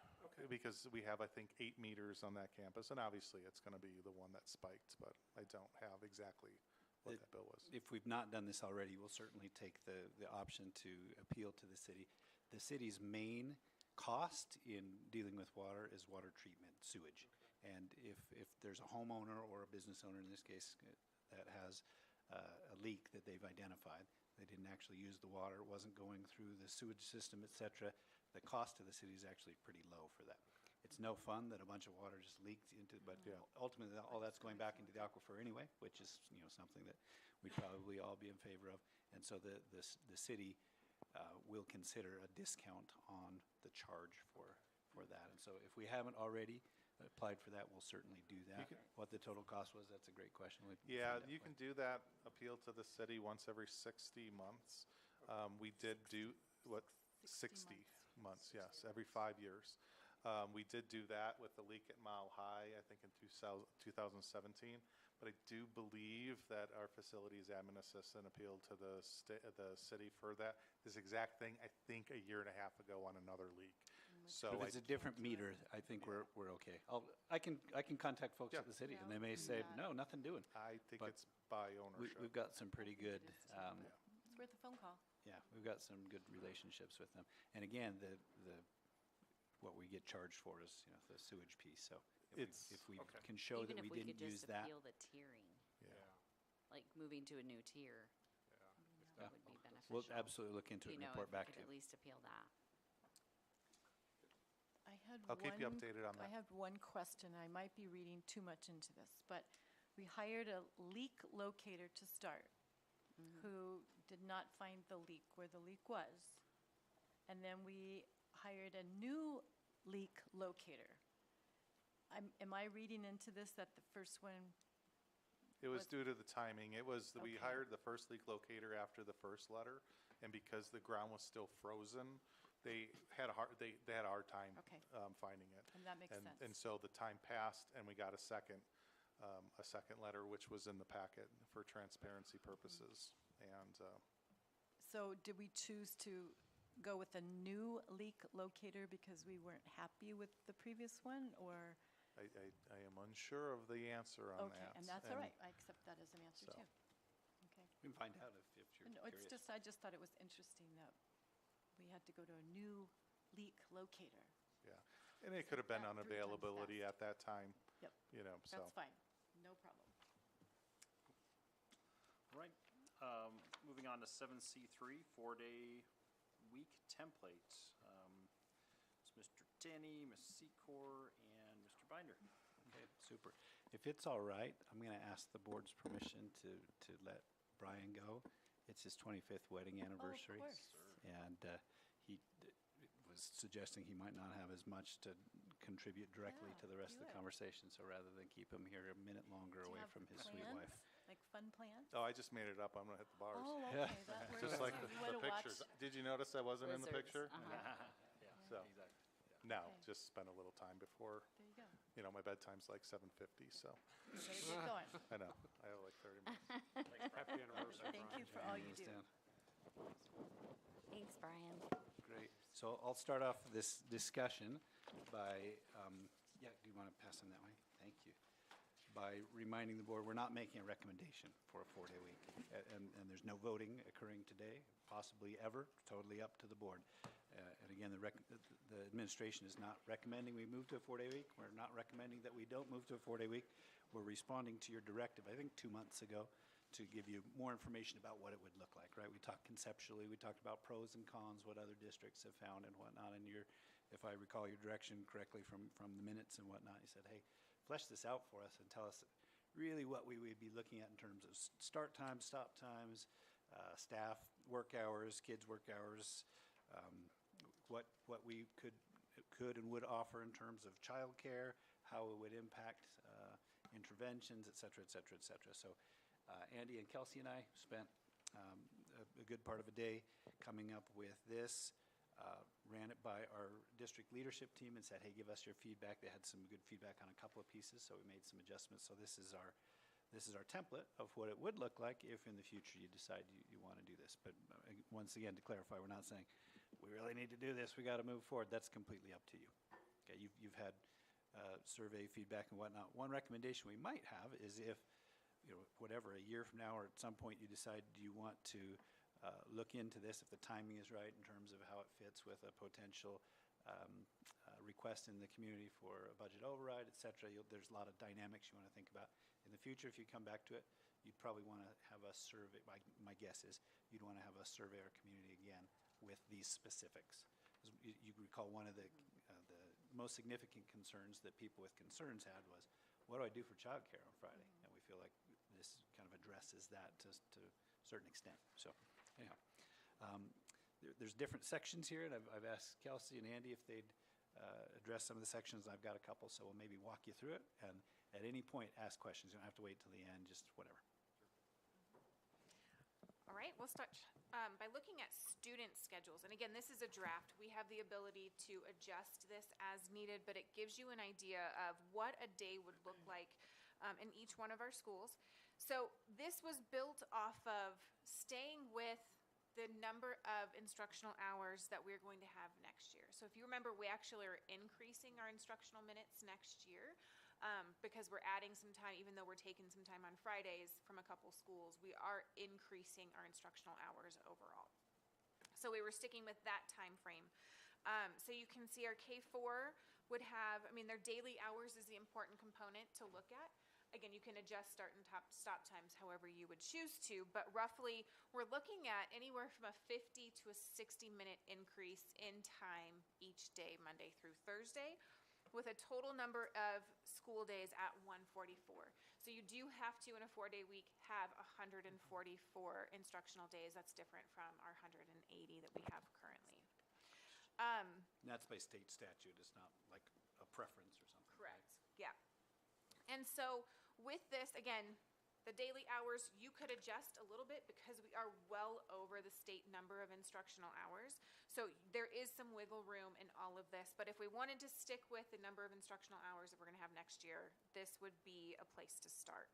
because we have, I think, 8 meters on that campus, and obviously it's going to be the one that spiked, but I don't have exactly what that bill was. If we've not done this already, we'll certainly take the option to appeal to the city. The city's main cost in dealing with water is water treatment, sewage. And if there's a homeowner or a business owner, in this case, that has a leak that they've identified, they didn't actually use the water, it wasn't going through the sewage system, et cetera, the cost to the city is actually pretty low for that. It's no fun that a bunch of water just leaked into, but ultimately all that's going back into the aquifer anyway, which is something that we'd probably all be in favor of. And so the city will consider a discount on the charge for that. And so if we haven't already applied for that, we'll certainly do that. What the total cost was, that's a great question. Yeah, you can do that appeal to the city once every 60 months. We did do, 60 months, yes, every 5 years. We did do that with the leak at Mile High, I think in 2017. But I do believe that our facilities admin assistant appealed to the city for this exact thing, I think a year and a half ago on another leak. So If it's a different meter, I think we're okay. I can contact folks at the city, and they may say, no, nothing doing. I think But it's by ownership. We've got some pretty good, It's worth a phone call. yeah, we've got some good relationships with them. And again, what we get charged for is, the sewage piece. So if we can show that we didn't use that. Even if we could just appeal the tiering, Yeah. like moving to a new tier, Yeah. that would be beneficial. We'll absolutely look into it and report back to If we could at you. least appeal that. I'll keep you updated on I that. have one question. I might be reading too much into this, but we hired a leak locator to start, who did not find the leak where the leak was. And then we hired a new leak locator. Am I reading into this that the first one, It was due to the timing. It was, we Okay. hired the first leak locator after the first letter, and because the ground was still frozen, they had a hard time Okay. finding it. and that makes And sense? so the time passed, and we got a second letter, which was in the packet for transparency purposes. And So did we choose to go with a new leak locator because we weren't happy with the previous one, or? I am unsure of the answer on Okay, that. and that's all right. I accept that as an answer, so. too. Okay. We can find out if you're No, curious. I just thought it was interesting that we had to go to a new leak locator. Yeah. And it could have been that 3 times unavailability fast. at that time, Yep, you know, so. that's fine, no problem. Right. Moving on to 7C3, 4-day week template. It's Mr. Tenney, Ms. Secor, and Mr. Binder. Okay, super. If it's all right, I'm going to ask the board's permission to let Brian go. It's his 25th wedding anniversary. course. And he was suggesting he might not have as much to contribute directly Yeah, to the rest of do the it. conversation, so rather than keep him here a minute longer Do you away have from his sweet plans? wife. Like fun plans? Oh, I just made it up. I'm gonna hit the bars. Oh, okay, that works. Just like too. the You wanna watch- pictures. Did you notice I wasn't in the Wizards, picture? uh-huh. Yeah, So, exactly. no, Okay. just spent a little time before, There you go. you know, my bedtime's like 7:50, so, Better get going. I know, I have like 30 minutes. Happy anniversary, Thank Brian. you for all you Hands do. down. Thanks, Brian. Great. So I'll start off this discussion by, yeah, do you want to pass them that way? Thank you. By reminding the board, we're not making a recommendation for a 4-day week. And there's no voting occurring today, possibly ever, totally up to the board. And again, the administration is not recommending we move to a 4-day week. We're not recommending that we don't move to a 4-day week. We're responding to your directive, I think 2 months ago, to give you more information about what it would look like, right? We talked conceptually, we talked about pros and cons, what other districts have found and whatnot. And if I recall your direction correctly from the minutes and whatnot, you said, hey, flesh this out for us and tell us really what we would be looking at in terms of start times, stop times, staff work hours, kids work hours, what we could and would offer in terms of childcare, how it would impact interventions, et cetera, et cetera, et cetera. So Andy and Kelsey and I spent a good part of a day coming up with this, ran it by our district leadership team and said, hey, give us your feedback. They had some good feedback on a couple of pieces, so we made some adjustments. So this is our template of what it would look like if in the future you decide you want to do this. But once again, to clarify, we're not saying we really need to do this, we got to move forward. That's completely up to you. Okay, you've had survey feedback and whatnot. One recommendation we might have is if, you know, whatever, a year from now or at some point you decide, do you want to look into this if the timing is right in terms of how it fits with a potential request in the community for a budget override, et cetera. There's a lot of dynamics you want to think about. In the future, if you come back to it, you'd probably want to have us survey, my guess is, you'd want to have us survey our community again with these specifics. As you recall, one of the most significant concerns that people with concerns had was, what do I do for childcare on Friday? And we feel like this kind of addresses that to a certain extent. So anyhow, there's different sections here, and I've asked Kelsey and Andy if they'd address some of the sections. I've got a couple, so we'll maybe walk you through it. And at any point, ask questions. You don't have to wait till the end, just whatever. All right, we'll start by looking at student schedules. And again, this is a draft. We have the ability to adjust this as needed, but it gives you an idea of what a day would look like in each one of our schools. So this was built off of staying with the number of instructional hours that we're going to have next year. So if you remember, we actually are increasing our instructional minutes next year because we're adding some time, even though we're taking some time on Fridays from a couple schools, we are increasing our instructional hours overall. So we were sticking with that time frame. So you can see our K4 would have, I mean, their daily hours is the important component to look at. Again, you can adjust start and stop times however you would choose to, but roughly we're looking at anywhere from a 50 to a 60-minute increase in time each day, Monday through Thursday, with a total number of school days at 144. So you do have to, in a 4-day week, have 144 instructional days. That's different from our 180 that we have currently. And that's by state statute. It's not like a preference or something. Correct, yeah. And so with this, again, the daily hours, you could adjust a little bit because we are well over the state number of instructional hours. So there is some wiggle room in all of this. But if we wanted to stick with the number of instructional hours that we're going to have next year, this would be a place to start.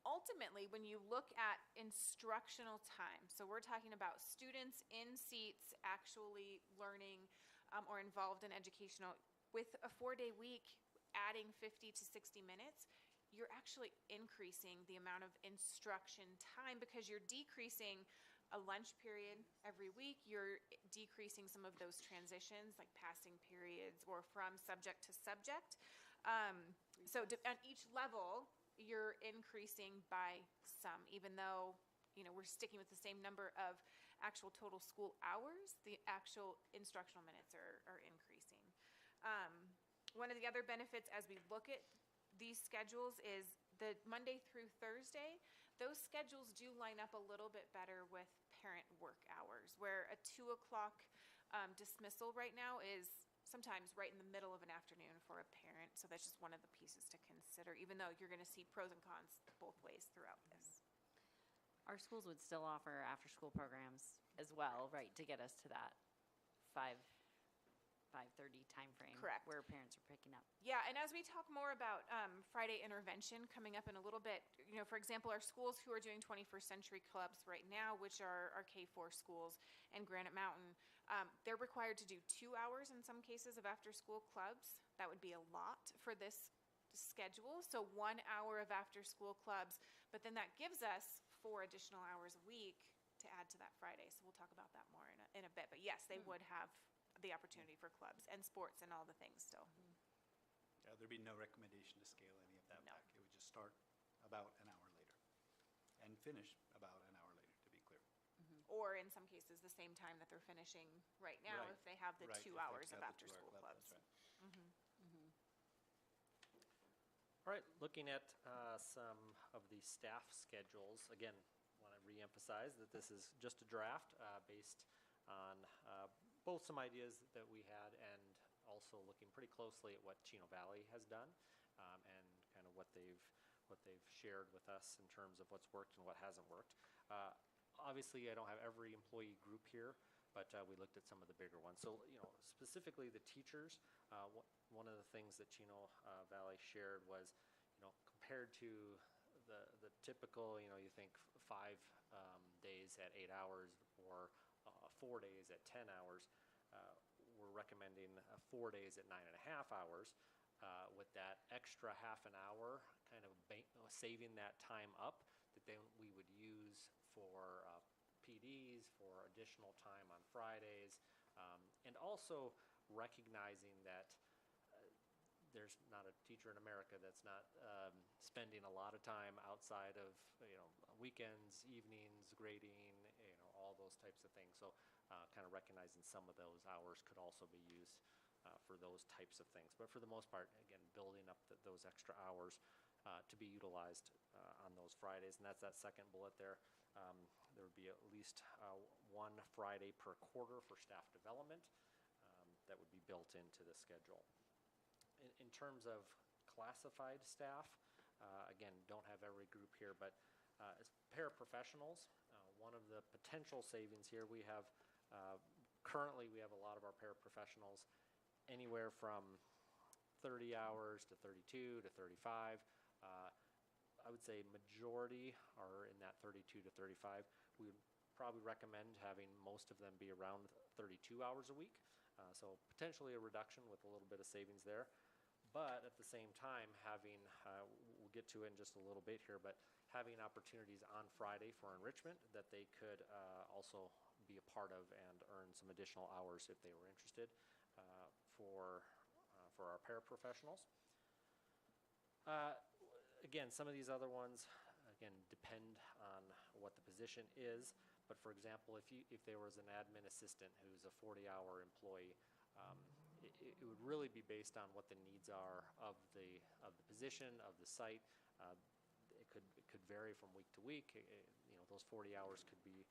Ultimately, when you look at instructional time, so we're talking about students in seats actually learning or involved in educational, with a 4-day week, adding 50 to 60 minutes, you're actually increasing the amount of instruction time because you're decreasing a lunch period every week, you're decreasing some of those transitions, like passing periods or from subject to subject. On each level, you're increasing by some, even though, we're sticking with the same number of actual total school hours, the actual instructional minutes are increasing. One of the other benefits as we look at these schedules is the Monday through Thursday, those schedules do line up a little bit better with parent work hours, where a 2 o'clock dismissal right now is sometimes right in the middle of an afternoon for a parent. So that's just one of the pieces to consider, even though you're going to see pros and cons both ways throughout this. Our schools would still offer after-school programs as well, right, to get us to that 5:30 timeframe. Correct. Where parents are picking up. Yeah, and as we talk more about Friday intervention coming up in a little bit, for example, our schools who are doing 21st century clubs right now, which are our K-4 schools and Granite Mountain, they're required to do 2 hours in some cases of after-school clubs. That would be a lot for this schedule. So 1 hour of after-school clubs, but then that gives us 4 additional hours a week to add to that Friday. So we'll talk about that more in a bit. But yes, they would have the opportunity for clubs and sports and all the things still. Yeah, there'd be no recommendation to scale any of that No. back. It would just start about an hour later and finish about an hour later, to be clear. Or in some cases, the same time that they're finishing right now, Right. if they have the Right, 2 if they hours of have the 2-hour after-school club, clubs. that's right. All right, looking at some of the staff schedules, again, want to reemphasize that this is just a draft based on both some ideas that we had and also looking pretty closely at what Chino Valley has done and kind of what they've shared with us in terms of what's worked and what hasn't worked. Obviously, I don't have every employee group here, but we looked at some of the bigger ones. So, specifically the teachers, one of the things that Chino Valley shared was, compared to the typical, you think 5 days at 8 hours or 4 days at 10 hours, we're recommending 4 days at 9.5 hours. With that extra half an hour, kind of saving that time up that then we would use for PDs, for additional time on Fridays, and also recognizing that there's not a teacher in America that's not spending a lot of time outside of weekends, evenings, grading, all those types of things. So kind of recognizing some of those hours could also be used for those types of things. But for the most part, again, building up those extra hours to be utilized on those Fridays. And that's that second bullet there. There would be at least 1 Friday per quarter for staff development that would be built into the schedule. In terms of classified staff, again, don't have every group here, but as paraprofessionals, one of the potential savings here, we have currently we have a lot of our paraprofessionals anywhere from 30 hours to 32 to 35. I would say majority are in that 32 to 35. We would probably recommend having most of them be around 32 hours a week. So potentially a reduction with a little bit of savings there. But at the same time, having, we'll get to it in just a little bit here, but having opportunities on Friday for enrichment that they could also be a part of and earn some additional hours if they were interested for our paraprofessionals. Again, some of these other ones, again, depend on what the position is. But for example, if there was an admin assistant who's a 40-hour employee, it would really be based on what the needs are of the position, of the site. It could vary from week to week. Those 40 hours could be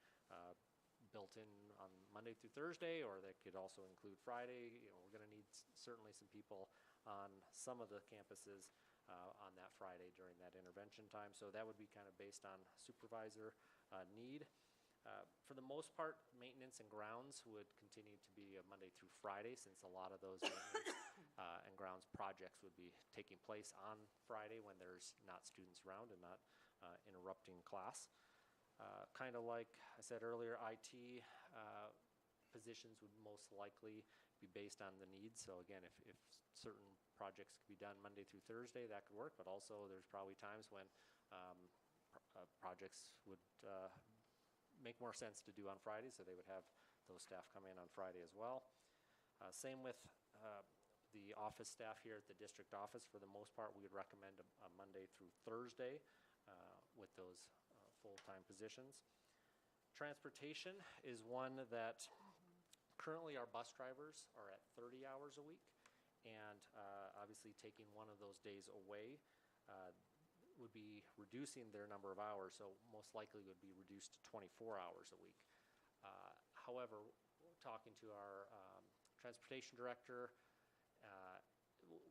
built in on Monday through Thursday, or that could also include Friday. We're going to need certainly some people on some of the campuses on that Friday during that intervention time. So that would be kind of based on supervisor need. For the most part, maintenance and grounds would continue to be a Monday through Friday, since a lot of those maintenance and grounds projects would be taking place on Friday when there's not students around and not interrupting class. Kind of like I said earlier, IT positions would most likely be based on the needs. So again, if certain projects could be done Monday through Thursday, that could work. But also there's probably times when projects would make more sense to do on Friday, so they would have those staff come in on Friday as well. Same with the office staff here at the district office. For the most part, we would recommend a Monday through Thursday with those full-time positions. Transportation is one that currently our bus drivers are at 30 hours a week, and obviously taking one of those days away would be reducing their number of hours, so most likely would be reduced to 24 hours a week. However, talking to our transportation director,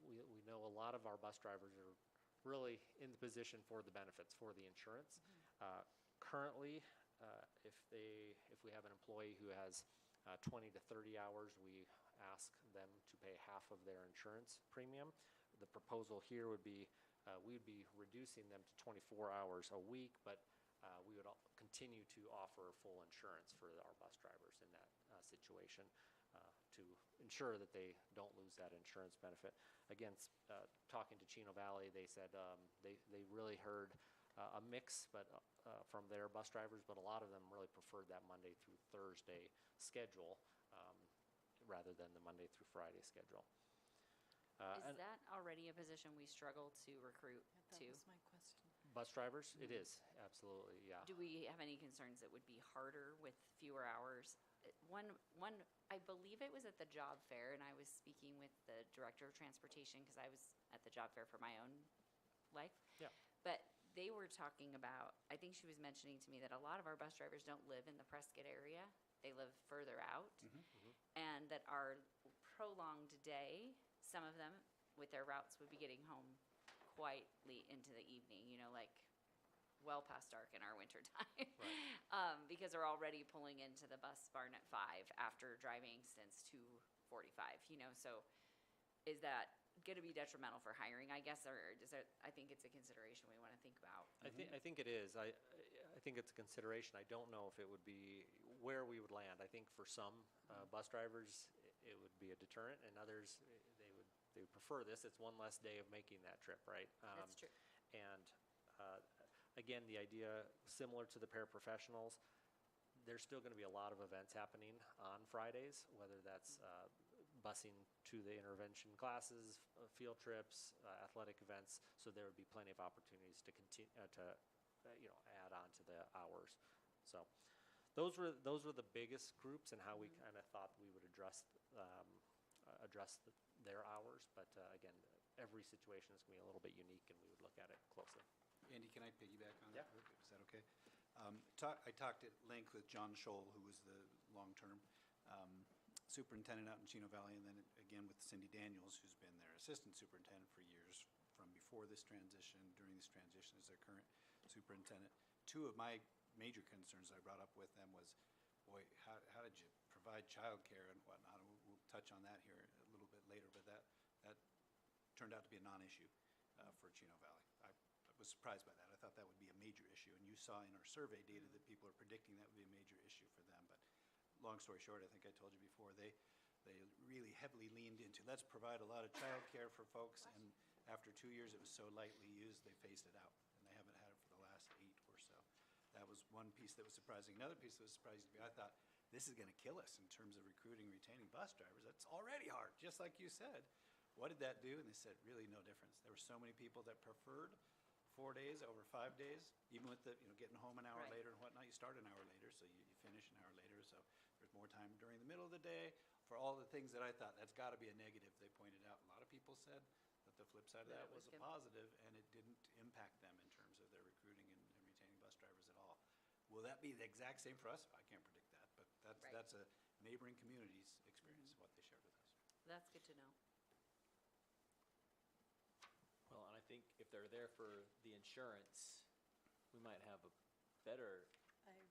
we know a lot of our bus drivers are really in the position for the benefits, for the insurance. Currently, if we have an employee who has 20 to 30 hours, we ask them to pay half of their insurance premium. The proposal here would be we would be reducing them to 24 hours a week, but we would continue to offer full insurance for our bus drivers in that situation to ensure that they don't lose that insurance benefit. Again, talking to Chino Valley, they said they really heard a mix from their bus drivers, but a lot of them really preferred that Monday through Thursday schedule rather than the Monday through Friday schedule. Is that already a position we struggle to recruit to? That was my question. Bus drivers? It is, absolutely, yeah. Do we have any concerns that would be harder with fewer hours? One, I believe it was at the job fair, and I was speaking with the director of transportation because I was at the job fair for my own life. Yeah. But they were talking about, I think she was mentioning to me that a lot of our bus drivers don't live in the Prescott area. They live further out. And that our prolonged day, some of them with their routes would be getting home quite late into the evening, like well past dark in our winter time. Because they're already pulling into the bus barn at 5 after driving since 2:45, so is that going to be detrimental for hiring, I guess, or I think it's a consideration we want to think about. I think it is. I think it's a consideration. I don't know if it would be where we would land. I think for some bus drivers, it would be a deterrent, and others, they would prefer this. It's one less day of making that trip, right? That's true. And again, the idea, similar to the paraprofessionals, there's still going to be a lot of events happening on Fridays, whether that's busing to the intervention classes, field trips, athletic events. So there would be plenty of opportunities to continue to add on to the hours. So those were the biggest groups and how we kind of thought we would address their hours. But again, every situation is going to be a little bit unique, and we would look at it closely. Andy, can I piggyback on that? Yeah. Is that okay? I talked at length with John Scholl, who was the long-term superintendent out in Chino Valley, and then again with Cindy Daniels, who's been their assistant superintendent for years, from before this transition, during this transition as their current superintendent. Two of my major concerns I brought up with them was, boy, how did you provide childcare and whatnot? And we'll touch on that here a little bit later, but that turned out to be a non-issue for Chino Valley. I was surprised by that. I thought that would be a major issue, and you saw in our survey data that people are predicting that would be a major issue for them. But long story short, I think I told you before, they really heavily leaned into, let's provide a lot of childcare for folks, and after 2 years, it was so lightly used, they phased it out, and they haven't had it for the last 8 or so. That was one piece that was surprising. Another piece that was surprising to me, I thought, this is going to kill us in terms of recruiting and retaining bus drivers. That's already hard, just like you said. What did that do? And they said, really no difference. There were so many people that preferred 4 days over 5 days, even with the getting home an hour later and whatnot. You start an hour later, so you finish an hour later. So there's more time during the middle of the day for all the things that I thought that's got to be a negative. They pointed out. A lot of people said that the flip side of that was a positive, and it didn't impact them in terms of their recruiting and retaining bus drivers at all. Will that be the exact same for us? I can't predict that, but that's a neighboring community's experience, what they shared with us. That's good to know. Well, and I think if they're there for the insurance, we might have a better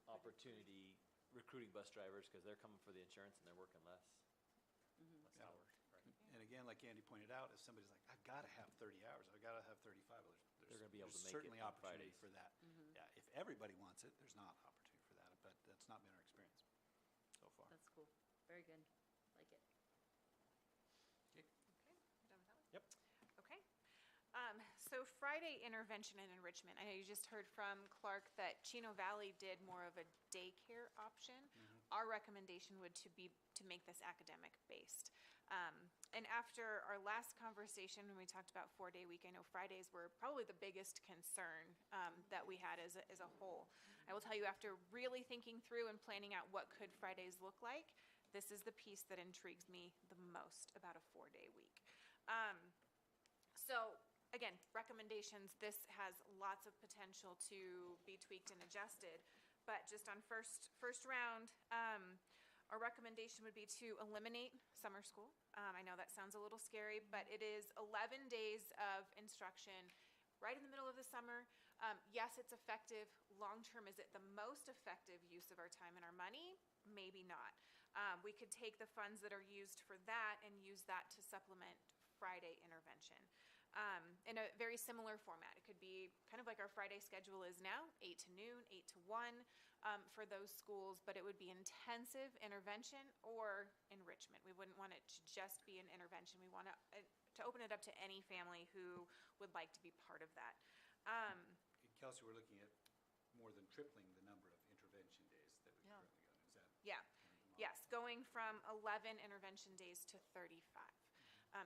opportunity recruiting bus drivers because they're coming for the insurance and they're working less hours. Right. And again, like Andy pointed out, if somebody's like, I've got to have 30 hours, I've got to have 35, well, They're gonna be able to make it certainly on opportunity Fridays. for that. Yeah, if everybody wants it, there's not opportunity for that, but that's not been our experience so far. That's cool. Very good. Like it. Okay, done with that one? Yep. Okay. So Friday intervention and enrichment, I know you just heard from Clark that Chino Valley did more of a daycare option. Our recommendation would to make this academic based. And after our last conversation, when we talked about 4-day week, I know Fridays were probably the biggest concern that we had as a whole. I will tell you, after really thinking through and planning out what could Fridays look like, this is the piece that intrigues me the most about a 4-day week. So again, recommendations, this has lots of potential to be tweaked and adjusted, but just on first round, our recommendation would be to eliminate summer school. I know that sounds a little scary, but it is 11 days of instruction right in the middle of the summer. Yes, it's effective. Long-term, is it the most effective use of our time and our money? Maybe not. We could take the funds that are used for that and use that to supplement Friday intervention. In a very similar format. It could be kind of like our Friday schedule is now, 8 to noon, 8 to 1 for those schools, but it would be intensive intervention or enrichment. We wouldn't want it to just be an intervention. We want to open it up to any family who would like to be part of that. Kelsey, we're looking at more than tripling the number of intervention days that we've currently got. Is that? Yeah. Yes, going from 11 intervention days to 35.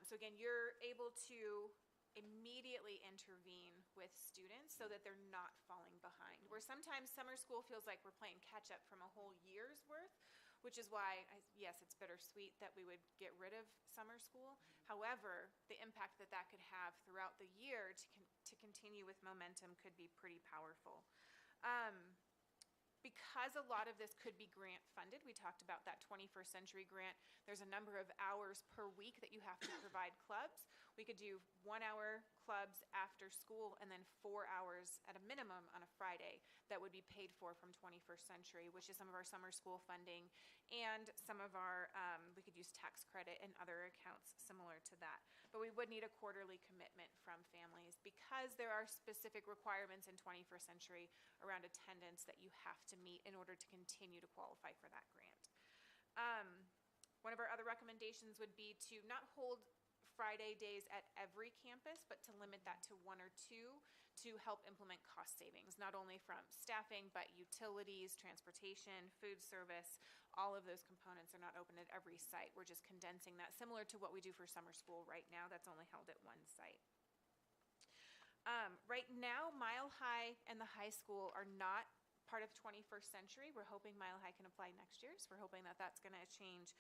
So again, you're able to immediately intervene with students so that they're not falling behind. Where sometimes summer school feels like we're playing catch up from a whole year's worth, which is why, yes, it's bittersweet that we would get rid of summer school. However, the impact that that could have throughout the year to continue with momentum could be pretty powerful. Because a lot of this could be grant funded, we talked about that 21st Century Grant. There's a number of hours per week that you have to provide clubs. We could do 1-hour clubs after school and then 4 hours at a minimum on a Friday that would be paid for from 21st Century, which is some of our summer school funding and some of our, we could use tax credit and other accounts similar to that. But we would need a quarterly commitment from families because there are specific requirements in 21st Century around attendance that you have to meet in order to continue to qualify for that grant. One of our other recommendations would be to not hold Friday days at every campus, but to limit that to 1 or 2 to help implement cost savings, not only from staffing, but utilities, transportation, food service. All of those components are not open at every site. We're just condensing that, similar to what we do for summer school right now. That's only held at one site. Right now, Mile High and the high school are not part of 21st Century. We're hoping Mile High can apply next year, so we're hoping that that's going to change.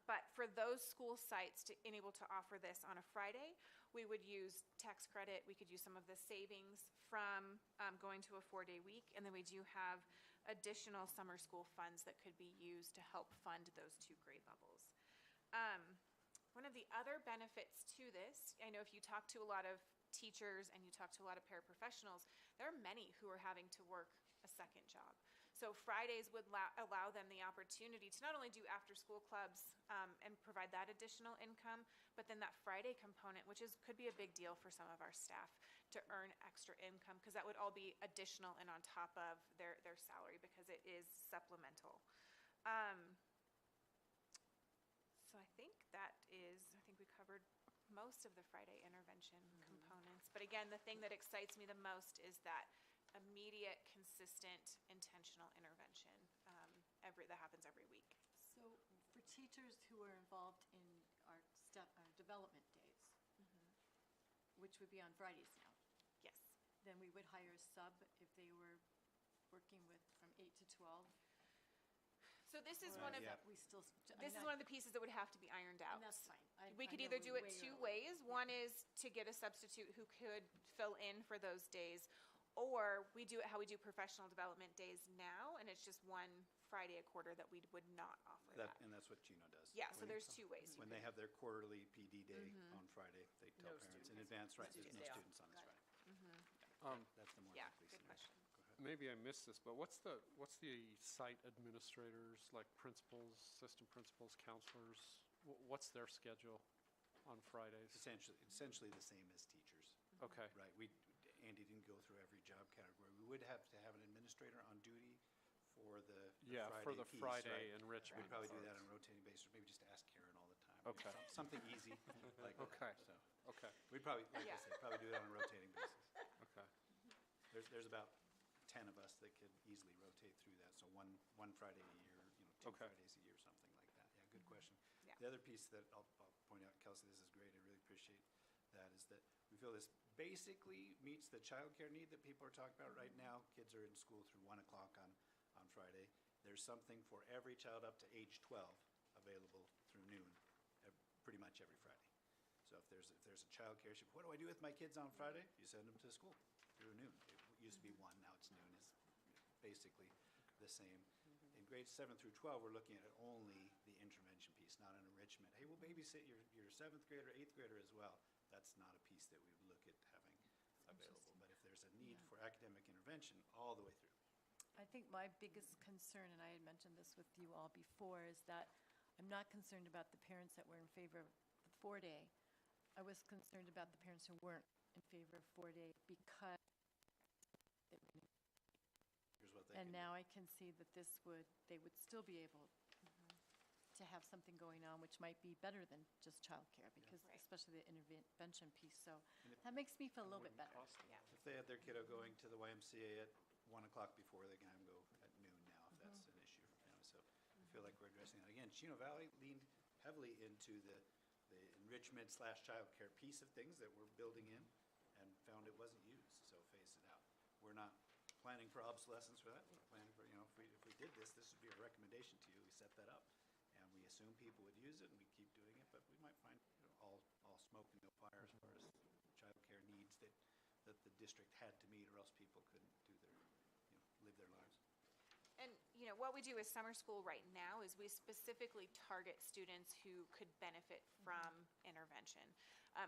But for those school sites to enable to offer this on a Friday, we would use tax credit. We could use some of the savings from going to a 4-day week, and then we do have additional summer school funds that could be used to help fund those 2 grade levels. One of the other benefits to this, I know if you talk to a lot of teachers and you talk to a lot of paraprofessionals, there are many who are having to work a second job. So Fridays would allow them the opportunity to not only do after-school clubs and provide that additional income, but then that Friday component, which could be a big deal for some of our staff to earn extra income, because that would all be additional and on top of their salary because it is supplemental. So I think we covered most of the Friday intervention components. But again, the thing that excites me the most is that immediate, consistent, intentional intervention that happens every week. So for teachers who are involved in our development days, which would be on Fridays now, Yes. then we would hire a sub if they were working with from 8 to 12. So this is one of yeah. We still. this is one of the pieces that would have to be ironed out. And that's fine. We could either do it 2 ways. One is to get a substitute who could fill in for those days, or we do it how we do professional development days now, and it's just 1 Friday a quarter that we would not offer that. And that's what Chino does. Yeah, so there's 2 ways. When they have their quarterly PD day on Friday, they tell No parents in students. advance, right, there's no Yeah. students on this Friday. That's the more Yeah, likely good scenario. question. Go ahead. Maybe I missed this, but what's the site administrators, like principals, assistant principals, counselors, what's their schedule on Fridays? Essentially the same as teachers, Okay, right? Andy didn't go through every job category. We would have to have an administrator on duty for the yeah, for the piece, Friday right? enrichment. We'd probably do that part. on a rotating basis, or maybe just ask Karen all the time. time. Okay. Something easy like Okay. that, so. Okay, We'd probably, like I Yeah. said, probably do it on a rotating basis. okay. There's about 10 of us that could easily rotate through that, so one Friday a year, two Okay. Fridays a year, something like that. Yeah, good question. Yeah. The other piece that I'll point out, Kelsey, this is great, I really appreciate that, is that we feel this basically meets the childcare need that people are talking about right now. Kids are in school through 1 o'clock on Friday. There's something for every child up to age 12 available through noon, pretty much every Friday. So if there's a childcare issue, what do I do with my kids on Friday? You send them to school through noon. It used to be 1, now it's noon. It's basically the same. In grades 7 through 12, we're looking at only the intervention piece, not an enrichment. Hey, we'll babysit your 7th grader, 8th grader as well. That's not a piece that we would look at having available. But if there's a need for academic intervention all the way through. I think my biggest concern, and I had mentioned this with you all before, is that I'm not concerned about the parents that were in favor of the 4-day. I was concerned about the parents who weren't in favor of 4-day because, Here's what they and can do. now I can see that they would still be able to have something going on, which might be better than just childcare, because Right. especially the intervention piece. So And if- that makes me feel a little bit better. Yeah. If they had their kiddo going to the YMCA at 1 o'clock before, they can have them go at noon now, if that's an issue. So I feel like we're addressing that. Again, Chino Valley leaned heavily into the enrichment / childcare piece of things that we're building in and found it wasn't used, so phased it out. We're not planning for obsolescence for that. We're planning for, if we did this would be a recommendation to you. We set that up, and we assume people would use it, and we keep doing it, but we might find all smoke and no fire as far as childcare needs that the district had to meet, or else people couldn't do live their lives. And, what we do with summer school right now is we specifically target students who could benefit from intervention.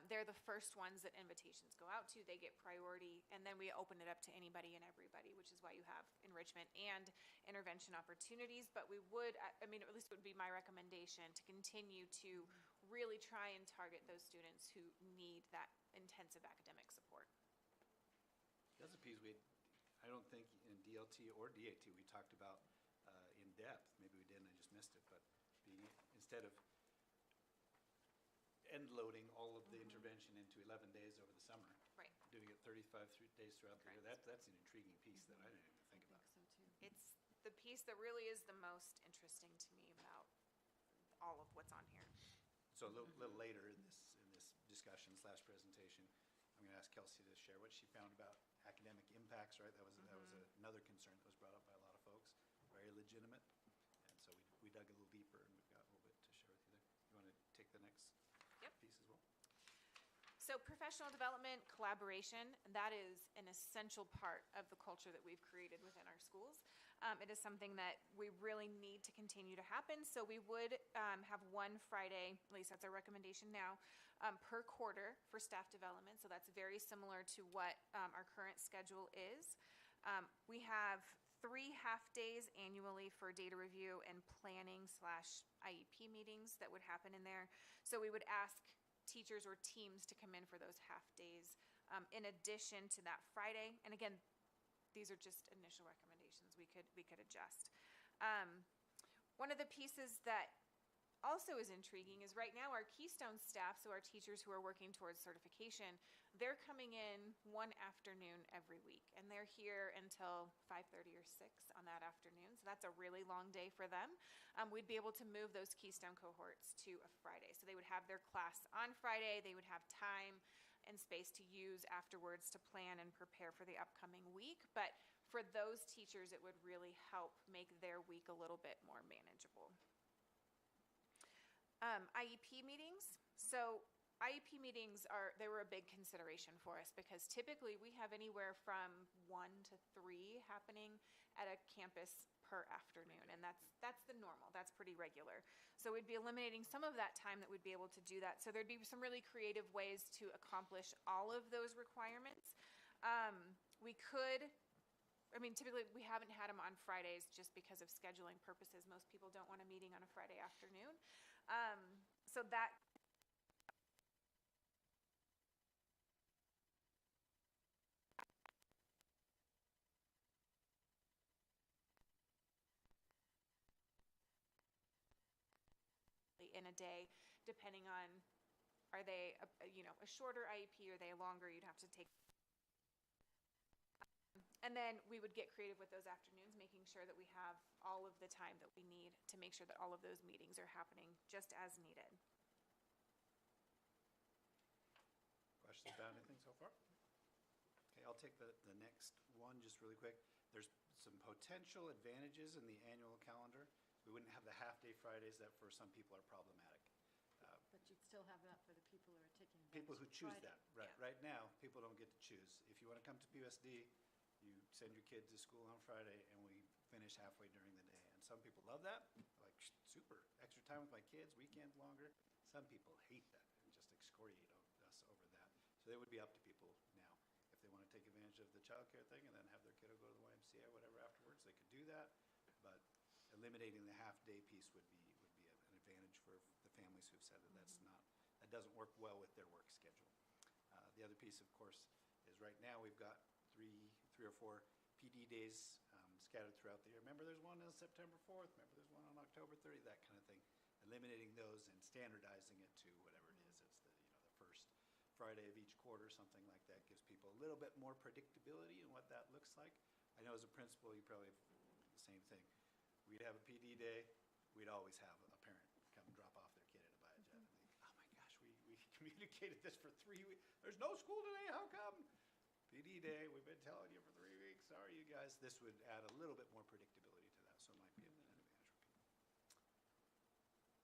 They're the first ones that invitations go out to. They get priority, and then we open it up to anybody and everybody, which is why you have enrichment and intervention opportunities. But we would, at least it would be my recommendation to continue to really try and target those students who need that intensive academic support. That's a piece I don't think in DLT or DAT we talked about in depth. Maybe we didn't, I just missed it, but instead of end loading all of the intervention into 11 days over the summer, Right. doing it 35 days throughout the year, Correct. that's an intriguing piece that I didn't even think about. So too. It's the piece that really is the most interesting to me about all of what's on here. So a little later in this discussion / presentation, I'm going to ask Kelsey to share what she found about academic impacts, right? That was another concern that was brought up by a lot of folks, very legitimate. And so we dug a little deeper, and we've got a little bit to share with you there. You want to take the next Yep. piece as well? So professional development, collaboration, that is an essential part of the culture that we've created within our schools. It is something that we really need to continue to happen. So we would have one Friday, at least that's our recommendation now, per quarter for staff development. So that's very similar to what our current schedule is. We have 3 half-days annually for data review and planning / IEP meetings that would happen in there. So we would ask teachers or teams to come in for those half-days in addition to that Friday. And again, these are just initial recommendations. We could adjust. One of the pieces that also is intriguing is right now our Keystone staff, so our teachers who are working towards certification, they're coming in one afternoon every week, and they're here until 5:30 or 6 on that afternoon. So that's a really long day for them. We'd be able to move those Keystone cohorts to a Friday. So they would have their class on Friday. They would have time and space to use afterwards to plan and prepare for the upcoming week. But for those teachers, it would really help make their week a little bit more manageable. IEP meetings. So IEP meetings they were a big consideration for us because typically we have anywhere from 1 to 3 happening at a campus per afternoon, and that's the normal. That's pretty regular. So we'd be eliminating some of that time that we'd be able to do that. So there'd be some really creative ways to accomplish all of those requirements. We could, typically we haven't had them on Fridays just because of scheduling purposes. Most people don't want a meeting on a Friday afternoon. So that in a day, depending on, are they, a shorter IEP, or are they longer, you'd have to take. And then we would get creative with those afternoons, making sure that we have all of the time that we need to make sure that all of those meetings are happening just as needed. Questions about anything so far? Okay, I'll take the next one just really quick. There's some potential advantages in the annual calendar. We wouldn't have the half-day Fridays that for some people are problematic. But you'd still have that for the people who are taking advantage People who of choose Friday. that, right? Right now, people don't get to choose. If you want to come to PUSD, you send your kid to school on Friday, and we finish halfway during the day. And some people love that, like, super, extra time with my kids, weekend longer. Some people hate that and just excoriate us over that. So it would be up to people now. If they want to take advantage of the childcare thing and then have their kiddo go to the YMCA or whatever afterwards, they could do that. But eliminating the half-day piece would be an advantage for the families who've said that that doesn't work well with their work schedule. The other piece, of course, is right now we've got three or four PD days scattered throughout the year. Remember, there's one on September 4th. Remember, there's one on October 30th, that kind of thing. Eliminating those and standardizing it to whatever it is. It's the first Friday of each quarter, something like that, gives people a little bit more predictability in what that looks like. I know as a principal, you probably have the same thing. We'd have a PD day. We'd always have a parent come drop off their kid at a biojet and think, oh my gosh, we communicated this for 3 weeks. There's no school today. How come? PD day, we've been telling you for 3 weeks. Sorry, you guys. This would add a little bit more predictability to that, so it might be an advantage for people.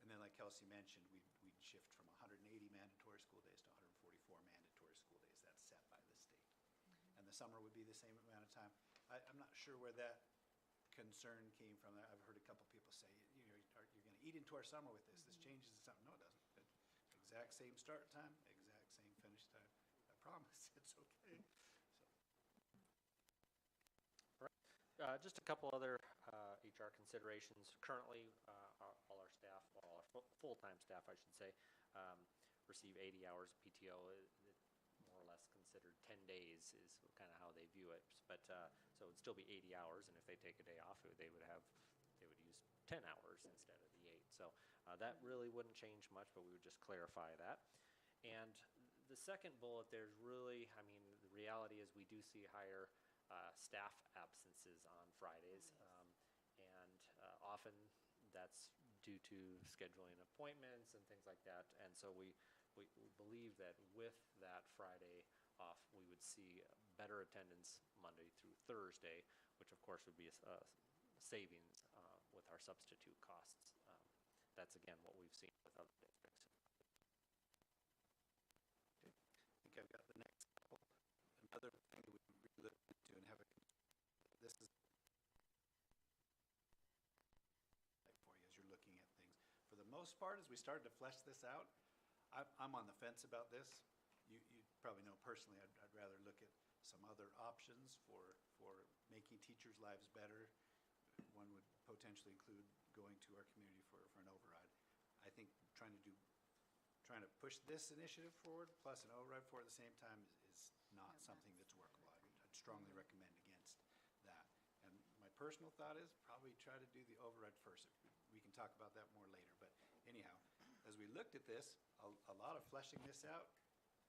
And then, like Kelsey mentioned, we'd shift from 180 mandatory school days to 144 mandatory school days. That's set by the state. And the summer would be the same amount of time. I'm not sure where that concern came from. I've heard a couple people say, you're going to eat into our summer with this. This changes to something. No, it doesn't. Exact same start time, exact same finish time. I promise it's okay. Just a couple other HR considerations. Currently, all our staff, all our full-time staff, I should say, receive 80 hours of PTO. More or less considered 10 days is kind of how they view it. But so it would still be 80 hours, and if they take a day off, they would use 10 hours instead of the 8. So that really wouldn't change much, but we would just clarify that. And the second bullet, there's really, I mean, the reality is we do see higher staff absences on Fridays, and often that's due to scheduling appointments and things like that. And so we believe that with that Friday off, we would see better attendance Monday through Thursday, which of course would be a savings with our substitute costs. That's again what we've seen with other districts. Okay. I think I've got the next couple. Another thing that we really look into and have this is for you as you're looking at things. For the most part, as we started to flesh this out, I'm on the fence about this. You probably know personally, I'd rather look at some other options for making teachers' lives better. One would potentially include going to our community for an override. I think trying to push this initiative forward plus an override for it at the same time is not something that's workable. I'd strongly recommend against that. And my personal thought is probably try to do the override first. We can talk about that more later. But anyhow, as we looked at this, a lot of fleshing this out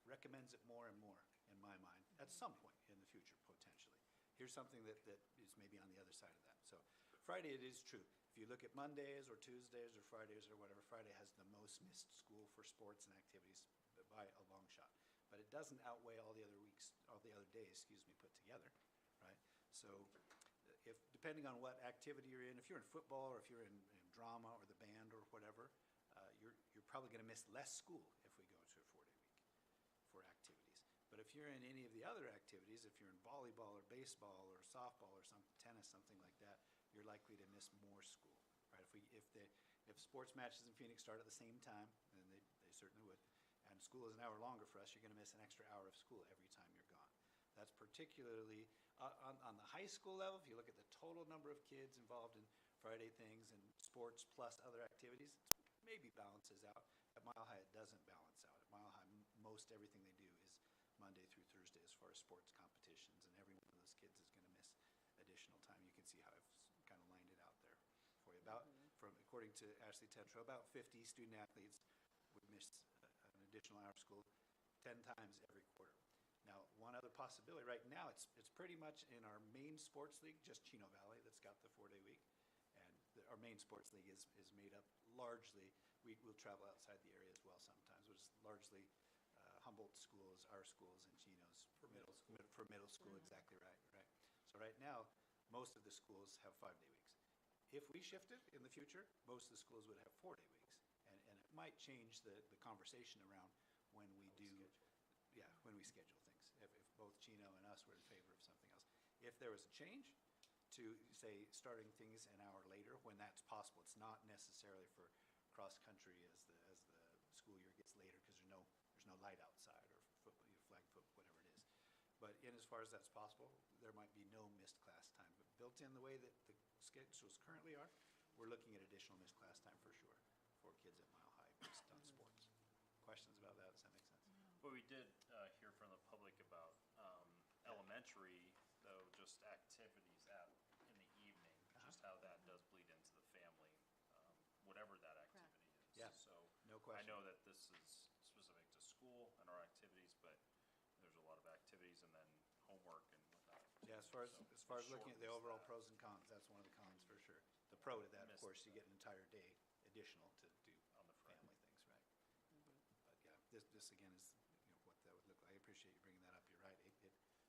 recommends it more and more in my mind at some point in the future, potentially. Here's something that is maybe on the other side of that. So Friday, it is true. If you look at Mondays or Tuesdays or Fridays or whatever, Friday has the most missed school for sports and activities by a long shot. But it doesn't outweigh all the other days, put together, right? So if depending on what activity you're in, if you're in football or if you're in drama or the band or whatever, you're probably going to miss less school if we go to a 4-day week for activities. But if you're in any of the other activities, if you're in volleyball or baseball or softball or tennis, something like that, you're likely to miss more school, right? If sports matches in Phoenix start at the same time, then they certainly would, and school is an hour longer for us, you're going to miss an extra hour of school every time you're gone. That's particularly on the high school level. If you look at the total number of kids involved in Friday things and sports plus other activities, it maybe balances out. At Mile High, it doesn't balance out. At Mile High, most everything they do is Monday through Thursday as far as sports competitions, and every one of those kids is going to miss additional time. You can see how I've kind of lined it out there for you. According to Ashley Tetro, about 50 student athletes would miss an additional hour of school 10 times every quarter. Now, one other possibility, right now, it's pretty much in our main sports league, just Chino Valley, that's got the 4-day week. And our main sports league is made up largely, we'll travel outside the area as well sometimes, but it's largely Humboldt schools, our schools, and Chino's. For middle school. For middle school, exactly right. So right now, most of the schools have 5-day weeks. If we shifted in the future, most of the schools would have 4-day weeks. And it might change the conversation around when we when we schedule things, if both Chino and us were in favor of something else. If there was a change to, say, starting things an hour later, when that's possible, it's not necessarily for cross-country as the school year gets later, because there's no light outside, or football, flag football, whatever it is. But in as far as that's possible, there might be no missed class time. But built in the way that the schedules currently are, we're looking at additional missed class time for sure for kids at Mile High based on sports. Questions about that? Does that make sense? Well, we did hear from the public about elementary, though, just activities in the evening, just how that does bleed into the family, whatever that activity is. Yeah, So no question. I know that this is specific to school and our activities, but there's a lot of activities and then homework and whatnot. Yeah, as far as looking at the overall pros and cons, that's one of the cons for sure. The pro to that, of course, you get an entire day additional to do On the front. family things, right? But yeah, this again is, what that would look like. I appreciate you bringing that up. You're right.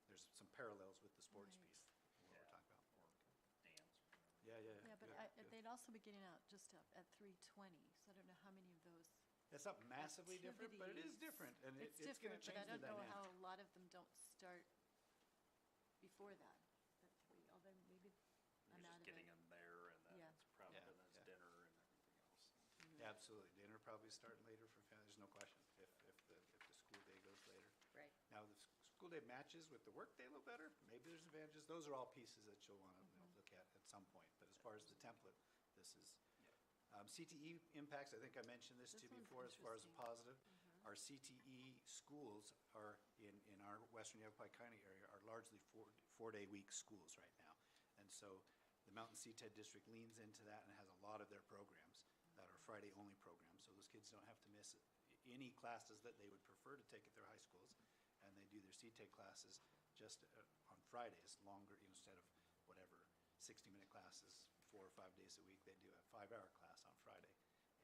There's some parallels with the sports Right. piece, what we're talking about. Dance. Yeah. Yeah, but good. they'd also be getting out just at 3:20, so I don't know how many of those. It's not massively different, but it is different, and it's going to different, change the but I don't know dynamic. how a lot of them don't start before that, at 3, although maybe I'm You're out just of getting it. them there, and then Yeah. it's probably Yeah, then it's yeah. dinner and everything else. Yeah, absolutely. Dinner probably starting later for families, there's no question, if the school day goes later. Right. Now, the school day matches with the workday a little better, maybe there's advantages. Those are all pieces that you'll want to look at some point. But as far as the template, this is. CTE impacts, I think I mentioned this to you This one's before as far as a interesting. positive. Our CTE schools are, in our western Yavapai County area, are largely 4-day week schools right now. And so the Mountain CTED district leans into that and has a lot of their programs that are Friday-only programs. So those kids don't have to miss any classes that they would prefer to take at their high schools. And they do their CTED classes just on Fridays, longer, instead of whatever, 60-minute classes 4 or 5 days a week. They do a 5-hour class on Friday.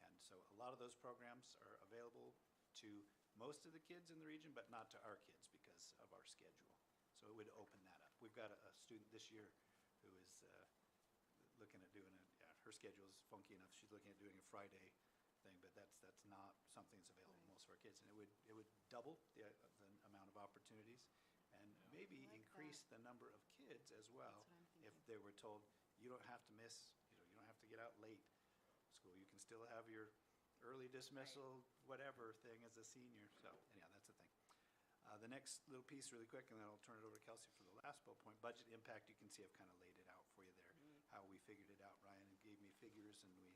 And so a lot of those programs are available to most of the kids in the region, but not to our kids because of our schedule. So it would open that up. We've got a student this year who is looking at doing her schedule is funky enough. She's looking at doing a Friday thing, but that's not something that's available to most of our kids. And it would double the amount of opportunities and maybe like increase the number of kids as well. That's what I'm If they were told, you don't have to miss, you don't have to get out late school. You can still have your early dismissal, whatever thing as a senior. So anyhow, that's the thing. The next little piece really quick, and then I'll turn it over to Kelsey for the last bullet point. Budget impact, you can see I've kind of laid it out for you there, how we figured it out. Ryan gave me figures, and we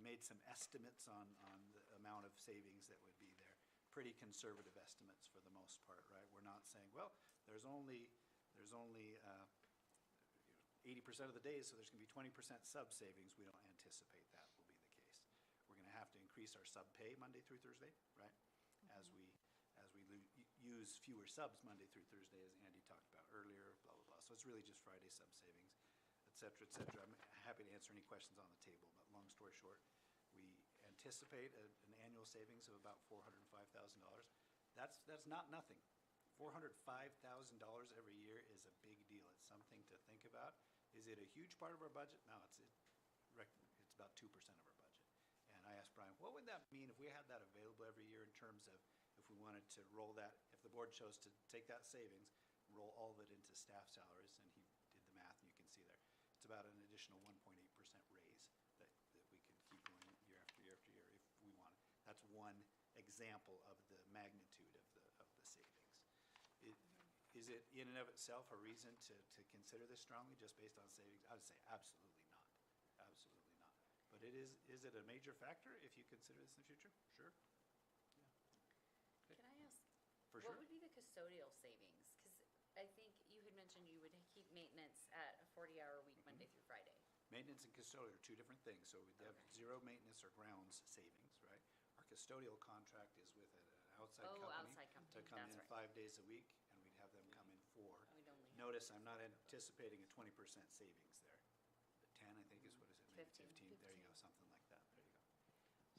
made some estimates on the amount of savings that would be there. Pretty conservative estimates for the most part, right? We're not saying, well, there's only 80% of the days, so there's going to be 20% sub savings. We don't anticipate that will be the case. We're going to have to increase our sub pay Monday through Thursday, right? As we use fewer subs Monday through Thursday, as Andy talked about earlier, blah, blah, blah. So it's really just Friday sub savings, et cetera, et cetera. I'm happy to answer any questions on the table, but long story short, we anticipate an annual savings of about $405,000. That's not nothing. $405,000 every year is a big deal. It's something to think about. Is it a huge part of our budget? No, it's about 2% of our budget. And I asked Brian, what would that mean if we had that available every year in terms of if we wanted to roll that, if the board chose to take that savings, roll all of it into staff salaries, and he did the math, and you can see there. It's about an additional 1.8% raise that we could keep going year after year after year if we wanted. That's one example of the magnitude of the savings. Is it in and of itself a reason to consider this strongly just based on savings? I would say absolutely not. Absolutely not. But is it a major factor if you consider this in the future? Sure. Can I ask, For what sure. would be the custodial savings? Because I think you had mentioned you would keep maintenance at a 40-hour week, Monday through Friday. Maintenance and custodial are two different things. So we have Okay. zero maintenance or grounds savings, right? Our custodial contract is with an outside Oh, company. outside company, To come that's in right. 5 days a week, and we'd have them come in 4. We'd only have Notice, I'm not anticipating a 20% savings there. But 10, I think is, what is it, maybe 15. 15? There you go, something like that, there you go.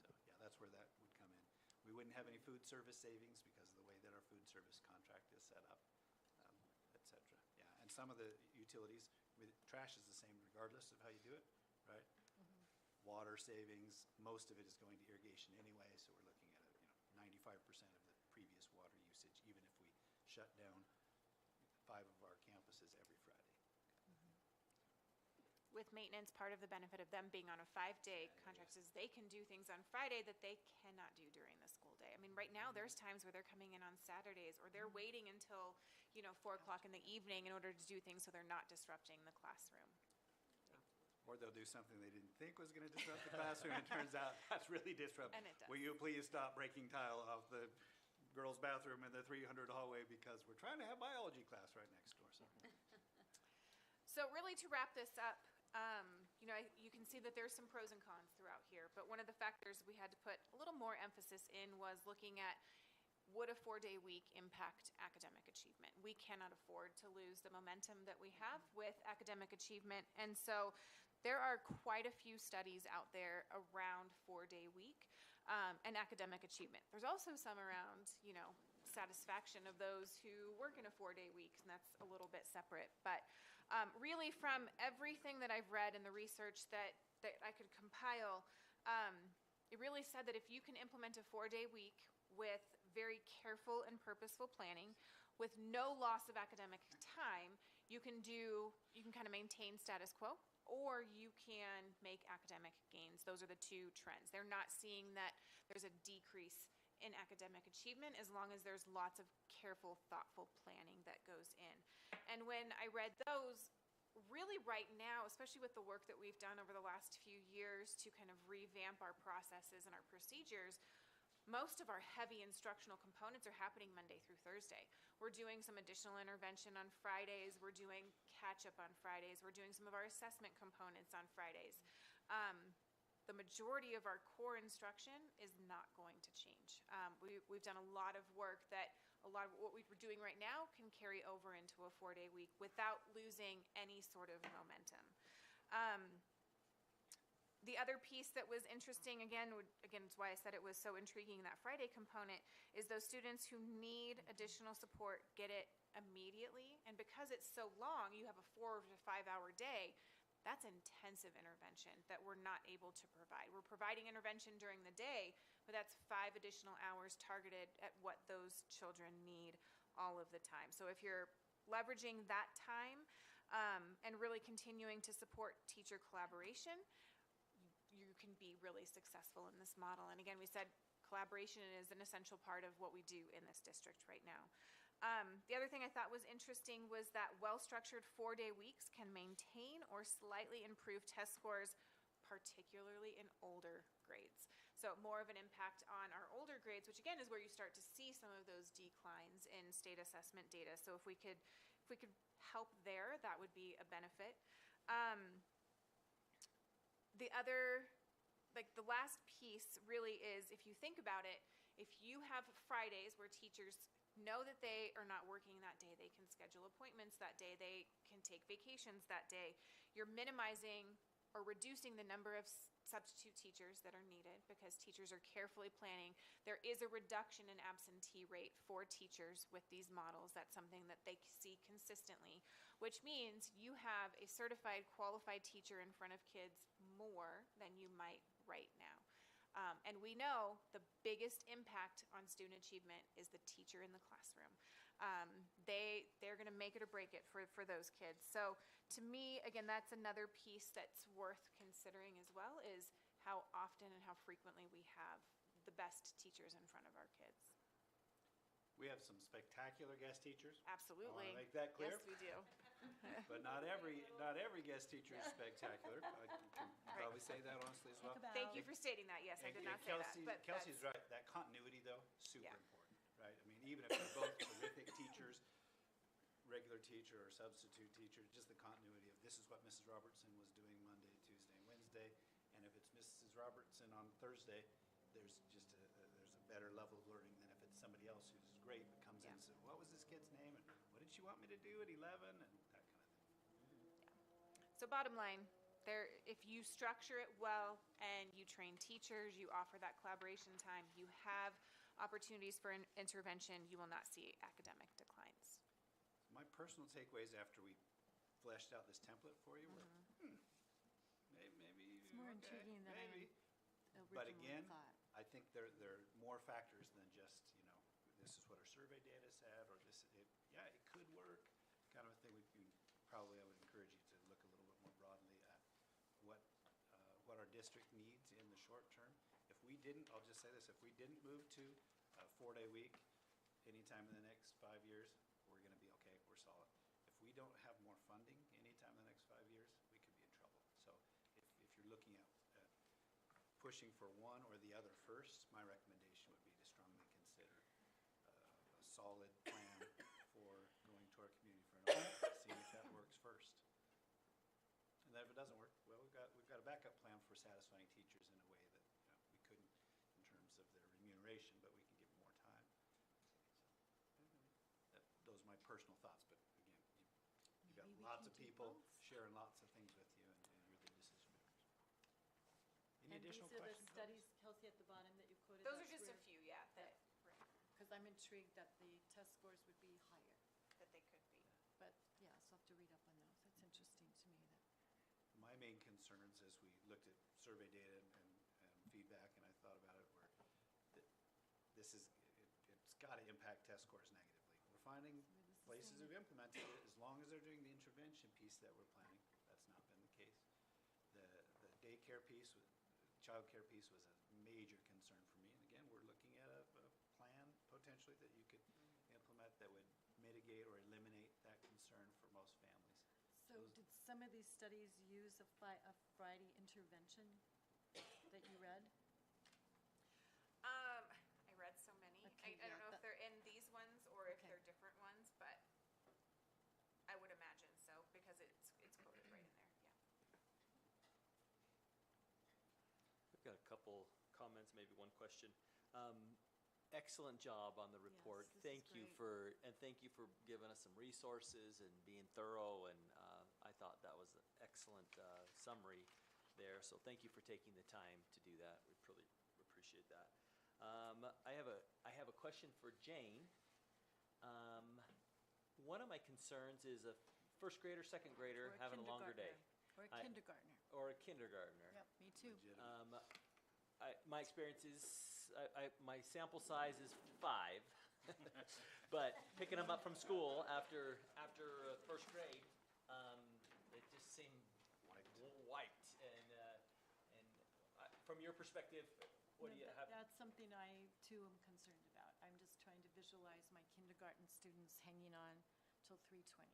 So, yeah, that's where that would come in. We wouldn't have any food service savings because of the way that our food service contract is set up, et cetera. Yeah, and some of the utilities, trash is the same regardless of how you do it, right? Water savings, most of it is going to irrigation anyway, so we're looking at 95% of the previous water usage, even if we shut down 5 of our campuses every Friday. With maintenance, part of the benefit of them being on a 5-day contract is they can do things on Friday that they cannot do during the school day. I mean, right now, there's times where they're coming in on Saturdays, or they're waiting until, 4 o'clock in the evening in order to do things so they're not disrupting the classroom. Or they'll do something they didn't think was going to disrupt the classroom, and it turns out that's really disruptive. And it does. Will you please stop breaking tile off the girls' bathroom in the 300 hallway because we're trying to have biology class right next door. So really, to wrap this up, you can see that there's some pros and cons throughout here, but one of the factors we had to put a little more emphasis in was looking at, would a 4-day week impact academic achievement? We cannot afford to lose the momentum that we have with academic achievement, and so there are quite a few studies out there around 4-day week and academic achievement. There's also some around, satisfaction of those who work in a 4-day week, and that's a little bit separate. But really, from everything that I've read and the research that I could compile, it really said that if you can implement a 4-day week with very careful and purposeful planning, with no loss of academic time, you can kind of maintain status quo, or you can make academic gains. Those are the two trends. They're not seeing that there's a decrease in academic achievement as long as there's lots of careful, thoughtful planning that goes in. And when I read those, really right now, especially with the work that we've done over the last few years to kind of revamp our processes and our procedures, most of our heavy instructional components are happening Monday through Thursday. We're doing some additional intervention on Fridays. We're doing catch-up on Fridays. We're doing some of our assessment components on Fridays. The majority of our core instruction is not going to change. We've done a lot of work that a lot of what we're doing right now can carry over into a 4-day week without losing any sort of momentum. The other piece that was interesting, again, it's why I said it was so intriguing, that Friday component, is those students who need additional support get it immediately. And because it's so long, you have a 4 to 5 hour day, that's intensive intervention that we're not able to provide. We're providing intervention during the day, but that's 5 additional hours targeted at what those children need all of the time. So if you're leveraging that time and really continuing to support teacher collaboration, you can be really successful in this model. And again, we said collaboration is an essential part of what we do in this district right now. The other thing I thought was interesting was that well-structured 4-day weeks can maintain or slightly improve test scores, particularly in older grades. So more of an impact on our older grades, which again is where you start to see some of those declines in state assessment data. So if we could help there, that would be a benefit. The last piece really is, if you think about it, if you have Fridays where teachers know that they are not working that day, they can schedule appointments that day, they can take vacations that day, you're minimizing or reducing the number of substitute teachers that are needed because teachers are carefully planning. There is a reduction in absentee rate for teachers with these models. That's something that they see consistently, which means you have a certified, qualified teacher in front of kids more than you might right now. And we know the biggest impact on student achievement is the teacher in the classroom. They're going to make it or break it for those kids. So to me, again, that's another piece that's worth considering as well, is how often and how frequently we have the best teachers in front of our kids. We have some spectacular guest teachers. Absolutely. I want to make that clear. Yes, we do. But not every guest teacher is spectacular. I can probably say that honestly as well. Thank you for stating that. Yes, I did not say that. But Kelsey's right. That continuity, though, super important, right? I mean, even if they're both terrific teachers, regular teacher or substitute teacher, just the continuity of this is what Mrs. Robertson was doing Monday, Tuesday, and Wednesday, and if it's Mrs. Robertson on Thursday, there's just a better level of learning than if it's somebody else who's great but comes in and says, what was this kid's name and what did she want me to do at 11 and that kind of thing. So bottom line, if you structure it well and you train teachers, you offer that collaboration time, you have opportunities for intervention, you will not see academic declines. My personal takeaways after we fleshed out this template for you were, maybe, It's more intriguing than I maybe. originally But again, thought. I think there are more factors than just, this is what our survey data said, or it could work, kind of a thing. Probably I would encourage you to look a little bit more broadly at what our district needs in the short term. If we didn't, I'll just say this, if we didn't move to a 4-day week anytime in the next 5 years, we're going to be okay, we're solid. If we don't have more funding anytime in the next 5 years, we could be in trouble. So if you're looking at pushing for one or the other first, my recommendation would be to strongly consider a solid plan for going to our community for an audit, seeing if that works first. And then if it doesn't work, well, we've got a backup plan for satisfying teachers in a way that we couldn't in terms of their remuneration, but we can give them more time. So, those are my personal thoughts, but again, you've got Maybe we lots can of do people both. sharing lots of things with you, and you're the decision makers. Any And additional these are the questions? studies, Kelsey, at the bottom that you quoted. Those are just a few, Because I'm intrigued that the test scores would be higher. that they could be. But, yeah, so I'll have to read up on those. That's interesting to me that. My main concerns as we looked at survey data and feedback, and I thought about it, were that it's got to impact test scores negatively. We're finding places who've implemented it, as long as they're doing the intervention piece that we're planning. That's not been the case. The daycare piece, childcare piece was a major concern for me. And again, we're looking at a plan potentially that you could implement that would mitigate or eliminate that concern for most families. So did some of these studies use a Friday intervention that you read? I read so many. Okay, I don't yeah, know if that- they're in these ones or if Okay. they're different ones, but I would imagine so because it's quoted right in there, We've got a couple comments, maybe one question. Excellent job on the report. Yes, this is Thank you great. thank you for giving us some resources and being thorough, and I thought that was an excellent summary there, so thank you for taking the time to do that. We really appreciate that. I have a question for Jane. One of my concerns is a first grader, second grader Or a having a longer day. kindergartner. Or a I- kindergartner. Or a kindergartner. Yep, me too. My experience is, my sample size is 5, but picking them up from school after first grade, they just seem wiped. And from your perspective, what do you have? That's something I too am concerned about. I'm just trying to visualize my kindergarten students hanging on till 3:20.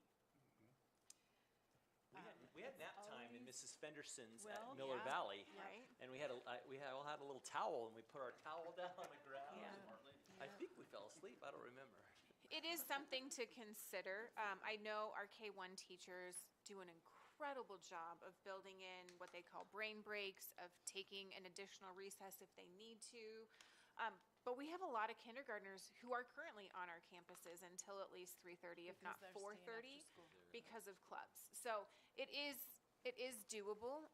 We had nap it's time in always- Mrs. Fenderson's Well, at Miller yeah. Valley, right? and we all had a little towel, and we put our towel down on the ground. Yeah. I think we fell asleep. I don't remember. It is something to consider. I know our K-1 teachers do an incredible job of building in what they call brain breaks, of taking an additional recess if they need to. But we have a lot of kindergartners who are currently on our campuses until at least 3:30, if Because not they're staying after 4:30, school. because of clubs. So it is doable.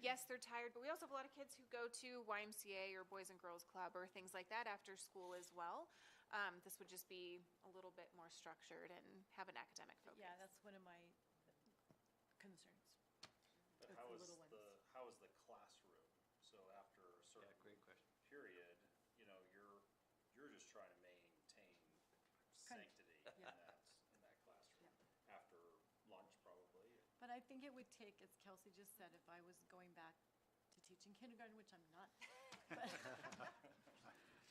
Yes, they're tired, but we also have a lot of kids who go to YMCA or Boys and Girls Club or things like that after school as well. This would just be a little bit more structured and have an academic focus. Yeah, that's one of my concerns. But with how the is little ones. how is the classroom? So after a certain great question. period, you're just trying to maintain sanctity in that classroom. After lunch probably. But I think it would take, as Kelsey just said, if I was going back to teaching kindergarten, which I'm not. but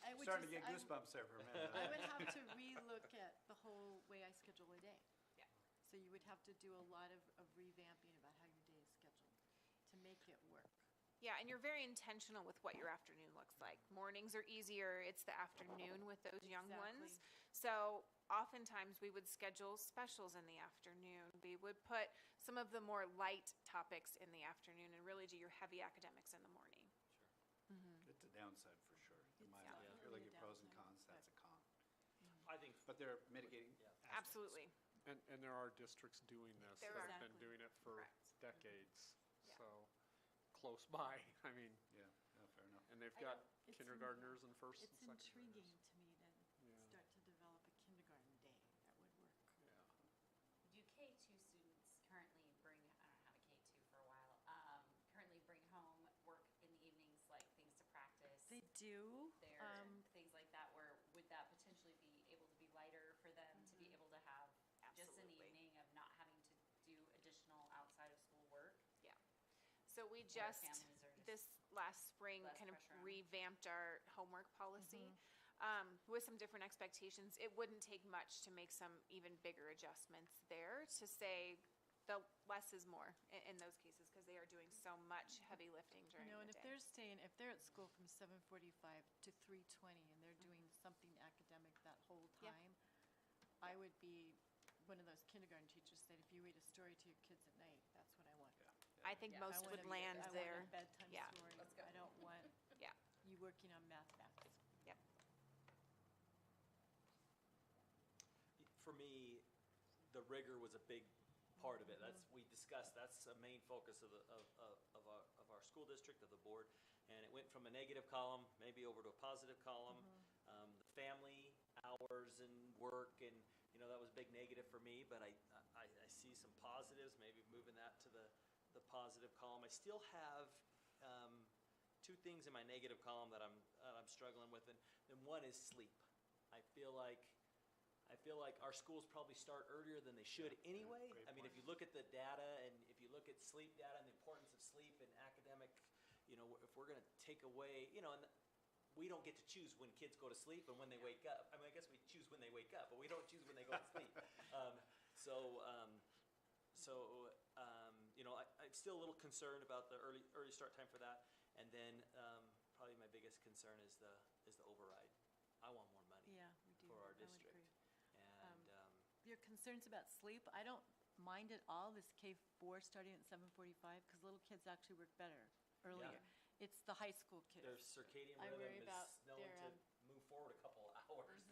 I would Starting to just- get goosebumps there for a minute. I would have to relook at the whole way I schedule a day. Yeah. So you would have to do a lot of revamping about how your day is scheduled to make it work. Yeah, and you're very intentional with what your afternoon looks like. Mornings are easier. It's the afternoon with those young ones. So oftentimes we would schedule specials in the afternoon. We would put some of the more light topics in the afternoon and really do your heavy academics in the morning. It's a downside for sure. In my It's mind. I feel like if but they're mitigating aspects. Absolutely. And there are districts doing this. There that are. have been doing it for Correct. decades. Yeah. So, close by, I mean, Yeah, no, fair enough. and they've I got don't- it's kindergartners and first and It's second intriguing graders. to me to Yeah. start to develop a kindergarten day. That would work. Yeah. Do K2 students currently bring, I don't have a K2 for a while, currently bring home work in the evenings, like things to practice? They do. Things like that, where would that potentially be able to be lighter for them to be able to have just an Absolutely. evening of not having to do additional outside of school work? Yeah. So we Where just, families are just this last spring, less kind of pressure on 'em. revamped our homework policy with some different expectations. It wouldn't take much to make some even bigger adjustments there to say the less is more in those cases because they are doing so much heavy lifting You during know, the and if day. if they're at school from 7:45 to 3:20 and they're doing something academic that whole Yeah. time, I would be one of those kindergarten teachers that if you read a story to your kids at night, that's what I want. I think Yeah. most I want would a- land I want there. a bedtime Yeah. story. Let's go. I don't want Yeah. you working on math facts. Yep. For me, the rigor was a big part of it. We discussed, that's a main focus of our school district, of the board. And it went from a negative column, maybe over to a positive column. The family hours and work, and, that was a big negative for me, but I see some positives, maybe moving that to the positive column. I still have, two things in my negative column that I'm struggling with, and one is sleep. I feel like our schools probably start earlier than they should anyway. great I mean, if you look at the data and if you look at sleep data and the importance of sleep and academic, if we're going to take away, and we don't get to choose when kids go to sleep and when they wake up. I mean, I guess we choose when they wake up, but we don't choose when they go to sleep. I'm still a little concerned about the early start time for that. And then probably my biggest concern is the override. I want more money Yeah, we do. for our I would district. agree. And Your concerns about sleep, I don't mind at all, this K4 starting at 7:45, because little kids actually work better earlier. It's the high school kids. their circadian I worry rhythm about is known their, to move forward a couple of hours.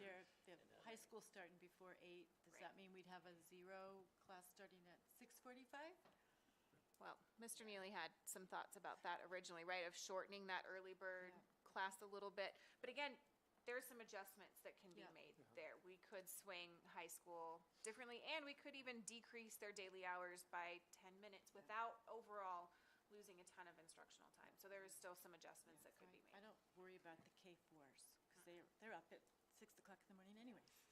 The high school starting before 8, does that mean we'd have a 0 class starting at 6:45? Well, Mr. Neely had some thoughts about that originally, right, of shortening that early bird class a little bit. But again, there's some adjustments that can be Yeah. made there. We could swing high school differently, and we could even decrease their daily hours by 10 minutes without overall losing a ton of instructional time. So there is still some adjustments that could be I made. don't worry about the K4s, because they're up at 6 o'clock in the morning anyways.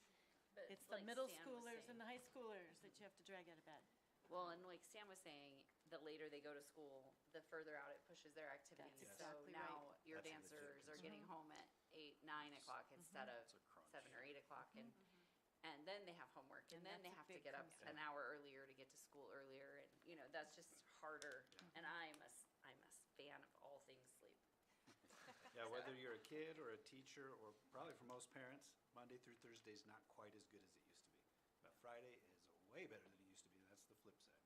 But It's the like middle Stan was schoolers and the saying- high schoolers that you have to drag out of bed. Well, and like Stan was saying, the later they go to school, the further out it pushes their activities. That's So exactly now your That's a legit dancers are concern. getting home at 8, 9 o'clock instead of It's a crunch. 7 or 8 o'clock, and then they have homework, and And then they that's a have to big get up concern. an hour earlier to get to school earlier, and that's just harder. And I'm a fan of all things sleep. Yeah, whether you're a kid or a teacher, or probably for most parents, Monday through Thursday is not quite as good as it used to be. But Friday is way better than it used to be. That's the flip side,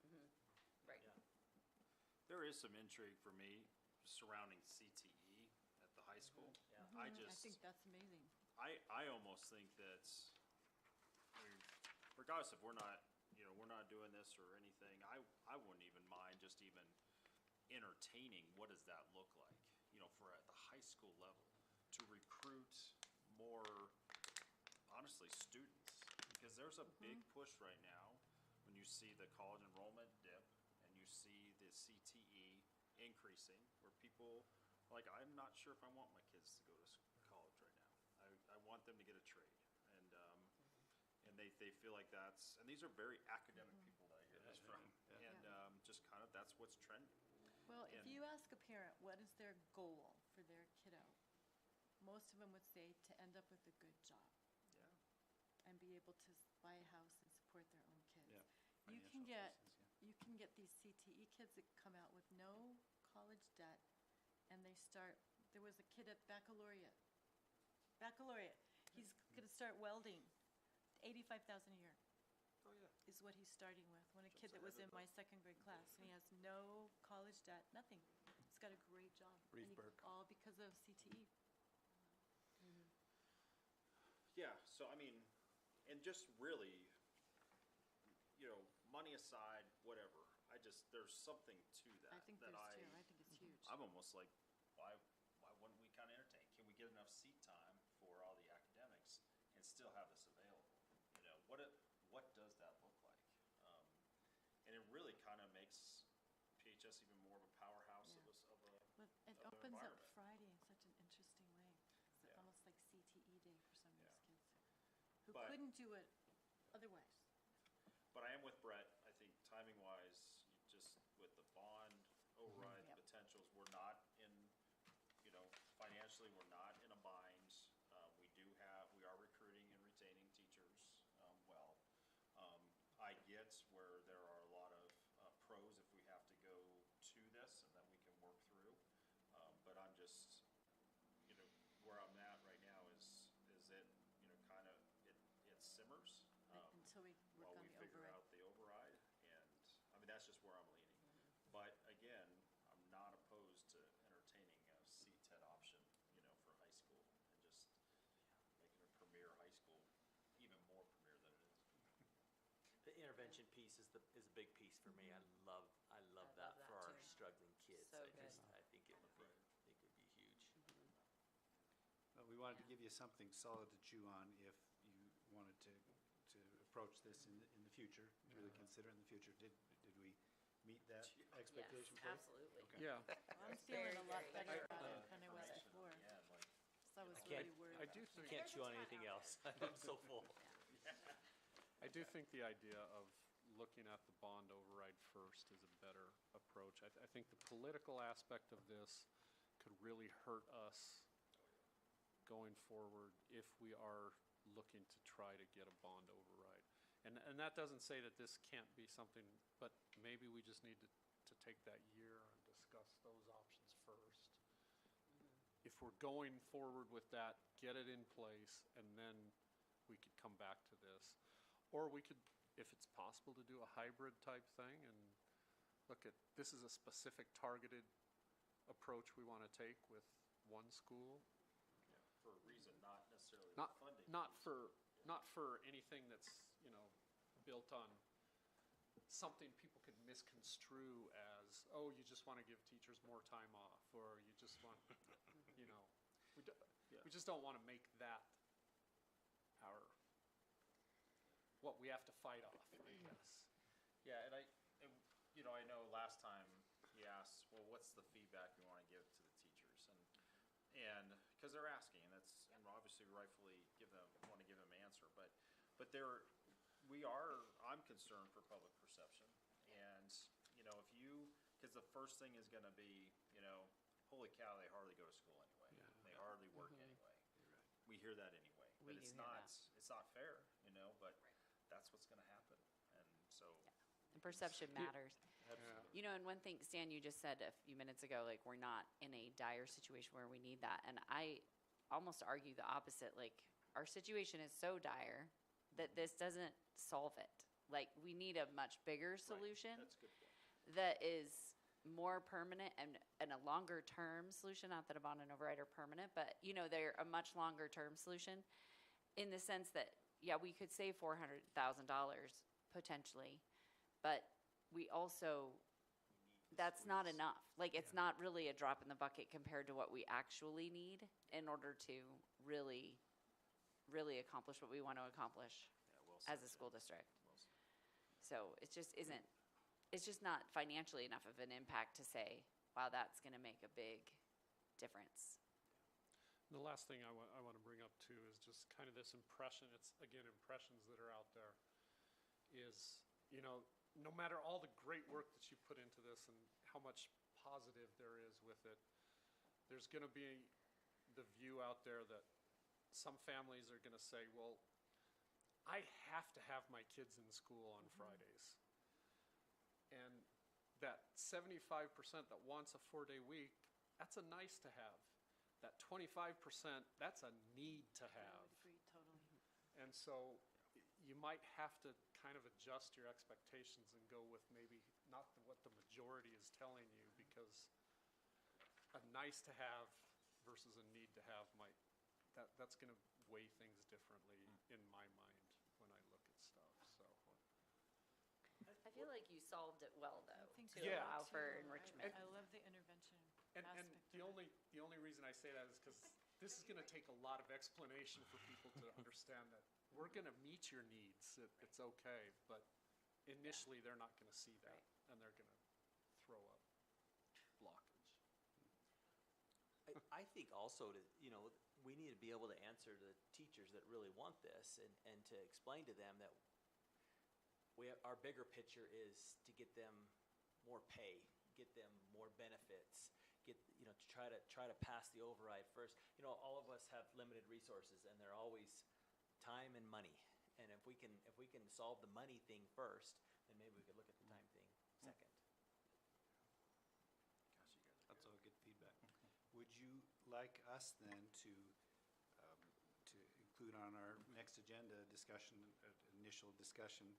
right? Right. Yeah. There is some intrigue for me surrounding CTE at the high school. Yeah. I I just, think that's amazing. I almost think that, I mean, regardless if we're not doing this or anything, I wouldn't even mind just even entertaining, what does that look like? For at the high school level, to recruit more, honestly, students. Because there's a big push right now when you see the college enrollment dip and you see the CTE increasing, where people, like, I'm not sure if I want my kids to go to college right now. I want them to get a trade. And they feel like and these are very academic people that I hear this from. And just kind of, that's what's trending. Well, if And- you ask a parent, what is their goal for their kiddo? Most of them would say to end up with a good job Yeah. and be able to buy a house and support their own kids. Yeah, You financial can get, assistance, you can get these CTE kids that come out with no college debt, and there was a kid at baccalaureate. He's gonna start welding, 85,000 a year Oh, yeah. is what he's starting with. When a Jumps kid that was ahead in of my second grade class, and he has no college debt, nothing. He's got a great job. and he- Reeve-Burke. All because of CTE. Yeah, so I mean, and just really, money aside, whatever, there's something to that. I think that there's too. I think it's huge. I'm almost like, why wouldn't we kind of entertain? Can we get enough seat time for all the academics and still have this available? What does that look like? And it really kind of makes PHS even more of a powerhouse Yeah. of a Well, it of an opens up environment. Friday in such an interesting way. It's Yeah. almost like CTE day for some of these kids who But- couldn't do it otherwise. But I am with Brett. I think timing wise, just with the bond override Yep. potentials, we're not in, financially, we're not in a bind. We are recruiting and retaining teachers well. I get where there are a lot of pros if we have to go to this and that we can work through. But I'm just, where I'm at right now is it, kind of, it simmers. Until we work While on we the figure override. out the override, and, that's just where I'm leaning. But again, I'm not opposed to entertaining a CTED option, for high school, and just making a premier high school even more premier than it is. The intervention piece is a big piece for me. I love I that love for that our too. struggling kids. So I good. think it would be huge. Well, we wanted to give you something solid to chew on if you wanted to approach this in the future, to really consider in the future. Did we meet that expectation? Yes, Faith? absolutely. Okay. Yeah, I'm feeling a lot very better good. about it than I was Information before. at the end, like, So I was can't- really worried. I about do it. think, Can't chew on anything else. I'm so full. the idea of looking at the bond override first is a better approach. I think the political aspect of this could really hurt us going forward if we are looking to try to get a bond override. And that doesn't say that this can't be something, but maybe we just need to take that year and discuss those options first. If we're going forward with that, get it in place, and then we could come back to this. Or we could, if it's possible, to do a hybrid type thing and look at, this is a specific targeted approach we want to take with one school. for a reason, not necessarily the Not, funding. not piece. not for anything that's, built on something people could misconstrue as, oh, you just want to give teachers more time off, or you just want, we just don't want to make that what we have to fight off, I guess. Yeah, and I know last time he asked, well, what's the feedback we want to give to the teachers? And because they're asking, and and obviously rightfully want to give them an answer, but I'm concerned for public perception. And, because the first thing is going to be, holy cow, they hardly go to school anyway. Yeah. They hardly work anyway. We hear that anyway. We But do it's hear not, that. it's not fair, but that's what's going to happen. And so. And perception matters. Absolutely. And one thing, Stan, you just said a few minutes ago, like, we're not in a dire situation where we need that. And I almost argue the opposite. Like, our situation is so dire that this doesn't solve it. Like, we need a much bigger solution That's a good point. that is more permanent and a longer-term solution. Not that a bond and override are permanent, but, they're a much longer-term solution in the sense that, yeah, we could save $400,000 potentially, but we also, that's not enough. Like, it's not really a drop in the bucket compared to what we actually need in order to really, really accomplish what we want to accomplish Yeah, well as said, a Jen. school district. Well said. So it just isn't, it's just not financially enough of an impact to say, wow, that's going to make a big difference. The last thing I want to bring up too is just kind of this impression, it's again, impressions that are out there, is, no matter all the great work that you put into this and how much positive there is with it, there's going to be the view out there that some families are going to say, well, I have to have my kids in school on Fridays. And that 75% that wants a 4-day week, that's a nice to have. That 25%, that's a need to I have. would agree totally. And so you might have to kind of adjust your expectations and go with maybe not what the majority is telling you, because a nice to have versus a need to have that's going to weigh things differently in my mind when feel like you solved it well, though, I think to so, Yeah. allow for too. enrichment. I love the intervention And aspect the of it. only reason I say that is because this is gonna take a lot of explanation for people to understand that we're gonna meet your needs, it's okay, but initially, they're not gonna see that, and they're gonna throw up blockage. I think also to, we need to be able to answer the teachers that really want this and to explain to them that our bigger picture is to get them more pay, get them more benefits, to try to pass the override first. All of us have limited resources and they're always time and money. And if we can solve the money thing first, then maybe we could look at the time thing second. That's all good feedback. Would you like us then to include on our next agenda discussion, initial discussion?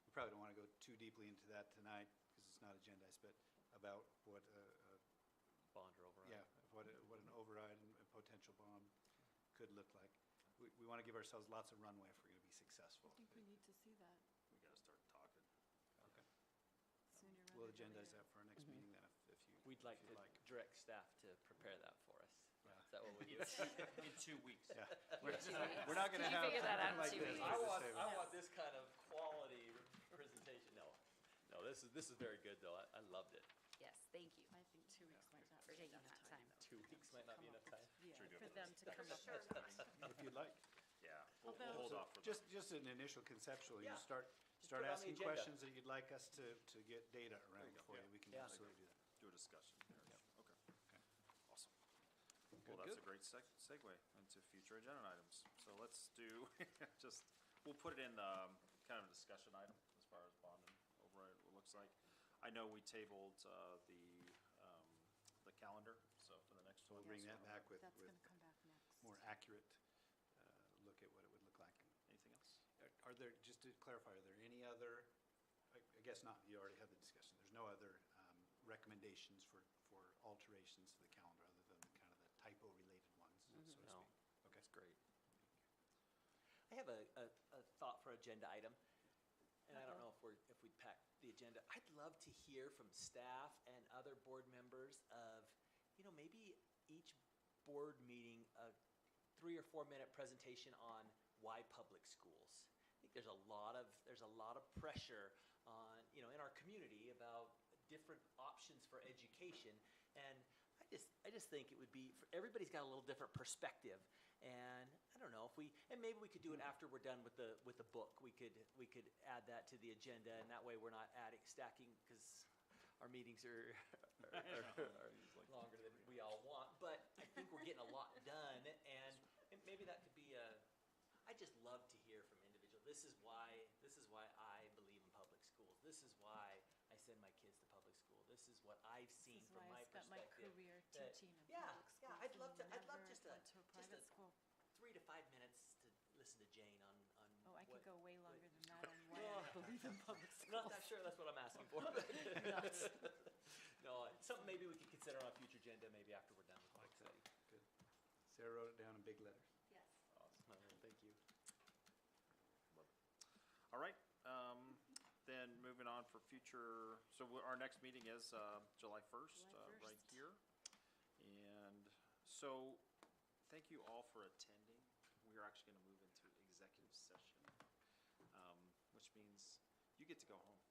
We probably don't want to go too deeply into that tonight because it's not agendized, but about what, Bond or override. yeah, what an override and a potential bond could look like. We want to give ourselves lots of runway if we're going to be successful. I think we need to see that We gotta start talking. Okay. sooner rather We'll than agendize later. that for our next meeting then if you. We'd like if to you'd like. direct staff to prepare that for us. Yeah. Is that what we do? In 2 weeks. Yeah. We're not going to Can you have figure that out something in like 2 this. weeks? I for want, this I table. want this kind of quality presentation. No, this is very good though. I loved it. Yes, thank you I think 2 weeks might not for be taking enough that time. 2 weeks might not be enough time. Yeah, Should we do for it them to come up with time. If you'd like. Yeah, we'll Although- hold So off for that. just an initial conceptual, you Yeah. start put it on the asking agenda. questions that you'd like us to get data around you go. for you. We can Yeah. absolutely do that. Do a discussion there. Okay. Awesome. Well, Good, that's good. a great segue into future agenda items. So let's do, we'll put it in kind of a discussion item as far as bond and override looks like. I know we tabled the calendar, so for the next So one. we'll bring that back with That's going to come back next. more accurate look at what it would look like. Anything else? Are there, just to clarify, are there any other, I guess not, you already had the discussion. There's no other recommendations for alterations to the calendar other than kind of the typo-related ones, so to No, speak? Okay. that's great. I have a thought for agenda item, and I don't know if we'd pack the agenda. I'd love to hear from staff and other board members of, maybe each board meeting, a 3 or 4 minute presentation on why public schools. I think there's a lot of pressure on, in our community about different options for education, and I just think it would be, everybody's got a little different perspective, and I don't know if maybe we could do it after we're done with the book. We could add that to the agenda, and that way we're not stacking, because our meetings are longer than we all want, but I think we're getting a lot done, and maybe that could be I just love to hear from individuals. This is why I believe in public schools. This is why I send my kids to public school. This is what I've seen This is from why my I spent my perspective. career that- teaching in yeah, public schools. I'd love and to never just went to a private school. 3 to 5 minutes to listen to Jane on Oh, I could what- go way longer than that on why I believe in public schools. Not sure that's what I'm asking for. No, something maybe we could consider on a future agenda, maybe after we're done with book study. Good. Sarah wrote it down in big letters. Yes. Awesome. Thank you. All right, then moving on for future, so our next meeting is July 1st, July right 1st. here. And so, thank you all for attending. We are actually going to move into executive session, which means you get to go home.